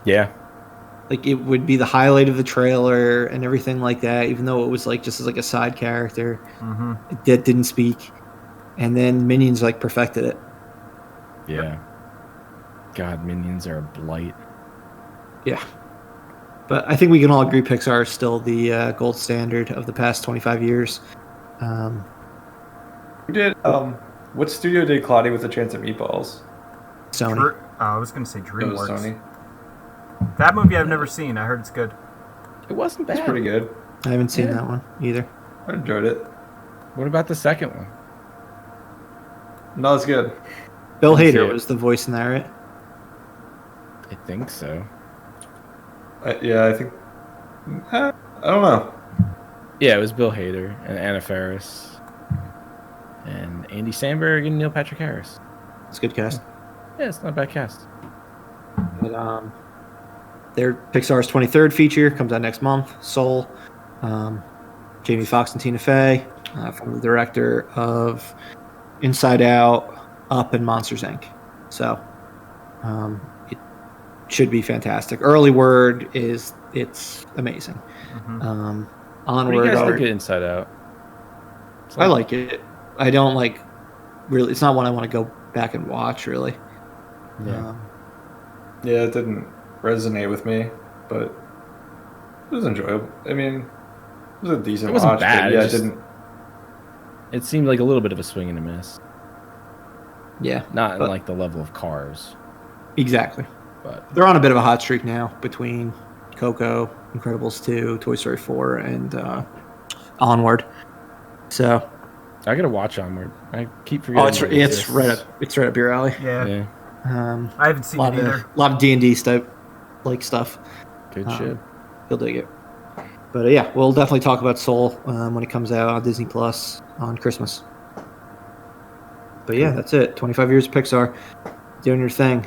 Yeah. Like it would be the highlight of the trailer and everything like that, even though it was like just as like a side character Mm-hmm. that didn't speak. And then Minions like perfected it. Yeah. God, Minions are a blight. Yeah. But I think we can all agree Pixar is still the gold standard of the past 25 years. Who did what studio did Cloudy with a Chance of Meatballs? Sony. I was gonna say It was DreamWorks. Sony. That movie I've never seen. I heard it's good. It wasn't bad. It's pretty good. I haven't seen Yeah. that one either. I enjoyed it. What about the second one? No, it's good. Bill Didn't see Hader it. was the voice in that, right? I think so. Yeah, I think. I don't know. Yeah, it was Bill Hader and Anna Faris and Andy Samberg and Neil Patrick Harris. It's a good cast. Yeah, it's not a bad cast. But their Pixar's 23rd feature comes out next month. Soul. Jamie Foxx and Tina Fey, from the director of Inside Out, Up, and Monsters Inc. So it should be fantastic. Early word is it's amazing. Mm-hmm. What do you Onward. guys think of Inside Out? It's I like it. I don't like really. It's not one I want to go back and watch really. Yeah. Yeah, it didn't resonate with me, but it was enjoyable. I mean, it was a decent It wasn't watch. bad, But it yeah, just- it didn't. It seemed like a little bit of a swing and a miss. Yeah, Not but- in like the level of Cars, exactly. but They're on a bit of a hot streak now between Coco, Incredibles 2, Toy Story 4, and Onward. So, I gotta watch Onward. I keep forgetting. it's that it it's exists. right up your alley. Yeah. Yeah, I haven't seen it either. Lot of D&D stuff, like stuff. good shit. You'll dig it. But yeah, we'll definitely talk about Soul when it comes out on Disney Plus on Christmas. But yeah, that's it. 25 years of Pixar, doing your thing.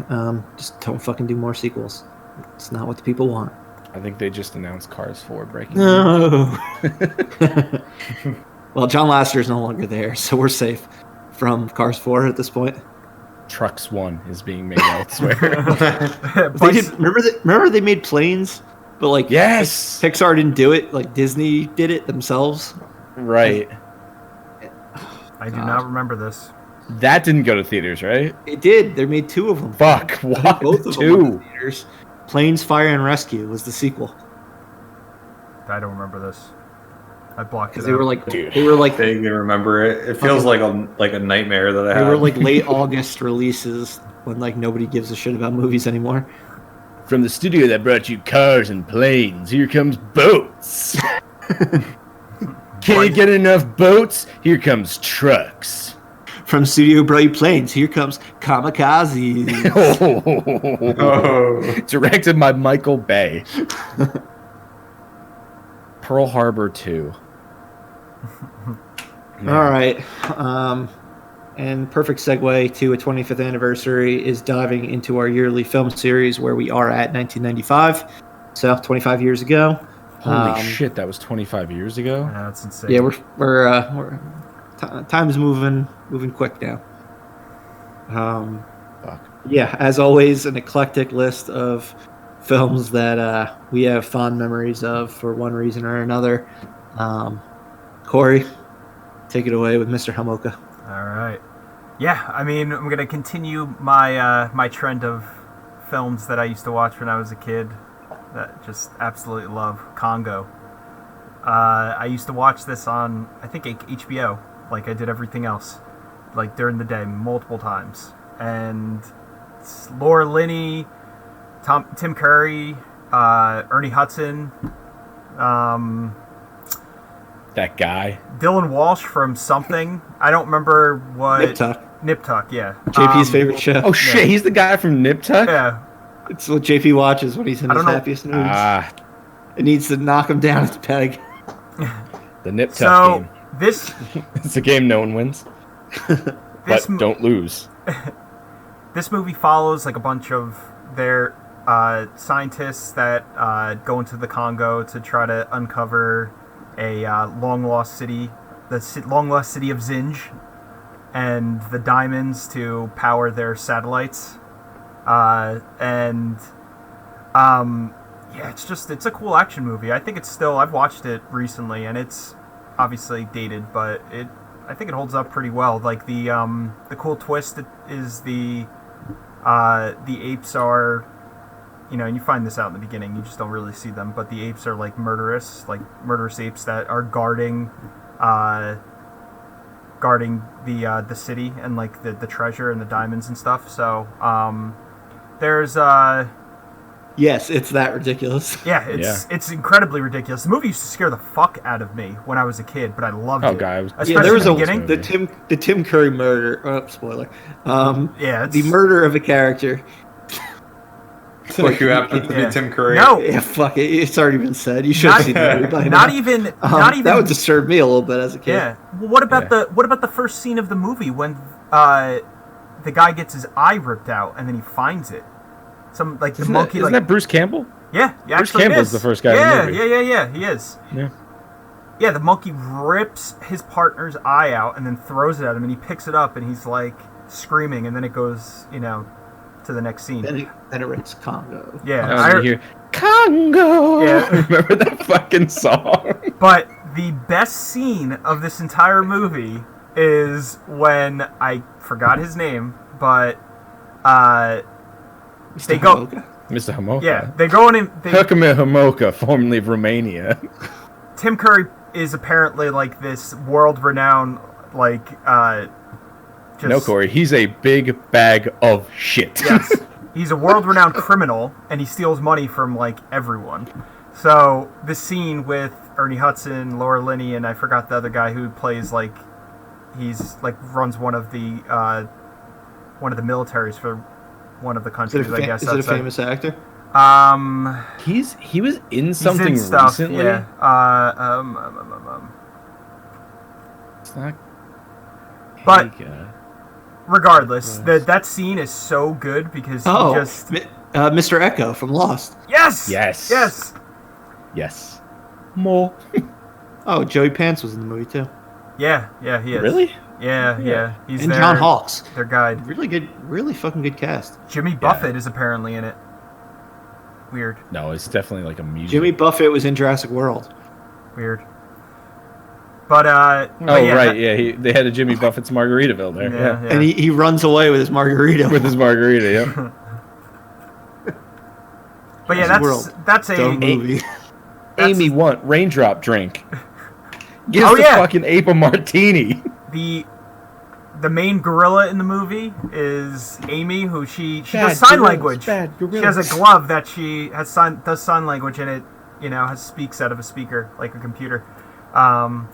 Just don't fucking do more sequels. It's not what the people want. I think they just announced Cars 4 breaking. No. Well, John Lasseter is no longer there, so we're safe from Cars 4 at this point. Trucks 1 is being made elsewhere. They did, remember they made planes, but like Yes! Pixar didn't do it. Like Disney did it themselves. Right. I do God. not remember this. That didn't go to theaters, right? It did. They made two of them. Fuck. I think What? both of them were in Two. theaters. Planes, Fire, and Rescue was the sequel. I don't remember this. I blocked it Because out. they were like Vaguely remember it. It feels like a nightmare that I they had. were like late August releases when like nobody gives a shit about movies anymore. From the studio that brought you cars and planes, here comes boats. Can't you get enough boats? Here comes trucks. From Studio Bright Planes, here comes Kamikaze. Oh. Directed by Michael Bay. Pearl Harbor 2. All right. And perfect segue to a 25th anniversary is diving into our yearly film series where we are at 1995. So 25 years ago. Holy shit, that was 25 years ago. Yeah, that's insane. Yeah, we're time's moving quick now. Fuck. Yeah, as always, an eclectic list of films that we have fond memories of for one reason or another. Corey, take it away with Mr. Hamoka. All right. Yeah, I mean, I'm gonna continue my my trend of films that I used to watch when I was a kid. That just absolutely love. Congo. I used to watch this on, I think, HBO, like I did everything else, like during the day, multiple times. And it's Laura Linney, Tim Curry, Ernie Hudson, That guy. Dylan Walsh from something. I don't remember what. Nip Tuck. Nip Tuck, yeah. JP's favorite show. Oh shit, he's the guy from Nip Tuck? Yeah. It's what JP watches when he's in I his don't know. happiest moods. Ah, It needs to knock him down at the peg. the Nip Tuck So game. this It's a game no one wins. This But don't lose. this movie follows like a bunch of their scientists that go into the Congo to try to uncover a long lost city, long lost city of Zinj, and the diamonds to power their satellites. Yeah, it's a cool action movie. I think I've watched it recently, and it's obviously dated, but I think it holds up pretty well. Like the cool twist is the apes are, and you find this out in the beginning, you just don't really see them, but the apes are like murderous apes that are guarding the city and like the treasure and the diamonds and stuff. So there's Yes, it's that ridiculous. yeah, it's incredibly ridiculous. The movie used to scare the fuck out of me when I was a kid, but I loved it. Oh, God. Especially Yeah, there was in the beginning. the Tim Curry murder. Oh, spoiler. Yeah, the murder of a character. Like you happen to Yeah. be Tim Curry. No, Yeah, fuck it. It's already been said. You should have seen the movie by not now. even That would disturb me a little bit as a kid. Yeah. Well, what about the first scene of the movie when the guy gets his eye ripped out and then he finds it? Some like the monkey. Isn't that Bruce Campbell? Yeah, Bruce actually it Campbell's is. the first guy Yeah, in the movie. yeah, he is. Yeah. Yeah, the monkey rips his partner's eye out and then throws it at him, and he picks it up and he's like screaming, and then it goes, to the next scene. Then it rips Congo. Yeah, I was hear Congo. Yeah. Remember that fucking song? But the best scene of this entire movie is when I forgot his name, but they go. Mr. Hamoka. Yeah, they go in. Herkimer Hamoka, formerly of Romania. Tim Curry is apparently like this world-renowned, like, just... No, Corey, he's a big bag of shit. Yes. He's a world-renowned criminal, and he steals money from, like, everyone. So, this scene with Ernie Hudson, Laura Linney, and I forgot the other guy who plays, like, he's, like, runs one of the militaries for one of the countries, I guess. Is it a famous actor? He was in something he's in stuff, recently. Yeah. It's not. But Haga. regardless, that scene is so good because he just... Mr. Echo from Lost. Yes! Yes. Yes! Yes. More. Oh, Joey Pants was in the movie too. Yeah, he is. Really? Yeah. He's And there. John Hawkes. Their guide. Really fucking good cast. Jimmy Buffett is apparently in it. Weird. No, it's definitely like a music. Jimmy Buffett was in Jurassic World. Weird. But Right. Yeah, they had a Jimmy Buffett's Margaritaville there. Yeah. Yeah. And he runs away with his margarita. With his margarita. Yeah. But yeah, that's a Dumb movie. Amy want raindrop drink. Gives Oh, the yeah. fucking ape a martini. the main gorilla in the movie is Amy, who she Bad does sign gorillas, language. bad She has a glove that she does sign language, and it speaks out of a speaker like a computer. Yeah,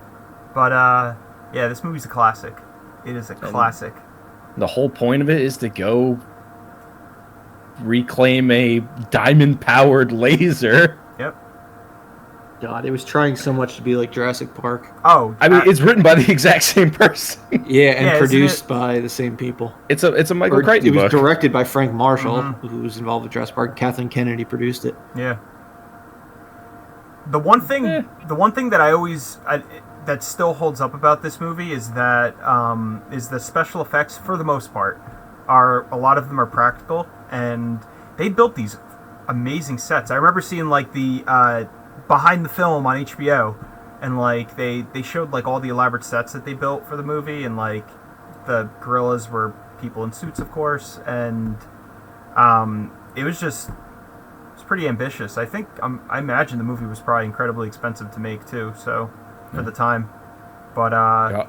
this movie's a classic. It is a classic. The whole point of it is to go reclaim a diamond-powered laser. Yep. God, it was trying so much to be like Jurassic Park. Oh, I mean, it's written by the exact same person. Yeah, and Yeah, isn't produced it- by the same people. It's a Michael It Crichton was book. directed by Frank Marshall, Mhm. who was involved with Jurassic Park. Kathleen Kennedy produced it. Yeah. The one thing that that still holds up about this movie is that is the special effects, for the most part, a lot of them are practical, and they built these amazing sets. I remember seeing like the behind the film on HBO, and like they showed like all the elaborate sets that they built for the movie, and like the gorillas were people in suits, of course, and it was just. It's pretty ambitious. I think I imagine the movie was probably incredibly expensive to make too. So for the time, but Yeah.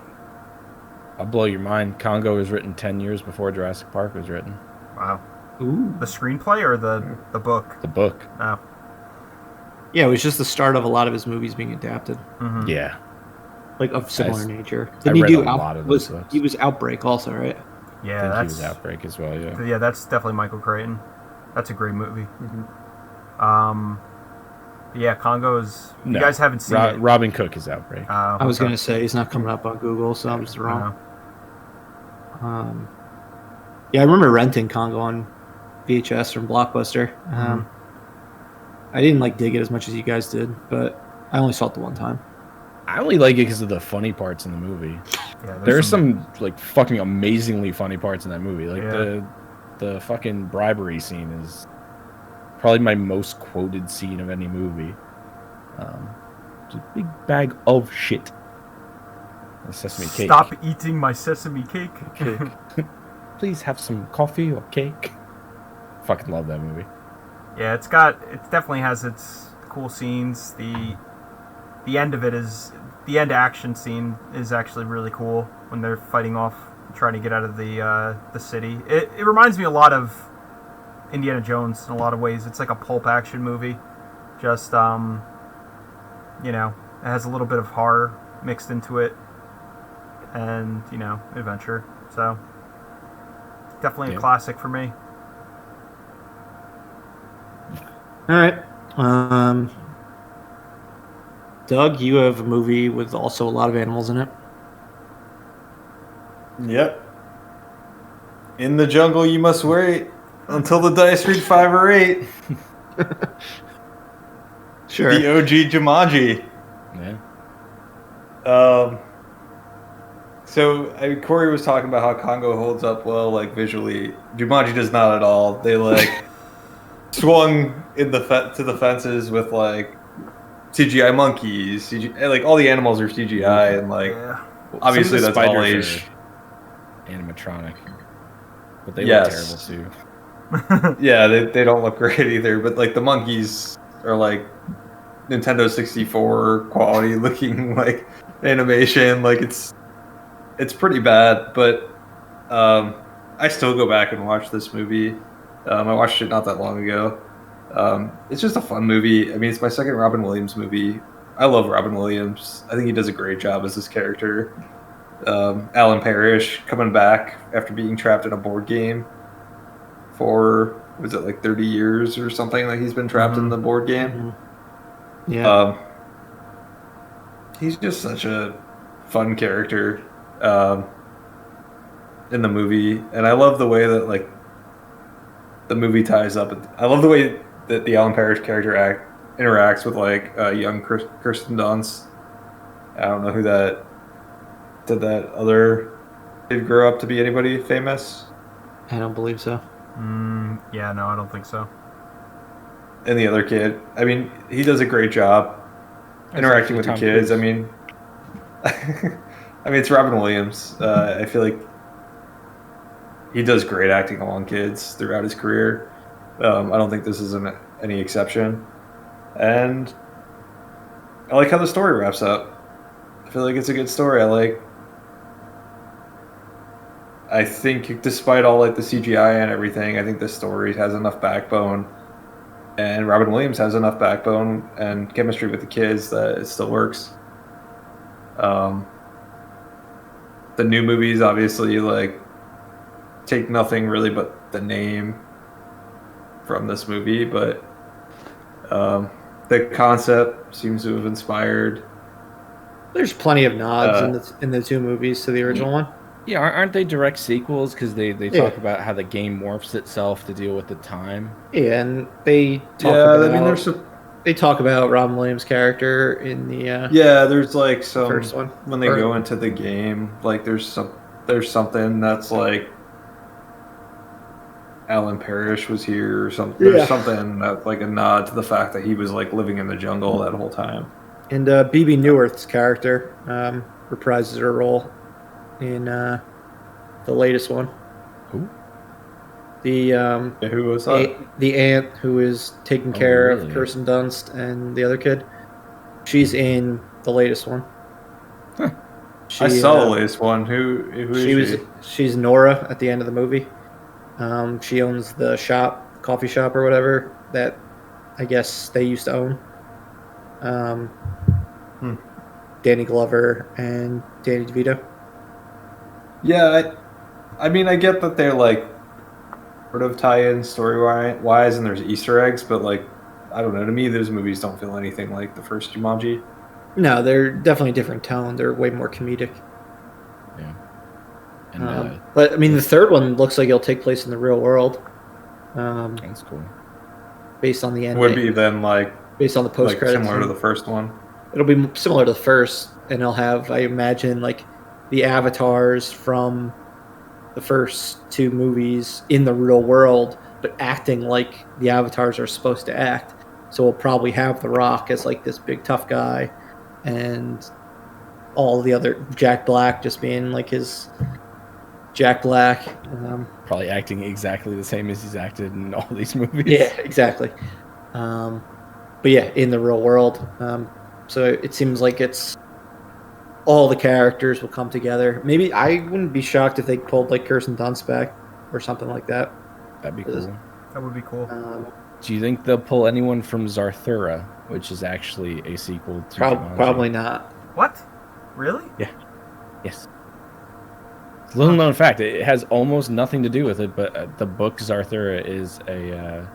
I'll blow your mind. Congo was written 10 years before Jurassic Park was written. Wow. Ooh. The screenplay or the book? The book. Oh. Yeah, it was just the start of a lot of his movies being adapted, Mm-hmm. Yeah. like of similar nature. I Didn't he read do a lot of those was books. he was Outbreak also, right? Yeah, I think that's he was Outbreak as well, yeah. yeah, that's definitely Michael Crichton. That's a great movie. Mm-hmm. Yeah, Congo is. No. You guys haven't seen it. Robin Cook is Outbreak. I was Okay. gonna say he's not coming up on Google, so I'm just wrong. Yeah, I remember renting Congo on VHS from Blockbuster. I didn't like dig it as much as you guys did, but I only saw it the one time. I only like it because of the funny parts in the movie. Yeah, There's some like fucking amazingly funny parts in that movie. Like Yeah. the fucking bribery scene is probably my most quoted scene of any movie. It's a big bag of shit. A sesame cake. Stop eating my sesame cake. Cake. Please have some coffee or cake. Fucking love that movie. Yeah, it definitely has its cool scenes. The end of it is the end action scene is actually really cool when they're fighting off, trying to get out of the city. It reminds me a lot of Indiana Jones in a lot of ways. It's like a pulp action movie. Just it has a little bit of horror mixed into it, and adventure. So definitely a classic for me. All right. Doug, you have a movie with also a lot of animals in it. Yep. In the jungle, you must wait until the dice read 5 or 8. Sure. The OG Jumanji. Yeah. So Corey was talking about how Congo holds up well, like visually. Jumanji does not at all. They like swung in the to the fences with like CGI monkeys, like all the animals are CGI, and like obviously Some of that's the all spiders age. are animatronic, but they look terrible too. Yeah, they don't look great either. But like the monkeys are like Nintendo 64 quality looking like animation. Like it's pretty bad. But I still go back and watch this movie. I watched it not that long ago. It's just a fun movie. I mean, it's my second Robin Williams movie. I love Robin Williams. I think he does a great job as this character. Alan Parrish coming back after being trapped in a board game for, was it like 30 years or something? Like he's been trapped in the board game. Mm-hmm. Yeah. He's just such a fun character in the movie. And I love the way that like the movie ties up. I love the way that the Alan Parrish character interacts with like young Kirsten Dunst. I don't know who that did. That other kid grow up to be anybody famous? I don't believe so. Yeah, no, I don't think so. And the other kid, I mean, he does a great job interacting with the kids. I mean, it's Robin Williams. I feel like he does great acting along kids throughout his career. I don't think this is any exception. And I like how the story wraps up. I feel like it's a good story. I think despite all like the CGI and everything, I think the story has enough backbone, and Robin Williams has enough backbone and chemistry with the kids that it still works. The new movies obviously like take nothing really but the name from this movie, but the concept seems to have inspired. There's plenty of nods in the two movies to the original one. Yeah, aren't they direct sequels? Because they talk about how the game morphs itself to deal with the time. Yeah, and they talk about... I mean, They talk about Robin Williams' character in the Yeah, there's like some first one. when they go into the game, like there's something that's like Alan Parrish was here or something. There's something that's like a nod to the fact that he was like living in the jungle that whole time. And BB Newirth's character reprises her role in the latest one. Who? Who was that? The aunt who is taking care of Kirsten Dunst and the other kid. She's in the latest one. Huh. I saw the latest one. Who is she? She's Nora at the end of the movie. She owns the coffee shop or whatever that I guess they used to own. Danny Glover and Danny DeVito. Yeah, I mean, I get that they're like sort of tie-in story-wise, and there's Easter eggs, but like, I don't know. To me, those movies don't feel anything like the first Jumanji. No, they're definitely a different tone. They're way more comedic. Yeah. And, but I mean, the third one looks like it'll take place in the real world. That's cool. Based on the ending. Would be then like based on the post-credits. Similar to the first one. It'll be similar to the first, and it'll have, I imagine, like the avatars from the first two movies in the real world, but acting like the avatars are supposed to act. So we'll probably have The Rock as like this big tough guy, and all the other Jack Black just being like his Jack Black. Probably acting exactly the same as he's acted in all these movies. Yeah, exactly. But yeah, in the real world. So it seems like it's all the characters will come together. Maybe I wouldn't be shocked if they pulled like Kirsten Dunst back or something like that. That'd be cool. That would be cool. Do you think they'll pull anyone from Zarthura, which is actually a sequel to Jumanji? Probably not. What? Really? Yeah. Yes. It's a little known fact. It has almost nothing to do with it, but the book Zarthura is a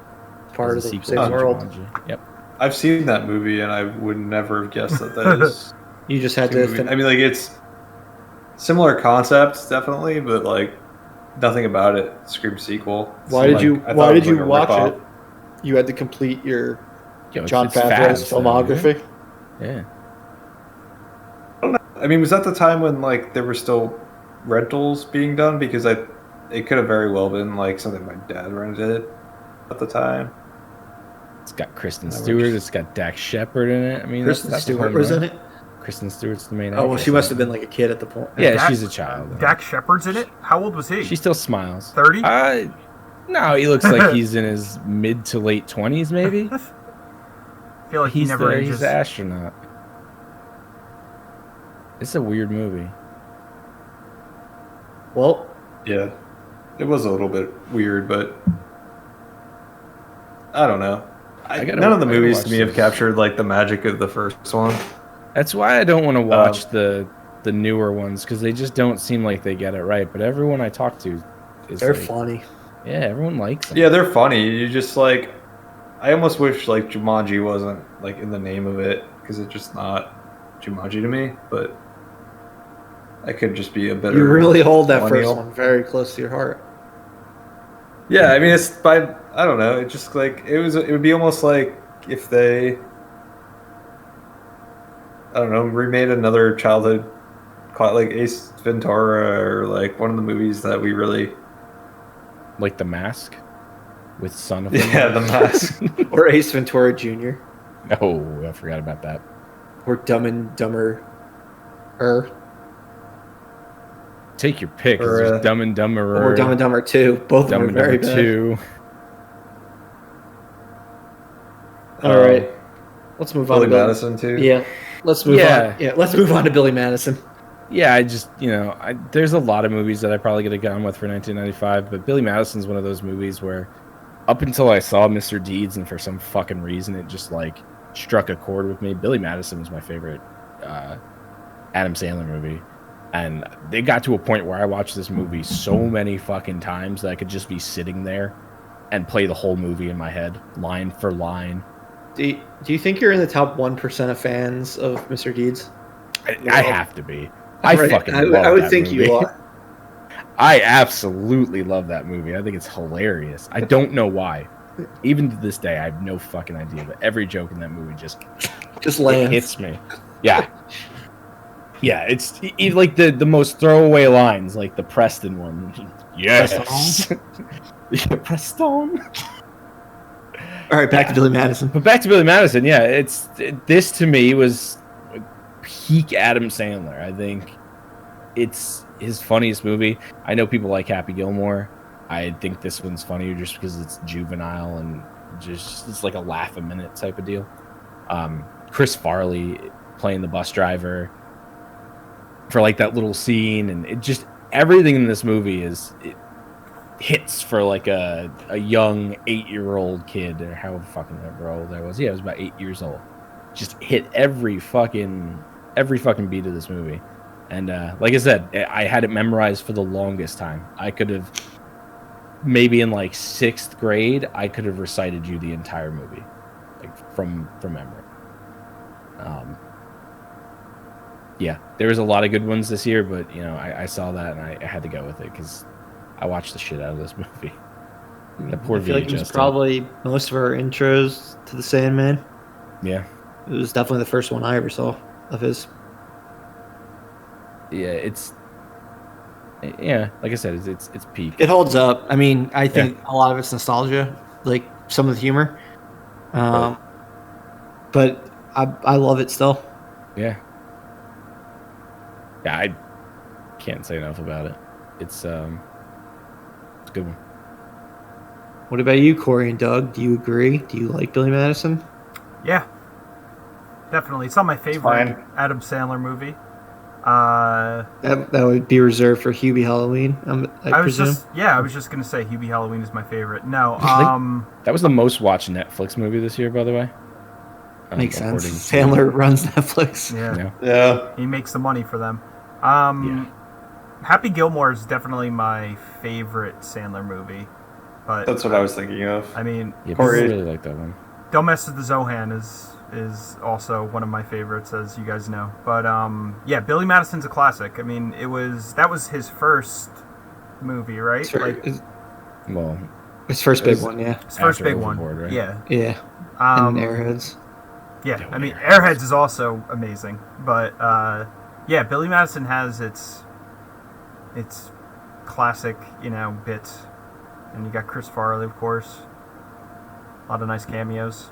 part of the sequel same world. Jumanji. Yep. I've seen that movie, and I would never have guessed that is. You just had to. I mean, like it's similar concepts, definitely, but like nothing about it screams sequel. Why did you watch rip-off. it? You had to complete your It's John Favreau's filmography. Yeah. I don't know. I mean, was that the time when like there were still rentals being done? Because it could have very well been like something my dad rented at the time. It's got Kristen Stewart. It's got Dax Shepard in it. I mean, Kristen Stewart was in it. Kristen Stewart's the main Oh, well, actress. she must have been like a kid at the point. Yeah, she's a child. Dax Shepard's in it? How old was he? She still smiles. 30? No, he looks like he's in his mid to late 20s, maybe. I feel like he's never he's the astronaut. It's a weird movie. Well, yeah, it was a little bit weird, but I don't know. None of the movies to me have captured like the magic of the first one. That's why I don't want to watch the newer ones, because they just don't seem like they get it right. But everyone I talk to is they're like, funny. Yeah, everyone likes them. Yeah, they're funny. You just like, I almost wish like Jumanji wasn't like in the name of it, because it's just not Jumanji to me. But I could just be a better. You really hold that millennial. first one very close to your heart. Yeah, I mean it's by I don't know. It just like it would be almost like if they I don't know remade another childhood like Ace Ventura or like one of the movies that we really like The Mask with Son of The Mask or Ace Ventura Jr. Oh, I forgot about that. Or Dumb and Dumber. Take your pick. There's Dumb and Dumber or Dumb and Dumber 2. Both of them are very bad. 2. All right. Let's move on to Madison too. Yeah. Let's move on. Yeah, let's move on to Billy Madison. Yeah, I just, there's a lot of movies that I probably could have gone with for 1995, but Billy Madison's one of those movies where up until I saw Mr. Deeds and for some fucking reason it just like struck a chord with me. Billy Madison was my favorite Adam Sandler movie. And they got to a point where I watched this movie so many fucking times that I could just be sitting there and play the whole movie in my head, line for line. Do you think you're in the top 1% of fans of Mr. Deeds? I have to be. I fucking love I would that think movie. you are. I absolutely love that movie. I think it's hilarious. I don't know why. Even to this day, I have no fucking idea. But every joke in that movie just lands. hits me. Yeah. Yeah, it's like the most throwaway lines, like the Preston one. Yes. Yeah, Preston. All right, back to Billy Madison. But back to Billy Madison, yeah, this to me was peak Adam Sandler. I think it's his funniest movie. I know people like Happy Gilmore. I think this one's funnier just because it's juvenile and just it's like a laugh a minute type of deal. Chris Farley playing the bus driver for like that little scene, and it just everything in this movie it hits for like a young 8-year-old kid or however fucking old I was. Yeah, I was about 8 years old. Just hit every fucking beat of this movie. And like I said, I had it memorized for the longest time. I could have maybe in like 6th grade, I could have recited you the entire movie, like from memory. Yeah, there was a lot of good ones this year, but you know, I saw that and I had to go with it because I watched the shit out of this movie. That poor I feel like it was VHS probably most of our intros to the Sandman. Yeah. It was definitely the first one I ever saw of his. Yeah, like I said, it's peak. It holds up. I mean, I think a lot of it's nostalgia, like some of the humor. But I love it still. Yeah. Yeah, I can't say enough about it. It's a good one. What about you, Corey and Doug? Do you agree? Do you like Billy Madison? Yeah, definitely. It's not my favorite Adam Sandler movie. That would be reserved for Hubie Halloween, I presume. I was just gonna say Hubie Halloween is my favorite. No, that was the most watched Netflix movie this year, by the way. Makes sense. Sandler runs Netflix. Yeah. He makes the money for them. Happy Gilmore is definitely my favorite Sandler movie. But that's what I was thinking of. I mean, I really like that one. Don't Mess with the Zohan is also one of my favorites, as you guys know. But yeah, Billy Madison's a classic. I mean, that was his first movie, right? His first big one, yeah. His first big one, right? Yeah. And Airheads. Yeah, I mean, Airheads is also amazing, but yeah, Billy Madison has its classic, bits, and you got Chris Farley, of course. A lot of nice cameos.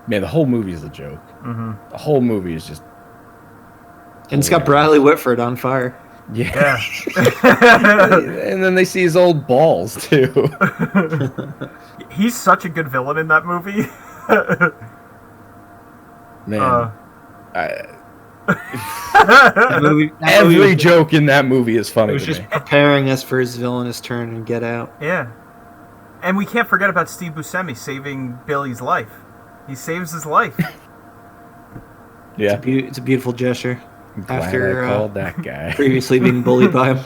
Man, the whole movie is a joke. Mm-hmm. The whole movie is just. And it's got Bradley Whitford on fire. Yeah. And then they see his old balls too. He's such a good villain in that movie. Man, every joke in that movie is funny. It was just preparing us for his villainous turn and Get Out. Yeah, and we can't forget about Steve Buscemi saving Billy's life. He saves his life. Yeah, it's a beautiful gesture. After I called that guy previously being bullied by him,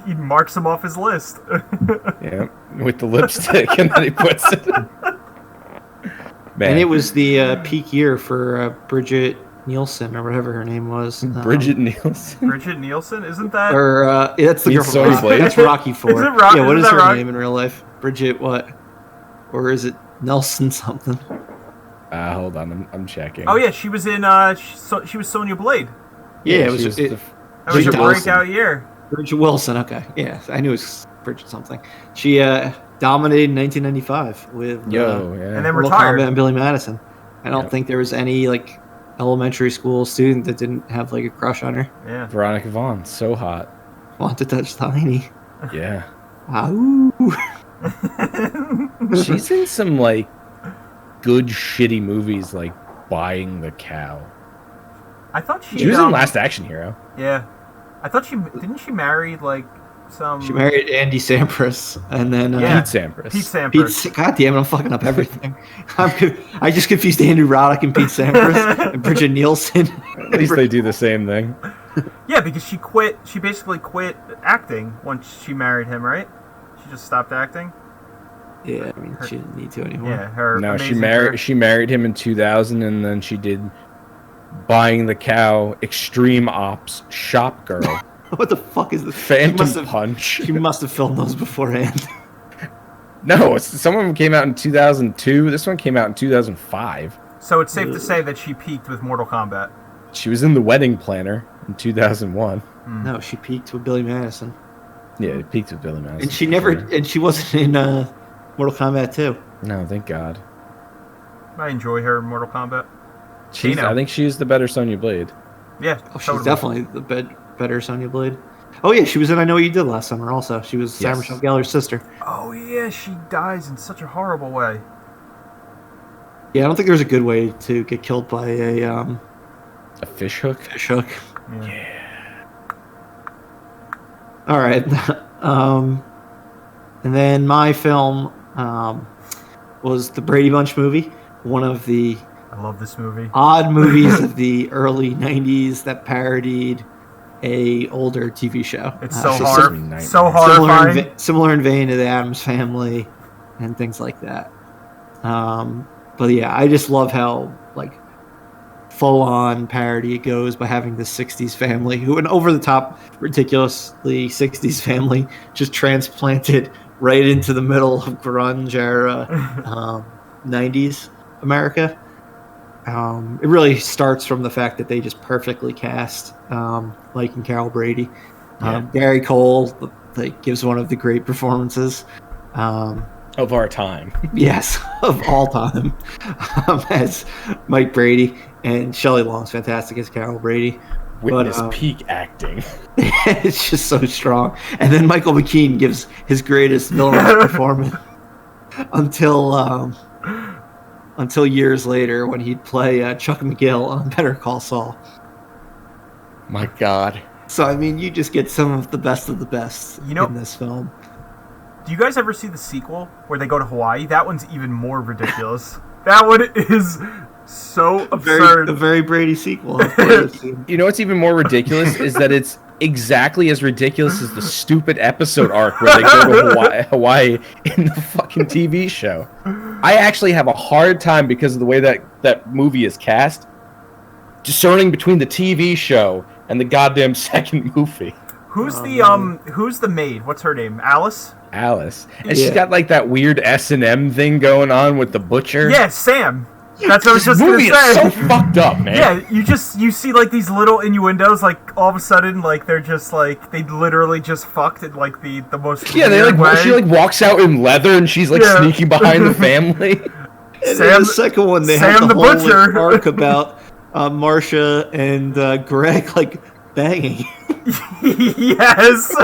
he marks him off his list. Yeah, with the lipstick, and then he puts it. Man. And it was the peak year for Bridget Nielsen, or whatever her name was. Bridget Nielsen? Bridget Nielsen? Isn't that? Or, that's the girl from Rocky. That's Rocky 4. Is it Rocky? Yeah, what is her Rocky? name in real life? Bridget what? Or is it Nelson something? Hold on, I'm checking. Oh, yeah, she was in, she was Sonya Blade. Yeah, that was her breakout year. Bridget Wilson, okay. Yeah, I knew it was Bridget something. She dominated in 1995 with and then Mortal retired. Kombat and Billy Madison. I don't think there was any elementary school student that didn't have a crush on her. Yeah, Veronica Vaughn, so hot. Want to touch Tiny. Yeah. Ooh. She's in some good shitty movies like Buying the Cow. I thought she was in Last Action Hero. Yeah, I thought didn't she marry some. She married Andy Samberg, and then Pete Sampras. Pete Sampras. God damn it, I'm fucking up everything. I just confused Andrew Roddick and Pete Sampras and Bridget Nielsen. At least they do the same thing. Yeah, because she quit. She basically quit acting once she married him, right? She just stopped acting. Yeah, I mean, she didn't need to anymore. Yeah, No, she married him in 2000, and then she did Buying the Cow, Extreme Ops, Shop Girl. What the fuck is this? Phantom Punch. She must have filmed those beforehand. No, some of them came out in 2002. This one came out in 2005. So it's safe to say that she peaked with Mortal Kombat. She was in The Wedding Planner in 2001. No, she peaked with Billy Madison. Yeah, it peaked with Billy Madison. And she never, and she wasn't in Mortal Kombat 2. No, thank God. I enjoy her in Mortal Kombat. I think she's the better Sonya Blade. Yeah, She's definitely the better Sonya Blade. Oh yeah, she was in I Know What You Did Last Summer also. She was Sarah Michelle Gellar's sister. Oh yeah, she dies in such a horrible way. Yeah, I don't think there's a good way to get killed by a fish hook. Fish hook. Yeah. All right. And then my film was the Brady Bunch movie, one of the I love this movie. Odd movies of the early 90s that parodied a older TV show. It's so horrifying. Similar in vein to the Addams Family and things like that. But yeah, I just love how like full-on parody it goes by having the 60s family, who an over-the-top, ridiculously 60s family just transplanted right into the middle of grunge era 90s America. It really starts from the fact that they just perfectly cast Mike and Carol Brady. Gary Cole gives one of the great performances Of our time. Yes, of all time, as Mike Brady, and Shelley Long's fantastic as Carol Brady. Witness peak acting. It's just so strong. And then Michael McKean gives his greatest villain performance until years later when he'd play Chuck McGill on Better Call Saul. My God. So, I mean, you just get some of the best in this film. Do you guys ever see the sequel where they go to Hawaii? That one's even more ridiculous. That one is so absurd. A very Brady sequel. You know what's even more ridiculous is that it's exactly as ridiculous as the stupid episode arc where they go to Hawaii in the fucking TV show. I actually have a hard time because of the way that movie is cast, discerning between the TV show and the goddamn second movie. Who's the maid? What's her name? Alice? Alice. And she's got like that weird S&M thing going on with the butcher. Yeah, Sam. That's what I was just gonna say. This movie is so fucked up, man. Yeah, you see like these little innuendos, like all of a sudden, like they're just like they literally just fucked in like the most way. She like walks out in leather and she's like sneaking behind the family. And then the second one, they have the whole like, arc about Marcia and Greg like banging. Yes.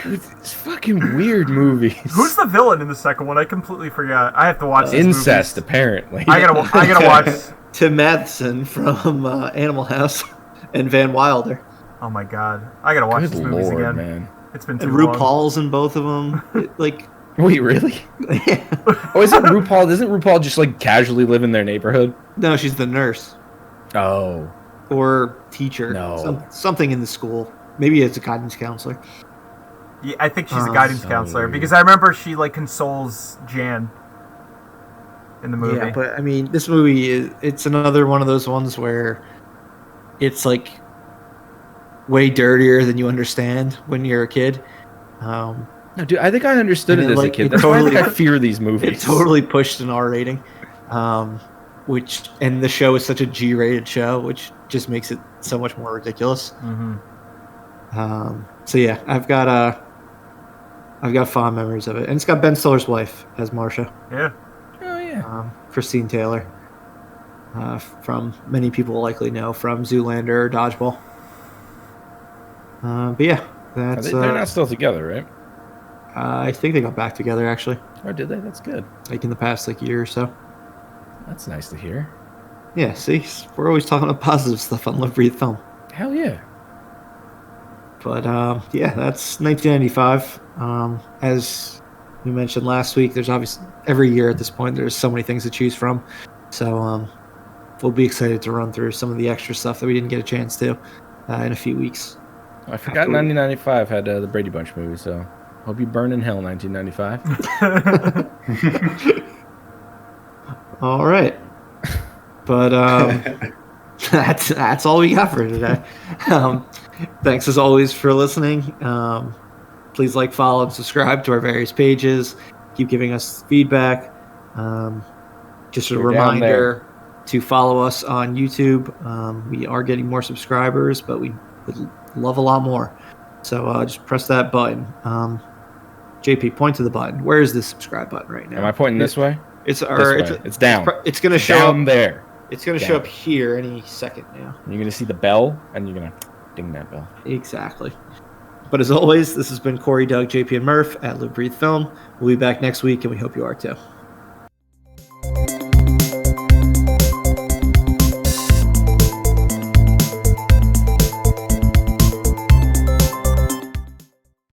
Dude, it's fucking weird movies. Who's the villain in the second one? I completely forgot. I have to watch this Incest, movies. apparently. I gotta watch. Tim Madison from Animal House and Van Wilder. Oh my god, I gotta watch these movies again. Man. It's been too long. RuPaul's in both of them. Wait, really? Oh, is it RuPaul? Doesn't RuPaul just like casually live in their neighborhood? No, she's the nurse. Oh. Or teacher. No. Something in the school. Maybe it's a guidance counselor. Yeah, I think she's a guidance counselor because I remember she like consoles Jan in the movie. Yeah, but I mean, this movie it's another one of those ones where it's like way dirtier than you understand when you're a kid. No, dude, I think I understood it as a kid. That's why I think I fear these movies. It totally pushed an R rating. And the show is such a G-rated show, which just makes it so much more ridiculous. Mm-hmm. So yeah, I've got fond memories of it, and it's got Ben Stiller's wife as Marcia. Yeah. Oh yeah. Christine Taylor. From many people likely know from Zoolander or Dodgeball. But yeah, that's. They're not still together, right? I think they got back together actually. Or did they? That's good. Like in the past year or so. That's nice to hear. Yeah, see, we're always talking about positive stuff on Live Breathe Film. Hell yeah. But yeah, that's 1995. As we mentioned last week, there's obviously every year at this point there's so many things to choose from. So we'll be excited to run through some of the extra stuff that we didn't get a chance to in a few weeks. I forgot 1995 had the Brady Bunch movie, so hope you burn in hell, 1995. All right, but that's all we got for today. Thanks as always for listening. Please like, follow, and subscribe to our various pages. Keep giving us feedback. Just a We're down reminder to follow us on YouTube. We are getting more subscribers, but we would love a lot more. So just press that button. JP, point to the button. Where is the subscribe button right now? Am I pointing this way? It's It's down. It's going to show Down up there. It's going to show up here any second now. You're going to see the bell, and you're going to ding that bell. Exactly. But as always, this has been Corey, Doug, JP, and Murph at Live Breathe Film. We'll be back next week, and we hope you are too.